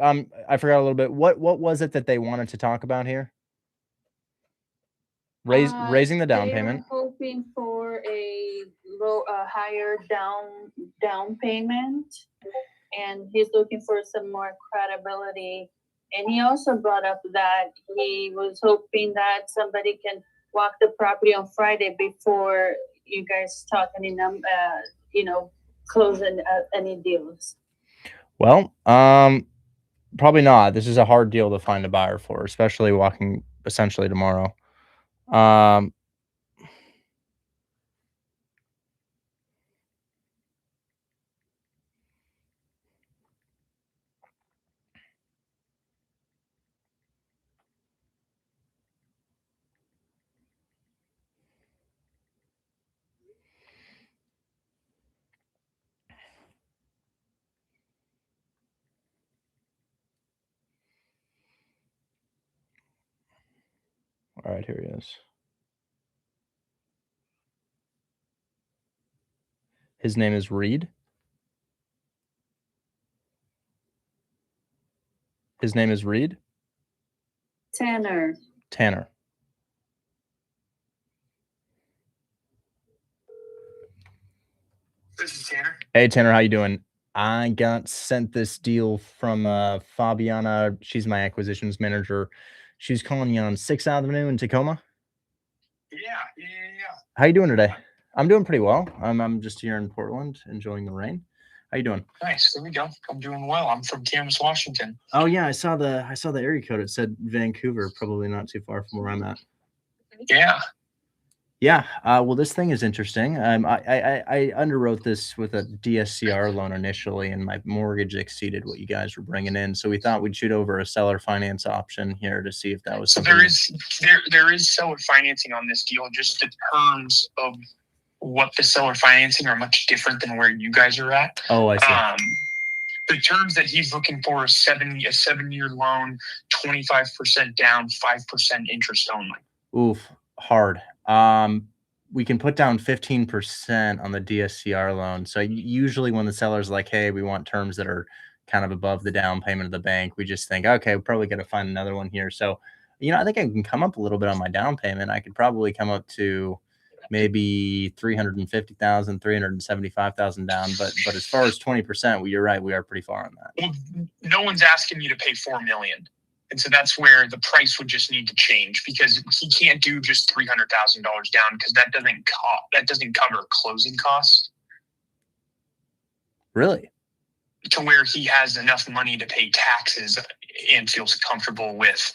Speaker 2: I forgot a little bit. What was it that they wanted to talk about here? Raising the down payment.
Speaker 11: They were hoping for a higher down payment, and he's looking for some more credibility. And he also brought up that he was hoping that somebody can walk the property on Friday before you guys talk any closing any deals.
Speaker 2: Well, probably not. This is a hard deal to find a buyer for, especially walking essentially tomorrow. All right, here he is. His name is Reed. His name is Reed.
Speaker 11: Tanner.
Speaker 2: Tanner.
Speaker 3: This is Tanner.
Speaker 2: Hey, Tanner, how you doing? I got sent this deal from Fabiana. She's my acquisitions manager. She's calling you on 6th Avenue in Tacoma.
Speaker 3: Yeah.
Speaker 2: How you doing today? I'm doing pretty well. I'm just here in Portland, enjoying the rain. How you doing?
Speaker 3: Nice. There we go. I'm doing well. I'm from Camas, Washington.
Speaker 2: Oh yeah, I saw the area code. It said Vancouver, probably not too far from where I'm at.
Speaker 3: Yeah.
Speaker 2: Yeah. Well, this thing is interesting. I underwrote this with a DSCR loan initially, and my mortgage exceeded what you guys were bringing in. So we thought we'd shoot over a seller finance option here to see if that was
Speaker 3: So
Speaker 2: something.
Speaker 3: there is seller financing on this deal. Just the terms of what the seller financing are much different than where you guys are at.
Speaker 2: Oh, I see.
Speaker 3: The terms that he's looking for is a 7-year loan, 25% down, 5% interest only.
Speaker 2: Oof, hard. We can put down 15% on the DSCR loan. So usually when the seller's like, hey, we want terms that are kind of above the down payment of the bank, we just think, okay, we're probably going to find another one here. So, I think I can come up a little bit on my down payment. I could probably come up to maybe 350,000, 375,000 down. But as far as 20%, well, you're right. We are pretty far on that.
Speaker 3: Well, no one's asking you to pay $4 million. And so that's where the price would just need to change, because he can't do just $300,000 down, because that doesn't cover closing costs.
Speaker 2: Really?
Speaker 3: To where he has enough money to pay taxes and feels comfortable with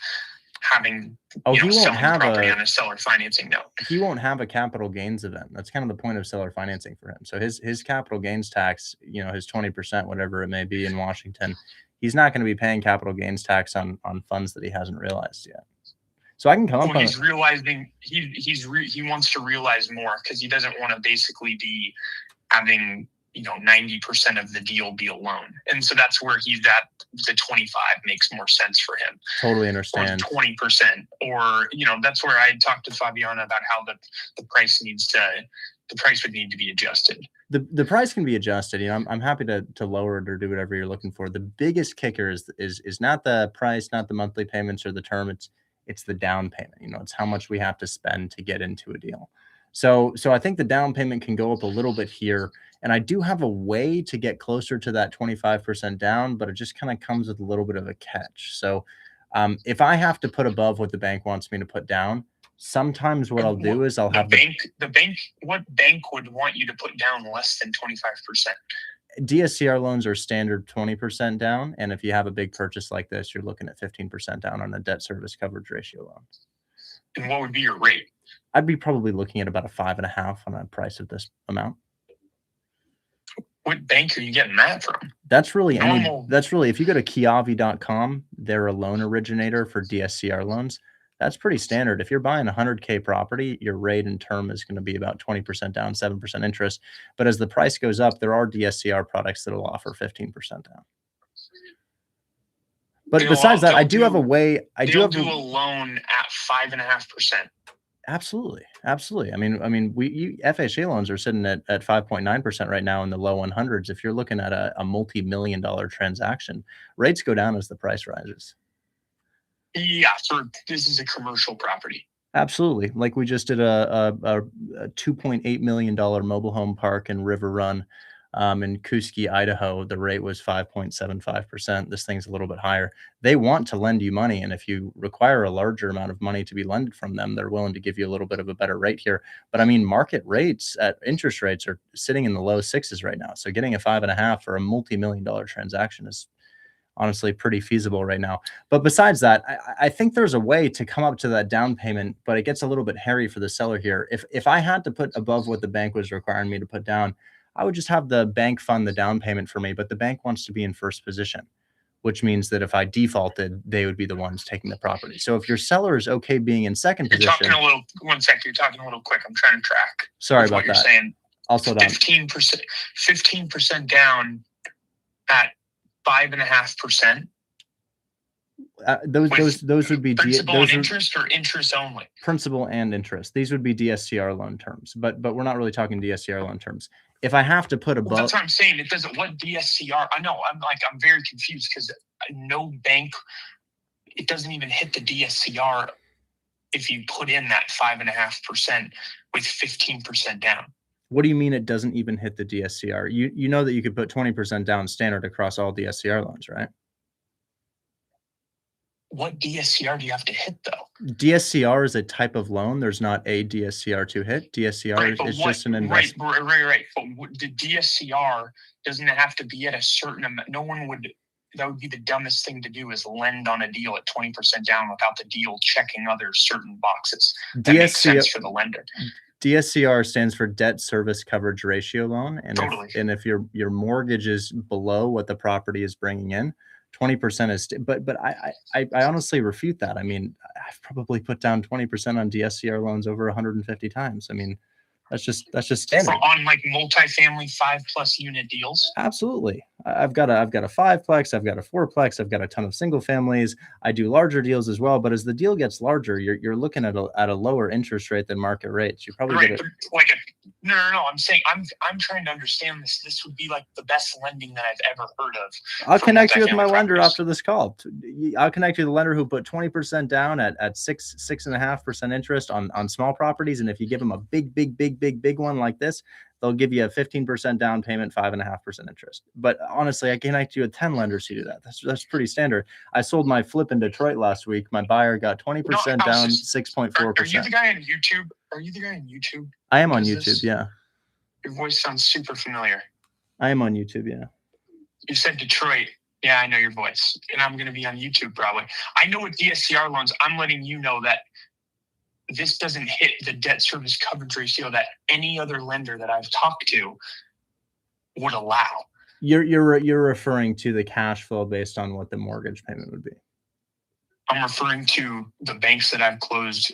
Speaker 3: having
Speaker 2: he won't
Speaker 3: selling
Speaker 2: have
Speaker 3: property on a seller financing note.
Speaker 2: He won't have a capital gains event. That's kind of the point of seller financing for him. So his capital gains tax, his 20%, whatever it may be in Washington, he's not going to be paying capital gains tax on funds that he hasn't realized yet. So I can come up on.
Speaker 3: He's realizing he wants to realize more, because he doesn't want to basically be having 90% of the deal be a loan. And so that's where he's at. The 25 makes more sense for him.
Speaker 2: Totally understand.
Speaker 3: Or 20%, or that's where I talked to Fabiana about how the price would need to be adjusted.
Speaker 2: The price can be adjusted. I'm happy to lower it or do whatever you're looking for. The biggest kicker is not the price, not the monthly payments or the term. It's the down payment. It's how much we have to spend to get into a deal. So I think the down payment can go up a little bit here. And I do have a way to get closer to that 25% down, but it just kind of comes with a little bit of a catch. So if I have to put above what the bank wants me to put down, sometimes what I'll do is I'll have
Speaker 3: what bank would want you to put down less than 25%?
Speaker 2: DSCR loans are standard 20% down. And if you have a big purchase like this, you're looking at 15% down on a debt service coverage ratio loan.
Speaker 3: And what would be your rate?
Speaker 2: I'd be probably looking at about a 5.5 on a price of this amount.
Speaker 3: What bank are you getting that from?
Speaker 2: That's really if you go to Kiavi.com, they're a loan originator for DSCR loans. That's pretty standard. If you're buying a 100K property, your rate and term is going to be about 20% down, 7% interest. But as the price goes up, there are DSCR products that will offer 15% down. But besides that, I do have a way.
Speaker 3: Do a loan at 5.5%.
Speaker 2: Absolutely. I mean, FHA loans are sitting at 5.9% right now in the low 100s. If you're looking at a multi-million-dollar transaction, rates go down as the price rises.
Speaker 3: Yeah, this is a commercial property.
Speaker 2: Absolutely. Like we just did a $2.8 million mobile home park in River Run in Kuski, Idaho. The rate was 5.75%. This thing's a little bit higher. They want to lend you money, and if you require a larger amount of money to be lended from them, they're willing to give you a little bit of a better rate here. But I mean, market rates at interest rates are sitting in the low 6s right now. So getting a 5.5 for a multi-million-dollar transaction is honestly pretty feasible right now. But besides that, I think there's a way to come up to that down payment, but it gets a little bit hairy for the seller here. If I had to put above what the bank was requiring me to put down, I would just have the bank fund the down payment for me, but the bank wants to be in first position, which means that if I defaulted, they would be the ones taking the property. So if your seller is okay being in second position.
Speaker 3: You're talking a little quick. I'm trying to track.
Speaker 2: Sorry about
Speaker 3: what you're
Speaker 2: that.
Speaker 3: Saying.
Speaker 2: Also down.
Speaker 3: 15% down at 5.5%.
Speaker 2: Those would be
Speaker 3: principal and interest, or interest only.
Speaker 2: Principal and interest. These would be DSCR loan terms, but we're not really talking DSCR loan terms. If I have to put above,
Speaker 3: that's what I'm saying. It doesn't. What DSCR? I know. I'm very confused, because no bank
Speaker 12: it doesn't even hit the DSCR if you put in that 5.5% with 15% down.
Speaker 2: What do you mean it doesn't even hit the DSCR? You know that you could put 20% down standard across all DSCR loans, right?
Speaker 12: What DSCR do you have to hit though?
Speaker 2: DSCR is a type of loan. There's not a DSCR to hit. DSCR is just an investment.
Speaker 12: Right. But the DSCR doesn't have to be at a certain amount. No one would. That would be the dumbest thing to do, is lend on a deal at 20% down without the deal checking other certain boxes. That makes sense for the lender.
Speaker 2: DSCR stands for debt service coverage ratio loan, and
Speaker 12: Totally.
Speaker 2: if your mortgage is below what the property is bringing in, 20% is. But I honestly refute that. I mean, I've probably put down 20% on DSCR loans over 150 times. I mean, that's just standard.
Speaker 12: On like multifamily 5+ unit deals.
Speaker 2: Absolutely. I've got a 5-plex, I've got a 4-plex, I've got a ton of single families. I do larger deals as well, but as the deal gets larger, you're looking at a lower interest rate than market rates. You probably get it.
Speaker 12: Like no. I'm saying I'm trying to understand this. This would be like the best lending that I've ever heard of.
Speaker 2: I'll connect you with my lender after this call. I'll connect you with the lender who put 20% down at 6.5% interest on small properties, and if you give them a big one like this, they'll give you a 15% down payment, 5.5% interest. But honestly, I connect you with 10 lenders who do that. That's pretty standard. I sold my flip in Detroit last week. My buyer got 20% down, 6.4%.
Speaker 12: Are you the guy on YouTube? Are you the guy on YouTube?
Speaker 2: I am on YouTube, yeah.
Speaker 12: Your voice sounds super familiar.
Speaker 2: I am on YouTube, yeah.
Speaker 12: You said Detroit. Yeah, I know your voice. And I'm going to be on YouTube probably. I know with DSCR loans, I'm letting you know that this doesn't hit the debt service coverage ratio that any other lender that I've talked to would allow.
Speaker 2: You're referring to the cash flow based on what the mortgage payment would be.
Speaker 12: I'm referring to the banks that I've closed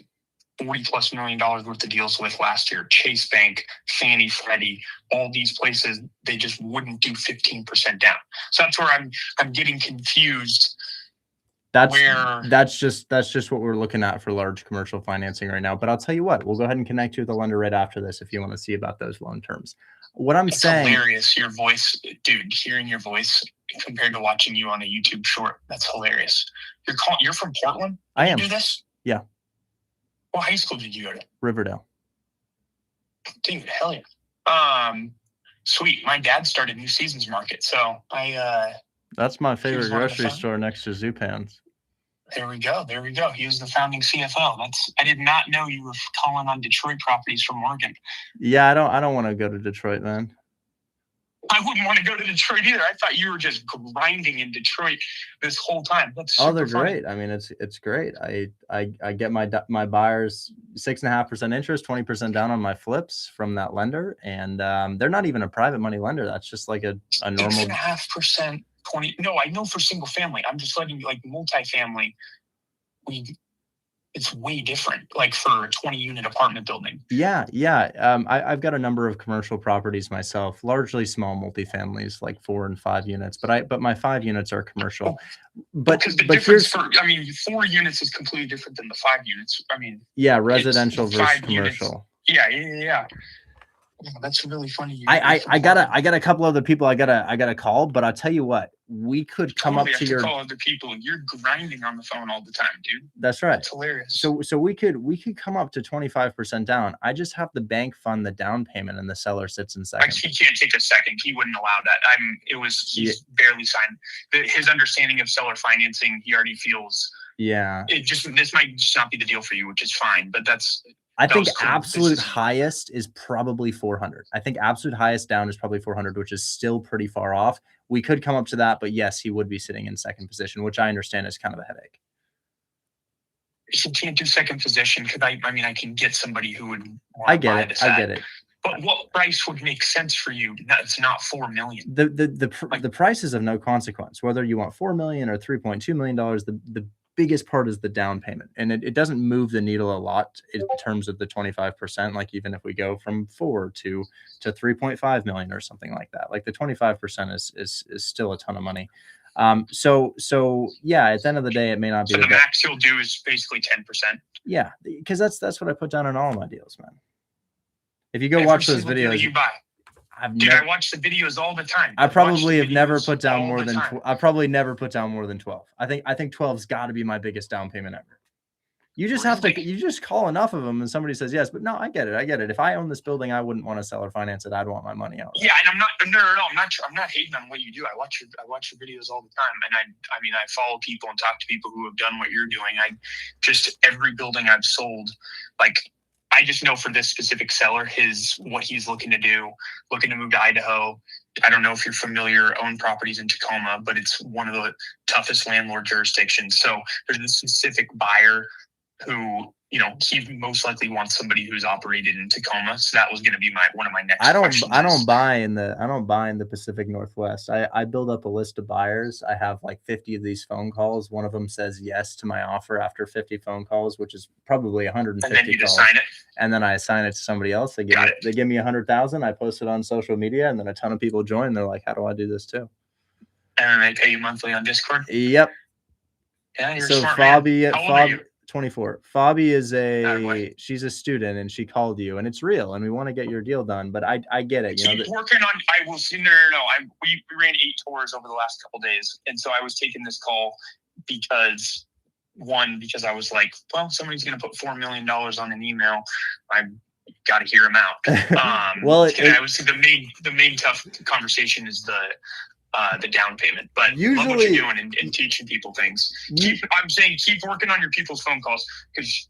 Speaker 12: $40+ million worth of deals with last year. Chase Bank, Fannie, Freddie, all these places, they just wouldn't do 15% down. So that's where I'm getting confused.
Speaker 2: That's just what we're looking at for large commercial financing right now. But I'll tell you what, we'll go ahead and connect you with the lender right after this if you want to see about those loan terms. What I'm saying,
Speaker 12: hilarious. Your voice, dude, hearing your voice compared to watching you on a YouTube short, that's hilarious. You're from Portland?
Speaker 2: I am.
Speaker 12: You do this?
Speaker 2: Yeah.
Speaker 12: What high school did you go to?
Speaker 2: Riverdale.
Speaker 12: Dude, hell yeah. Sweet. My dad started New Seasons Market, so
Speaker 2: that's my favorite grocery store next to Zupan's.
Speaker 12: There we go. He was the founding CFO. I did not know you were calling on Detroit properties from Oregon.
Speaker 2: Yeah, I don't want to go to Detroit, man.
Speaker 12: I wouldn't want to go to Detroit either. I thought you were just grinding in Detroit this whole time. That's super
Speaker 2: they're
Speaker 12: funny.
Speaker 2: great. I mean, it's great. I get my buyers 6.5% interest, 20% down on my flips from that lender, and they're not even a private money lender. That's just like a normal
Speaker 12: 6.5%. 20. No, I know for single family. I'm just letting you, like multifamily. It's way different. Like for a 20-unit apartment building.
Speaker 2: Yeah. I've got a number of commercial properties myself, largely small multifamilies, like 4 and 5 units. But my 5 units are commercial. But
Speaker 12: because the difference 4 units is completely different than the 5 units. I mean,
Speaker 2: yeah, residential versus commercial.
Speaker 12: Units. Yeah. Yeah, that's really funny.
Speaker 2: I got a couple other people I gotta call, but I'll tell you what, we could come up to your
Speaker 12: call other people. You're grinding on the phone all the time, dude.
Speaker 2: That's right.
Speaker 12: It's hilarious.
Speaker 2: So we could come up to 25% down. I just have the bank fund the down payment and the seller sits in second.
Speaker 12: He can't take a second. He wouldn't allow that. He's barely signed. His understanding of seller financing, he already feels.
Speaker 2: Yeah.
Speaker 12: This might just not be the deal for you, which is fine. But
Speaker 2: I think absolute highest is probably 400. I think absolute highest down is probably 400, which is still pretty far off. We could come up to that, but yes, he would be sitting in second position, which I understand is kind of a headache.
Speaker 12: If you can't do second position, because I can get somebody who would want
Speaker 2: I
Speaker 12: to
Speaker 2: get
Speaker 12: buy
Speaker 2: it.
Speaker 12: this
Speaker 2: I
Speaker 12: at.
Speaker 2: get it.
Speaker 12: But what price would make sense for you? That's not $4 million.
Speaker 2: The price is of no consequence, whether you want $4 million or $3.2 million. The biggest part is the down payment, and it doesn't move the needle a lot in terms of the 25%. Like even if we go from 4 to 3.5 million or something like that, like the 25% is still a ton of money. So yeah, at the end of the day, it may not be
Speaker 12: the max you'll do is basically 10%.
Speaker 2: Yeah, because that's what I put down on all of my deals, man. If you go watch those videos,
Speaker 12: you buy. Dude, I watch the videos all the time.
Speaker 2: I probably have never
Speaker 12: videos
Speaker 2: put down
Speaker 12: all
Speaker 2: more
Speaker 12: the
Speaker 2: than
Speaker 12: time.
Speaker 2: I probably never put down more than 12. I think 12's got to be my biggest down payment ever. You just have to, you just call enough of them and somebody says yes, but no, I get it. If I own this building, I wouldn't want to sell or finance it. I'd want my money out.
Speaker 12: Yeah, and I'm not hating on what you do. I watch your videos all the time, and I mean, I follow people and talk to people who have done what you're doing. Every building I've sold, like, I just know for this specific seller, what he's looking to do, looking to move to Idaho. I don't know if you're familiar, own properties in Tacoma, but it's one of the toughest landlord jurisdictions. So there's a specific buyer who, he most likely wants somebody who's operated in Tacoma. So that was going to be one of my next questions.
Speaker 2: I don't buy in the Pacific Northwest. I build up a list of buyers. I have like 50 of these phone calls. One of them says yes to my offer after 50 phone calls, which is probably 150
Speaker 12: and then you
Speaker 2: calls.
Speaker 12: just sign it.
Speaker 2: And then I assign it to somebody else. They give me 100,000. I post it on social media, and then a ton of people join. They're like, "How do I do this too?"
Speaker 12: And then they pay you monthly on Discord.
Speaker 2: Yep.
Speaker 12: Yeah, you're
Speaker 2: so
Speaker 12: smart
Speaker 2: Fabi,
Speaker 12: man. How old are you?
Speaker 2: 24. Fabi is she's a student, and she called you, and it's real, and we want to get your deal done. But I get it.
Speaker 12: Keep working on. I will see. No. We ran 8 tours over the last couple days, and so I was taking this call because I was like, well, somebody's going to put $4 million on an email. I got to hear him out.
Speaker 2: Well,
Speaker 12: the main tough conversation is the down payment, but
Speaker 2: usually,
Speaker 12: love what you're doing and teaching people things. I'm saying keep working on your people's phone calls, because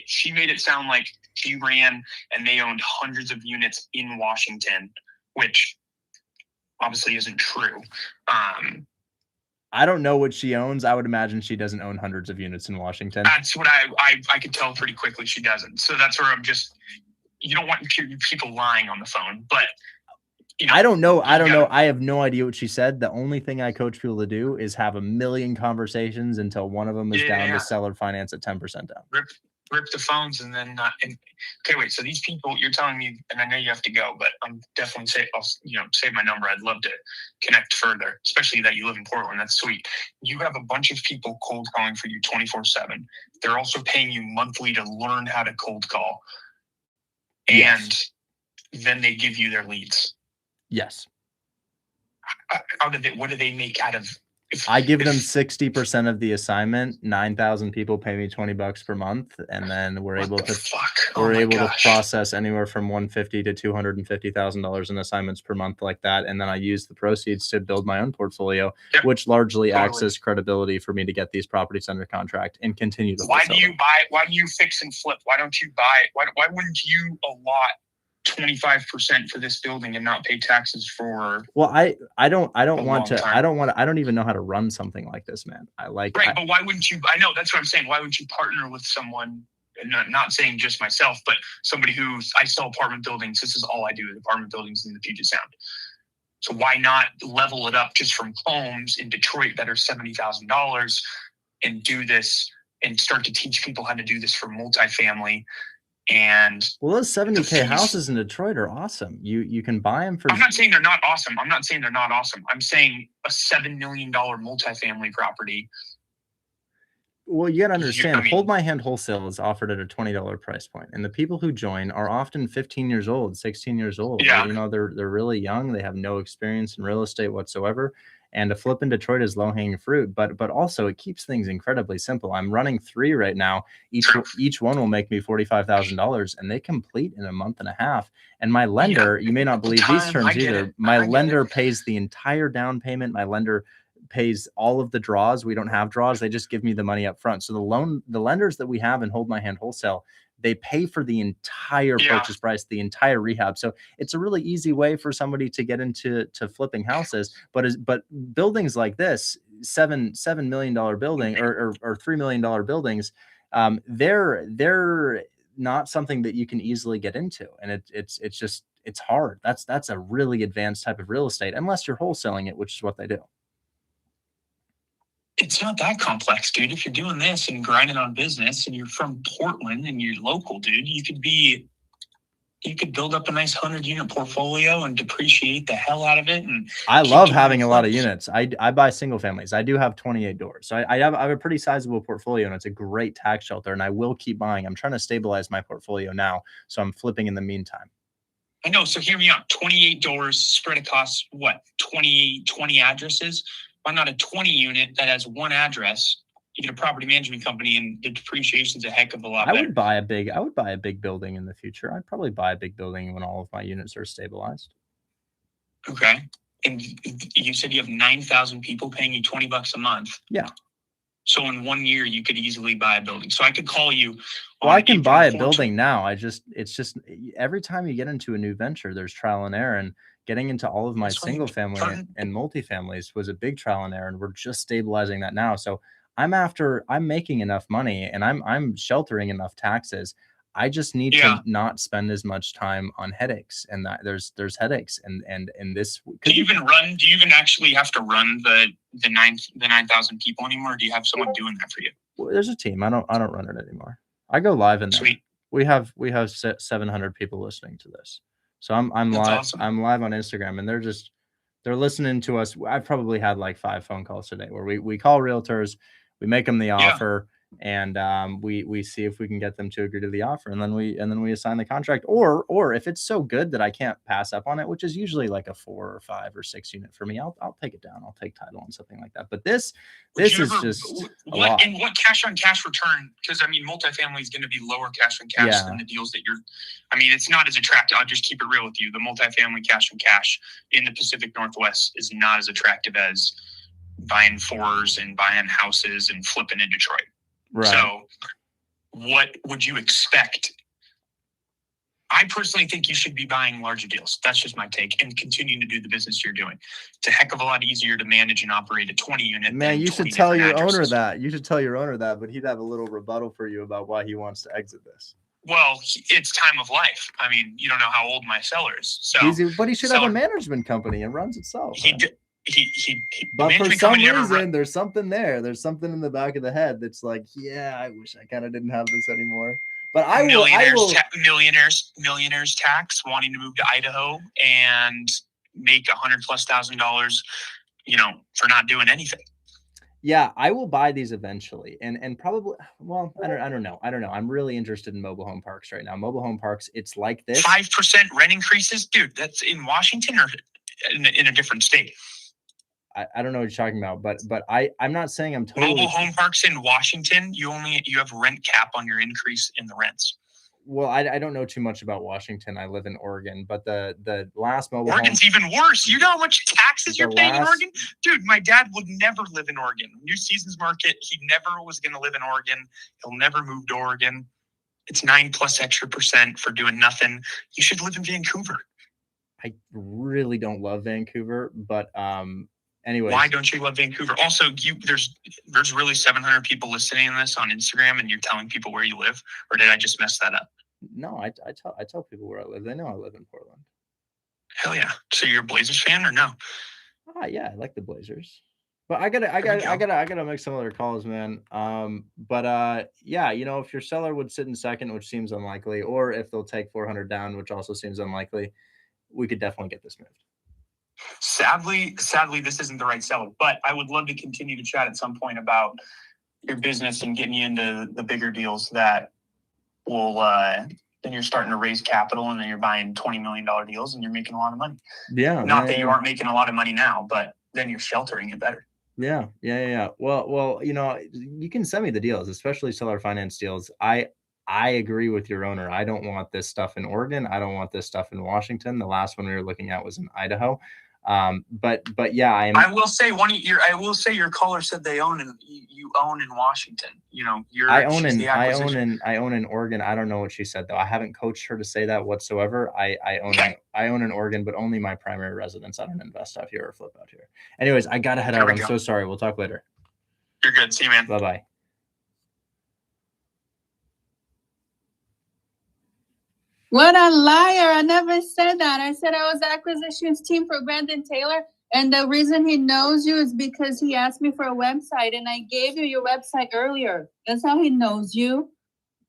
Speaker 12: she made it sound like she ran and they owned hundreds of units in Washington, which obviously isn't true.
Speaker 2: I don't know what she owns. I would imagine she doesn't own hundreds of units in Washington.
Speaker 12: That's what I could tell pretty quickly she doesn't. So that's where you don't want people lying on the phone, but
Speaker 2: I don't know. I have no idea what she said. The only thing I coach people to do is have a million conversations until one of them is down to seller finance at 10% down.
Speaker 12: Rip the phones and then okay, wait. So these people you're telling me, and I know you have to go, but I'm definitely I'll save my number. I'd love to connect further, especially that you live in Portland. That's sweet. You have a bunch of people cold calling for you 24/7. They're also paying you monthly to learn how to cold call, and then they give you their leads.
Speaker 2: Yes.
Speaker 12: What do they make out of?
Speaker 2: I give them 60% of the assignment. 9,000 people pay me $20 per month, and then we're able to process anywhere from $150,000 to $250,000 in assignments per month like that. And then I use the proceeds to build my own portfolio, which largely acts as credibility for me to get these properties under contract and continue to.
Speaker 12: Why do you fix and flip? Why don't you buy? Why wouldn't you allot 25% for this building and not pay taxes for?
Speaker 2: Well, I don't even know how to run something like this, man.
Speaker 12: But why wouldn't you? I know, that's what I'm saying. Why wouldn't you partner with someone? And not saying just myself, but somebody I sell apartment buildings. This is all I do is apartment buildings in the Puget Sound. So why not level it up just from homes in Detroit that are $70,000 and do this and start to teach people how to do this for multifamily? And
Speaker 2: those 70K houses in Detroit are awesome. You can buy them for.
Speaker 12: I'm not saying they're not awesome. I'm saying a $7 million multifamily property.
Speaker 2: Well, you got to understand, Hold My Hand Wholesale is offered at a $20 price point, and the people who join are often 15 years old, 16 years old.
Speaker 12: Yeah.
Speaker 2: They're really young. They have no experience in real estate whatsoever. And a flip in Detroit is low-hanging fruit, but also it keeps things incredibly simple. I'm running 3 right now. Each one will make me $45,000, and they complete in a month and a half. And my lender, you may not believe these terms either. My lender pays the entire down payment. My lender pays all of the draws. We don't have draws. They just give me the money up front. So the lenders that we have in Hold My Hand Wholesale, they pay for the entire purchase price, the entire rehab. So it's a really easy way for somebody to get into flipping houses. But buildings like this, $7 million building or $3 million buildings, they're not something that you can easily get into. And it's hard. That's a really advanced type of real estate, unless you're wholesaling it, which is what they do.
Speaker 12: It's not that complex, dude. If you're doing this and grinding on business and you're from Portland and you're local, dude, you could build up a nice 100-unit portfolio and depreciate the hell out of it. And
Speaker 2: I love having a lot of units. I buy single families. I do have 28 doors. So I have a pretty sizable portfolio, and it's a great tax shelter, and I will keep buying. I'm trying to stabilize my portfolio now, so I'm flipping in the meantime.
Speaker 12: I know. So hear me out. 28 doors spread across what? 20 addresses. Why not a 20 unit that has one address? You get a property management company, and the depreciation's a heck of a lot
Speaker 2: I
Speaker 12: better.
Speaker 2: would buy a big building in the future. I'd probably buy a big building when all of my units are stabilized.
Speaker 12: Okay. And you said you have 9,000 people paying you $20 a month.
Speaker 2: Yeah.
Speaker 12: So in 1 year, you could easily buy a building. So I could call you.
Speaker 2: Well, I can
Speaker 12: April
Speaker 2: buy a
Speaker 12: 14th.
Speaker 2: building now. It's just every time you get into a new venture, there's trial and error. And getting into all of my
Speaker 12: That's why you
Speaker 2: single family
Speaker 12: turn-
Speaker 2: and multifamilies was a big trial and error, and we're just stabilizing that now. So I'm making enough money and I'm sheltering enough taxes. I just need to not spend as much time on headaches, and that there's headaches and this.
Speaker 12: Do you even actually have to run the 9,000 people anymore? Or do you have someone doing that for you?
Speaker 2: Well, there's a team. I don't run it anymore. I go live in there.
Speaker 12: Sweet.
Speaker 2: We have 700 people listening to this. So I'm
Speaker 12: That's
Speaker 2: live.
Speaker 12: awesome.
Speaker 2: I'm live on Instagram, and they're listening to us. I've probably had like 5 phone calls today where we call realtors, we make them the offer, and we see if we can get them to agree to the offer, and then we assign the contract. Or if it's so good that I can't pass up on it, which is usually like a 4 or 5 or 6 unit for me, I'll take it down. I'll take title on something like that. But this is just a lot.
Speaker 12: And what cash on cash return? Because I mean, multifamily is going to be lower cash on cash than the deals that you're. I mean, it's not as attractive. I'll just keep it real with you. The multifamily cash on cash in the Pacific Northwest is not as attractive as buying 4s and buying houses and flipping in Detroit.
Speaker 2: Right.
Speaker 12: So what would you expect? I personally think you should be buying larger deals. That's just my take, and continuing to do the business you're doing. It's a heck of a lot easier to manage and operate a 20 unit.
Speaker 2: Man, you should tell your owner that. You should tell your owner that, but he'd have a little rebuttal for you about why he wants to exit this.
Speaker 12: Well, it's time of life. I mean, you don't know how old my seller is. So,
Speaker 2: but he should have a management company and runs itself.
Speaker 12: But
Speaker 2: for some reason, there's something there. There's something in the back of the head that's like, yeah, I wish I kind of didn't have this anymore. But I will.
Speaker 12: Millionaires tax, wanting to move to Idaho and make $100,000+, for not doing anything.
Speaker 2: Yeah, I will buy these eventually, and probably. Well, I don't know. I'm really interested in mobile home parks right now. Mobile home parks, it's like this
Speaker 12: 5% rent increases, dude. That's in Washington or in a different state.
Speaker 2: I don't know what you're talking about, but I'm not saying I'm totally.
Speaker 12: Mobile home parks in Washington, you have rent cap on your increase in the rents.
Speaker 2: Well, I don't know too much about Washington. I live in Oregon, but the last mobile
Speaker 12: Oregon's even worse. You know how much taxes you're paying in Oregon? Dude, my dad would never live in Oregon. New Seasons Market, he never was going to live in Oregon. He'll never move to Oregon. It's 9+ extra% for doing nothing. You should live in Vancouver.
Speaker 2: I really don't love Vancouver, but anyways.
Speaker 12: Why don't you love Vancouver? Also, there's really 700 people listening to this on Instagram, and you're telling people where you live, or did I just mess that up?
Speaker 2: No, I tell people where I live. They know I live in Portland.
Speaker 12: Hell yeah! So you're a Blazers fan or no?
Speaker 2: Yeah, I like the Blazers, but I gotta make some other calls, man. Yeah, if your seller would sit in second, which seems unlikely, or if they'll take 400 down, which also seems unlikely, we could definitely get this moved.
Speaker 12: Sadly, this isn't the right seller, but I would love to continue to chat at some point about your business and getting you into the bigger deals that will, then you're starting to raise capital and then you're buying $20 million deals and you're making a lot of money.
Speaker 2: Yeah.
Speaker 12: Not that you aren't making a lot of money now, but then you're sheltering it better.
Speaker 2: Yeah. Well, you can send me the deals, especially seller finance deals. I agree with your owner. I don't want this stuff in Oregon. I don't want this stuff in Washington. The last one we were looking at was in Idaho. But yeah,
Speaker 12: I will say your caller said they own and you own in Washington.
Speaker 2: I own in Oregon. I don't know what she said though. I haven't coached her to say that whatsoever. I own in Oregon, but only my primary residence. I don't invest out here or flip out here. Anyways, I gotta head out. I'm so sorry. We'll talk later.
Speaker 12: You're good. See you, man.
Speaker 2: Bye-bye.
Speaker 11: What a liar. I never said that. I said I was acquisitions team for Brandon Taylor. And the reason he knows you is because he asked me for a website and I gave you your website earlier. That's how he knows you.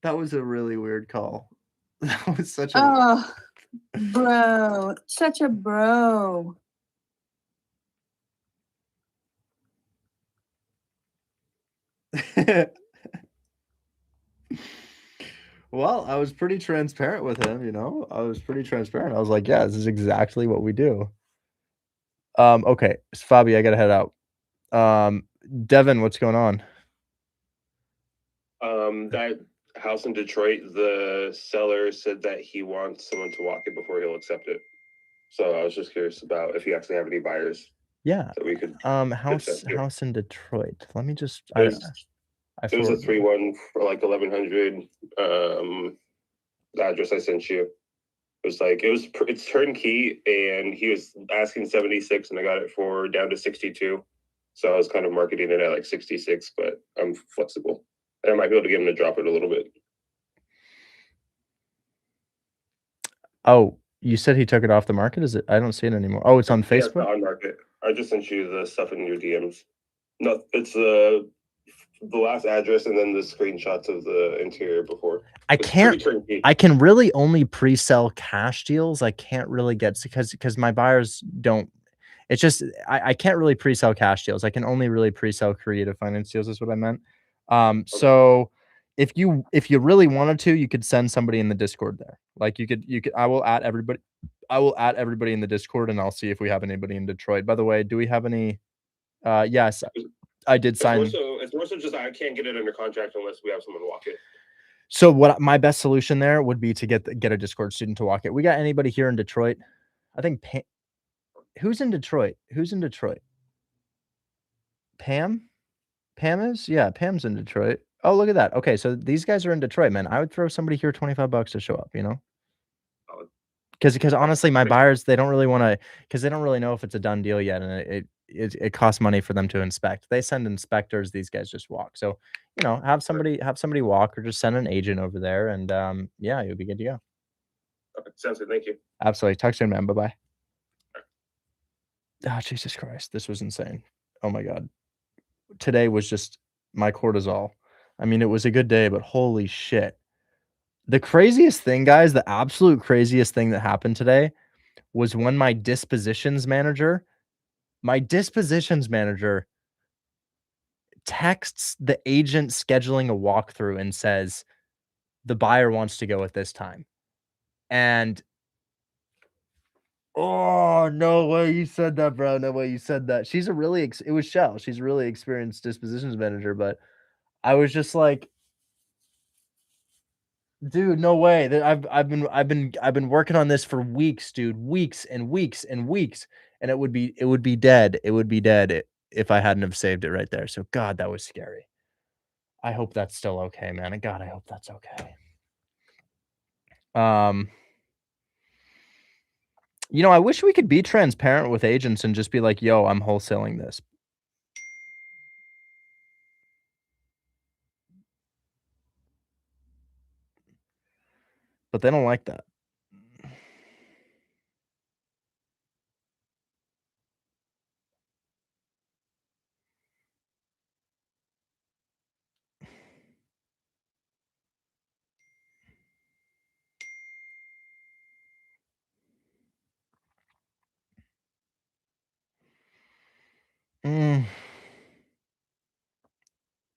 Speaker 2: That was a really weird call. That was such
Speaker 11: bro. Such a bro.
Speaker 2: Well, I was pretty transparent with him, you know. I was pretty transparent. I was like, yeah, this is exactly what we do. Okay, so Fabi, I gotta head out. Devin, what's going on?
Speaker 8: That house in Detroit, the seller said that he wants someone to walk it before he'll accept it. So I was just curious about if you actually have any buyers.
Speaker 2: Yeah.
Speaker 8: That we could.
Speaker 2: House in Detroit. Let me just.
Speaker 8: It was a
Speaker 2: forwarded-
Speaker 8: 3-1 for like 1100. The address I sent you. It was like it's turnkey, and he was asking 76, and I got it for down to 62. So I was kind of marketing it at like 66, but I'm flexible, and I might be able to get him to drop it a little bit.
Speaker 2: Oh, you said he took it off the market? Is it? I don't see it anymore. Oh, it's on
Speaker 8: Yeah, it's
Speaker 2: Facebook?
Speaker 8: on market. I just sent you the stuff in your DMs. No, it's the last address and then the screenshots of the interior before.
Speaker 2: I
Speaker 8: It's
Speaker 2: can't.
Speaker 8: pretty turnkey.
Speaker 2: I can really only pre-sell cash deals. I can't really get because my buyers don't. It's just I can't really pre-sell cash deals. I can only really pre-sell creative finance deals. Is what I meant. So if you really wanted to, you could send somebody in the Discord there. Like you could. I will add everybody. I will add everybody in the Discord, and I'll see if we have anybody in Detroit. By the way, do we have any? Yes, I did sign.
Speaker 8: It's more so just I can't get it under contract unless we have someone walk it.
Speaker 2: So what my best solution there would be to get a Discord student to walk it. We got anybody here in Detroit? I think who's in Detroit? Who's in Detroit? Pam? Pam is? Yeah, Pam's in Detroit. Oh, look at that. Okay, so these guys are in Detroit, man. I would throw somebody here $25 to show up, you know? Because honestly, my buyers, they don't really want to, because they don't really know if it's a done deal yet, and it costs money for them to inspect. They send inspectors, these guys just walk. So, you know, have somebody walk, or just send an agent over there, and yeah, you'll be good to go.
Speaker 8: Okay, sounds good. Thank you.
Speaker 2: Absolutely. Talk soon, man. Bye-bye. Oh, Jesus Christ. This was insane. Oh my God. Today was just my cortisol. I mean, it was a good day, but holy shit. The craziest thing, guys, the absolute craziest thing that happened today was when my dispositions manager texts the agent scheduling a walkthrough and says, the buyer wants to go at this time. And oh, no way you said that, bro. No way you said that. She's a really, it was Shell. She's a really experienced dispositions manager, but I was just like, dude, no way. That I've been working on this for weeks, dude. Weeks and weeks and weeks. And it would be dead. It would be dead if I hadn't have saved it right there. So God, that was scary. I hope that's still okay, man. And God, I hope that's okay. You know, I wish we could be transparent with agents and just be like, yo, I'm wholesaling this. But they don't like that.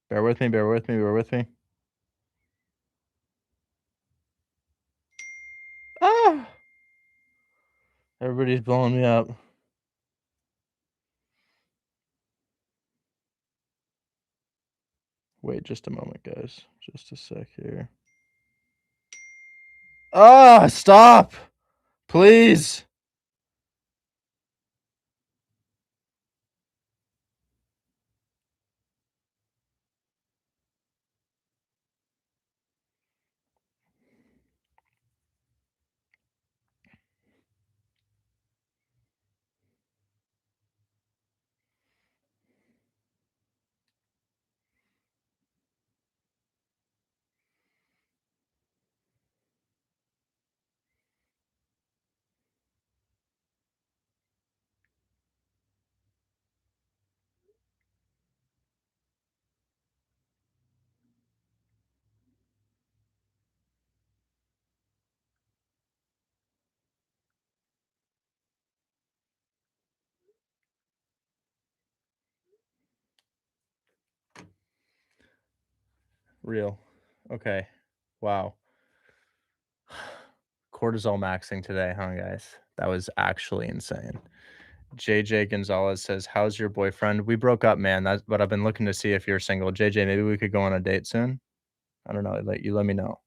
Speaker 2: Bear with me, bear with me, bear with me. Ah! Everybody's blowing me up. Wait just a moment, guys. Just a sec here. Ah, stop! Please! Real. Okay. Wow. cortisol maxing today, huh, guys? That was actually insane. JJ Gonzalez says, "How's your boyfriend?" We broke up, man. That's but I've been looking to see if you're single. JJ, maybe we could go on a date soon. I don't know. Let me know.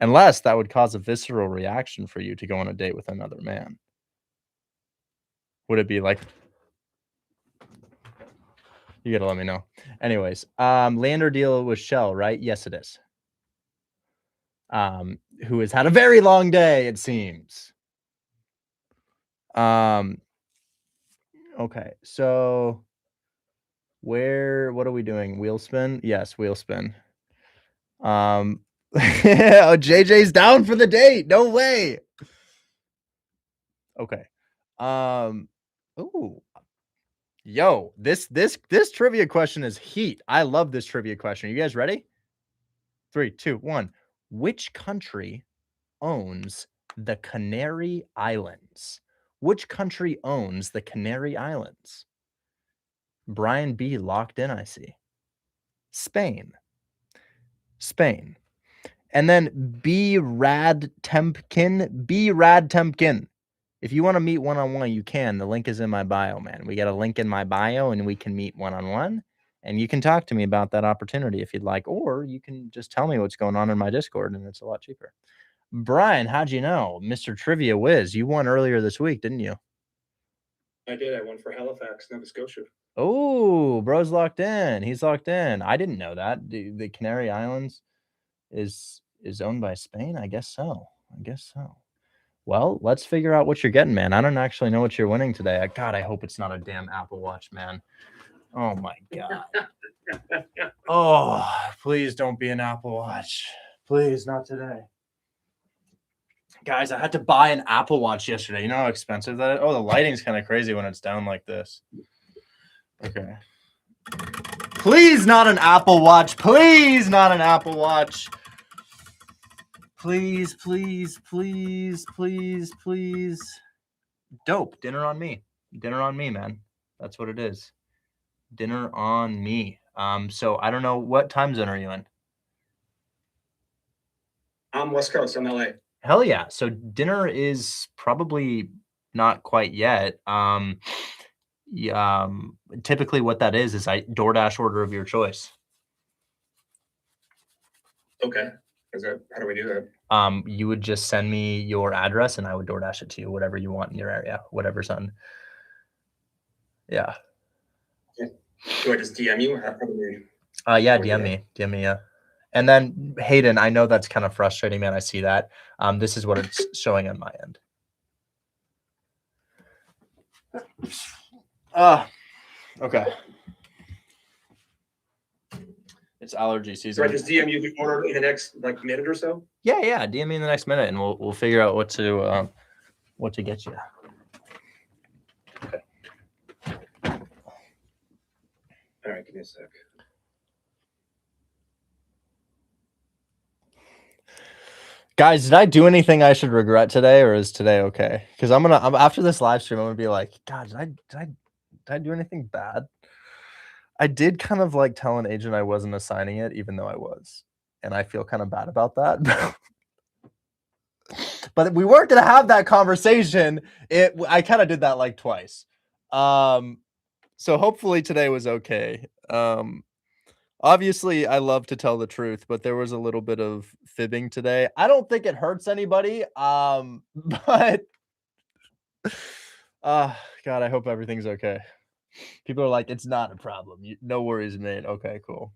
Speaker 2: Unless that would cause a visceral reaction for you to go on a date with another man. Would it be like? You gotta let me know. Anyways, Lander deal with Shell, right? Yes, it is. Who has had a very long day, it seems. Okay, so what are we doing? Wheel spin? Yes, wheel spin. Oh, JJ's down for the date. No way. Okay. Ooh. Yo, this trivia question is heat. I love this trivia question. Are you guys ready? 3, 2, 1. Which country owns the Canary Islands? Which country owns the Canary Islands? Brian B. locked in, I see. Spain. And then B. Rad Tempkin. If you want to meet one-on-one, you can. The link is in my bio, man. We got a link in my bio, and we can meet one-on-one. And you can talk to me about that opportunity if you'd like, or you can just tell me what's going on in my Discord, and it's a lot cheaper. Brian, how'd you know? Mr. Trivia Wiz, you won earlier this week, didn't you?
Speaker 17: I did. I won for Halifax, Nova Scotia.
Speaker 2: Oh, bro's locked in. He's locked in. I didn't know that. The Canary Islands is owned by Spain? I guess so. Well, let's figure out what you're getting, man. I don't actually know what you're winning today. God, I hope it's not a damn Apple Watch, man. Oh, my God. Oh, please don't be an Apple Watch. Please, not today. Guys, I had to buy an Apple Watch yesterday. You know how expensive that is? Oh, the lighting's kind of crazy when it's down like this. Okay. Please, not an Apple Watch. Please, not an Apple Watch. Please, please, please, please, please. Dope. Dinner on me. Dinner on me, man. That's what it is. Dinner on me. So I don't know, what time zone are you in?
Speaker 17: I'm West Coast. I'm LA.
Speaker 2: Hell yeah. So dinner is probably not quite yet. Typically what that is I DoorDash order of your choice.
Speaker 17: Okay. How do we do that?
Speaker 2: You would just send me your address and I would DoorDash it to you, whatever you want in your area, whatever's on. Yeah.
Speaker 17: Do I just DM you? How do we...
Speaker 2: Yeah, DM me, yeah. And then Hayden, I know that's kind of frustrating, man. I see that. This is what it's showing on my end. Okay. It's allergy season.
Speaker 17: Do I just DM you the order in the next minute or so?
Speaker 2: Yeah. DM me in the next minute, and we'll figure out what to get you. Okay.
Speaker 17: All right, give me a sec.
Speaker 2: Guys, did I do anything I should regret today, or is today okay? Because I'm after this live stream, I'm gonna be like, God, did I do anything bad? I did kind of like tell an agent I wasn't assigning it, even though I was, and I feel kind of bad about that. But we weren't gonna have that conversation. I kind of did that like twice. So hopefully today was okay. Obviously, I love to tell the truth, but there was a little bit of fibbing today. I don't think it hurts anybody. But God, I hope everything's okay. People are like, it's not a problem. No worries, mate. Okay, cool.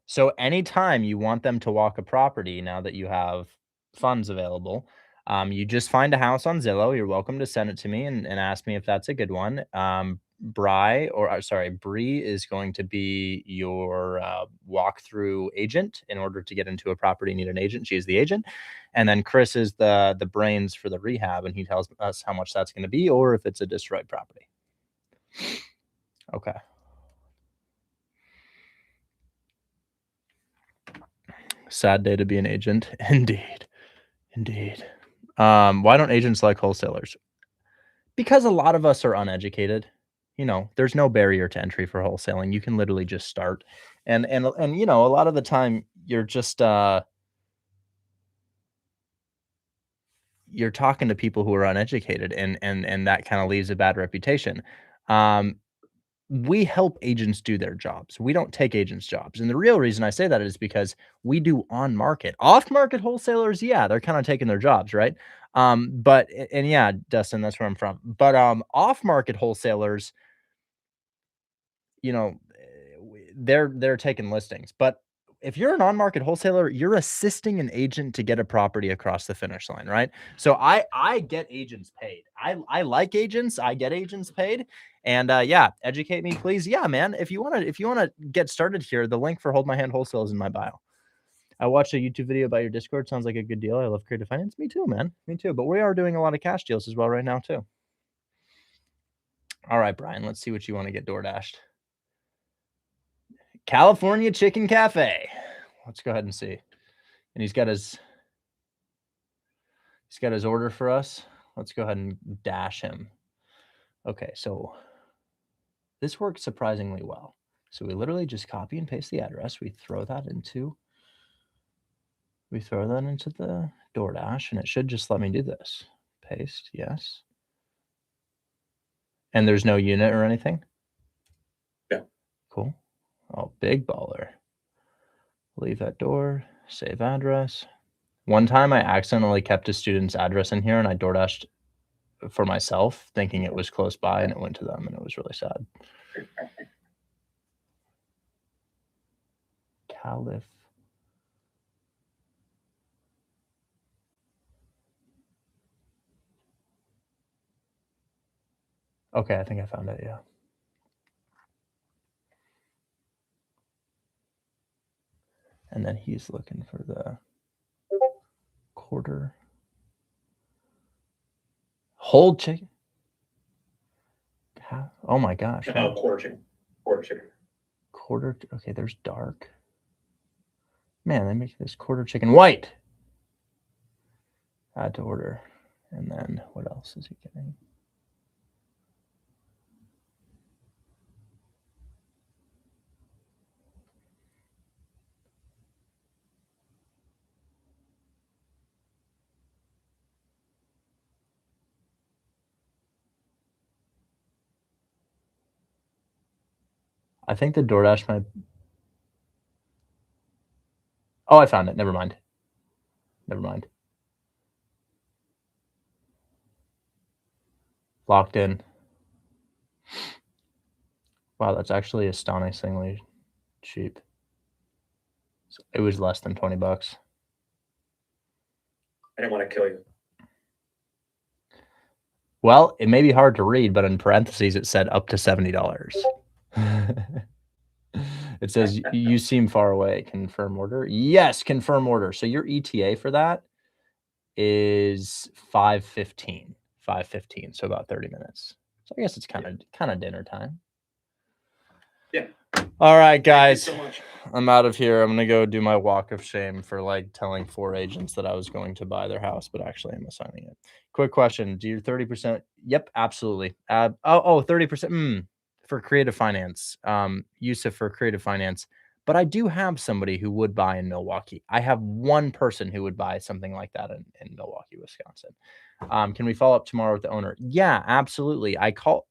Speaker 2: So anytime you want them to walk a property, now that you have funds available, you just find a house on Zillow. You're welcome to send it to me and ask me if that's a good one. Bree is going to be your walkthrough agent. In order to get into a property, you need an agent. She is the agent. And then Chris is the brains for the rehab, and he tells us how much that's going to be or if it's a destroyed property. Okay. Sad day to be an agent. Indeed. Why don't agents like wholesalers? Because a lot of us are uneducated. You know, there's no barrier to entry for wholesaling. You can literally just start. And you know, a lot of the time you're just you're talking to people who are uneducated, and that kind of leaves a bad reputation. We help agents do their jobs. We don't take agents' jobs. And the real reason I say that is because we do on market. Off market wholesalers, yeah, they're kind of taking their jobs, right? But yeah, Dustin, that's where I'm from. But off market wholesalers, you know, they're taking listings. But if you're an on-market wholesaler, you're assisting an agent to get a property across the finish line, right? So I get agents paid. I like agents. I get agents paid. And yeah, educate me, please. Yeah, man. If you wanna get started here, the link for Hold My Hand Wholesale is in my bio. I watched a YouTube video about your Discord. Sounds like a good deal. I love creative finance. Me too, man. Me too. But we are doing a lot of cash deals as well right now too. All right, Brian. Let's see what you want to get door dashed. California Chicken Cafe. Let's go ahead and see. And he's got his order for us. Let's go ahead and dash him. Okay, so this works surprisingly well. So we literally just copy and paste the address. We throw that into the DoorDash, and it should just let me do this. Paste, yes. And there's no unit or anything?
Speaker 17: Yeah.
Speaker 2: Cool. Oh, big baller. Leave at door, save address. One time I accidentally kept a student's address in here, and I DoorDashed for myself thinking it was close by, and it went to them, and it was really sad. Caliph. Okay, I think I found it, yeah. And then he's looking for the quarter. Whole chicken? Oh my gosh.
Speaker 17: Oh, quarter chicken.
Speaker 2: Quarter, okay, there's dark. Man, they make this quarter chicken white. Add to order. And then what else is he getting? I think the DoorDash might. Oh, I found it. Never mind. Locked in. Wow, that's actually astonishingly cheap. It was less than 20 bucks.
Speaker 17: I didn't want to kill you.
Speaker 2: Well, it may be hard to read, but in parentheses it said up to $70. It says you seem far away. Confirm order. Yes, confirm order. So your ETA for that is 5:15. 5:15. So about 30 minutes. So I guess it's kind of dinner time.
Speaker 17: Yeah.
Speaker 2: All right, guys.
Speaker 17: Thank you so much.
Speaker 2: I'm out of here. I'm gonna go do my walk of shame for like telling 4 agents that I was going to buy their house, but actually I'm assigning it. Quick question: do you 30%? Yep, absolutely. 30%. For creative finance. Yusuf for creative finance. But I do have somebody who would buy in Milwaukee. I have one person who would buy something like that in Milwaukee, Wisconsin. Can we follow up tomorrow with the owner? Yeah, absolutely. I can't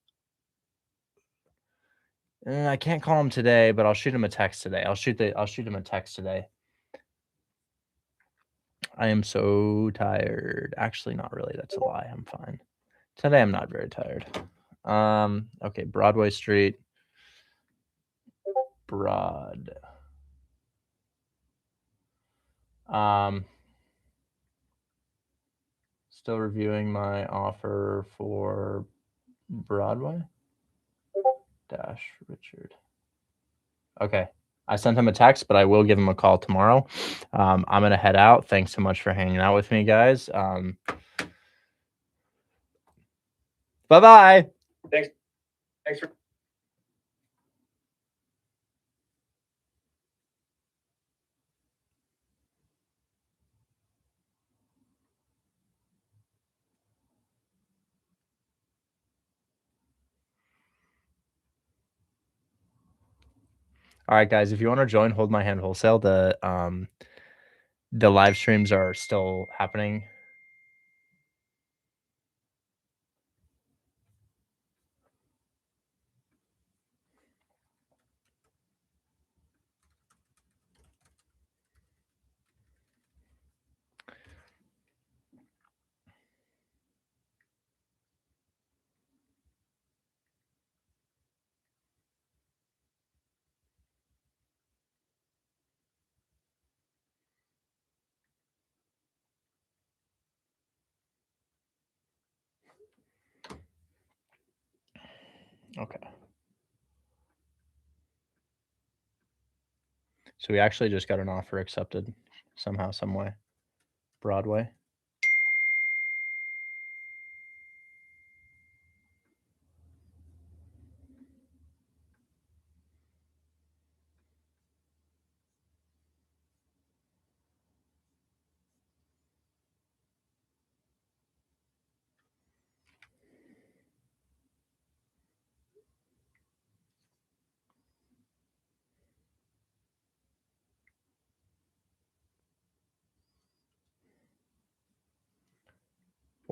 Speaker 2: call him today, but I'll shoot him a text today. I'll shoot him a text today. I am so tired. Actually, not really. That's a lie. I'm fine. Today I'm not very tired. Okay, Broadway Street. Broad. Still reviewing my offer for Broadway. Richard. Okay. I sent him a text, but I will give him a call tomorrow. I'm going to head out. Thanks so much for hanging out with me, guys. Bye-bye.
Speaker 17: Thanks. Thanks for.
Speaker 2: All right, guys, if you want to join Hold My Hand Wholesale, the live streams are still happening. Okay. So we actually just got an offer accepted somehow, some way. Broadway.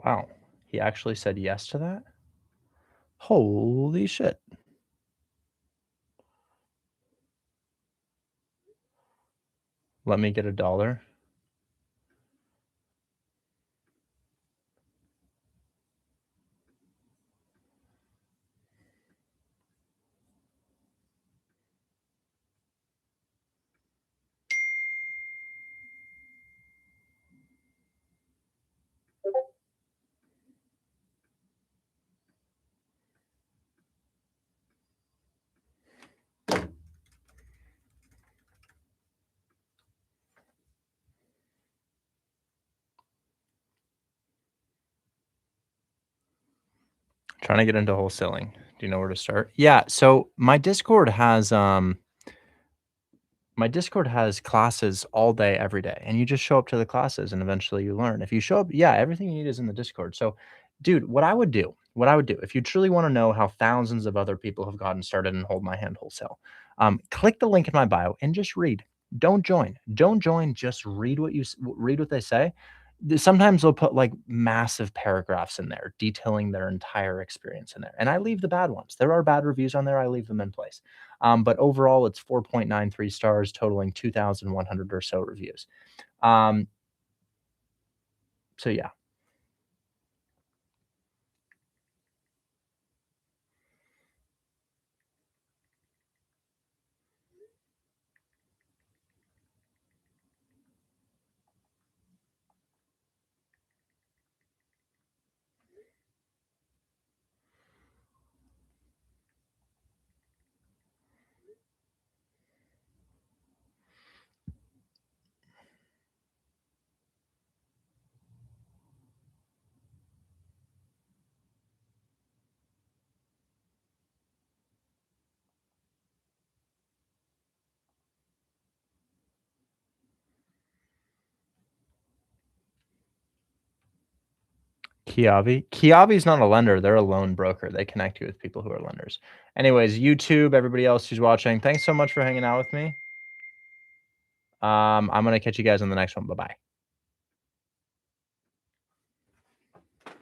Speaker 2: Wow. He actually said yes to that? Holy shit. Let me get $1. Trying to get into wholesaling. Do you know where to start? Yeah, so my Discord has classes all day, every day, and you just show up to the classes and eventually you learn. If you show up, yeah, everything you need is in the Discord. So, dude, what I would do, if you truly want to know how thousands of other people have gotten started in Hold My Hand Wholesale, click the link in my bio and just read. Don't join. Just read what they say. Sometimes they'll put like massive paragraphs in there detailing their entire experience in there. And I leave the bad ones. There are bad reviews on there. I leave them in place. But overall, it's 4.93 stars, totaling 2,100 or so reviews. So yeah. Kiavi is not a lender. They're a loan broker. They connect you with people who are lenders. Anyways, YouTube, everybody else who's watching, thanks so much for hanging out with me. I'm going to catch you guys on the next one. Bye-bye.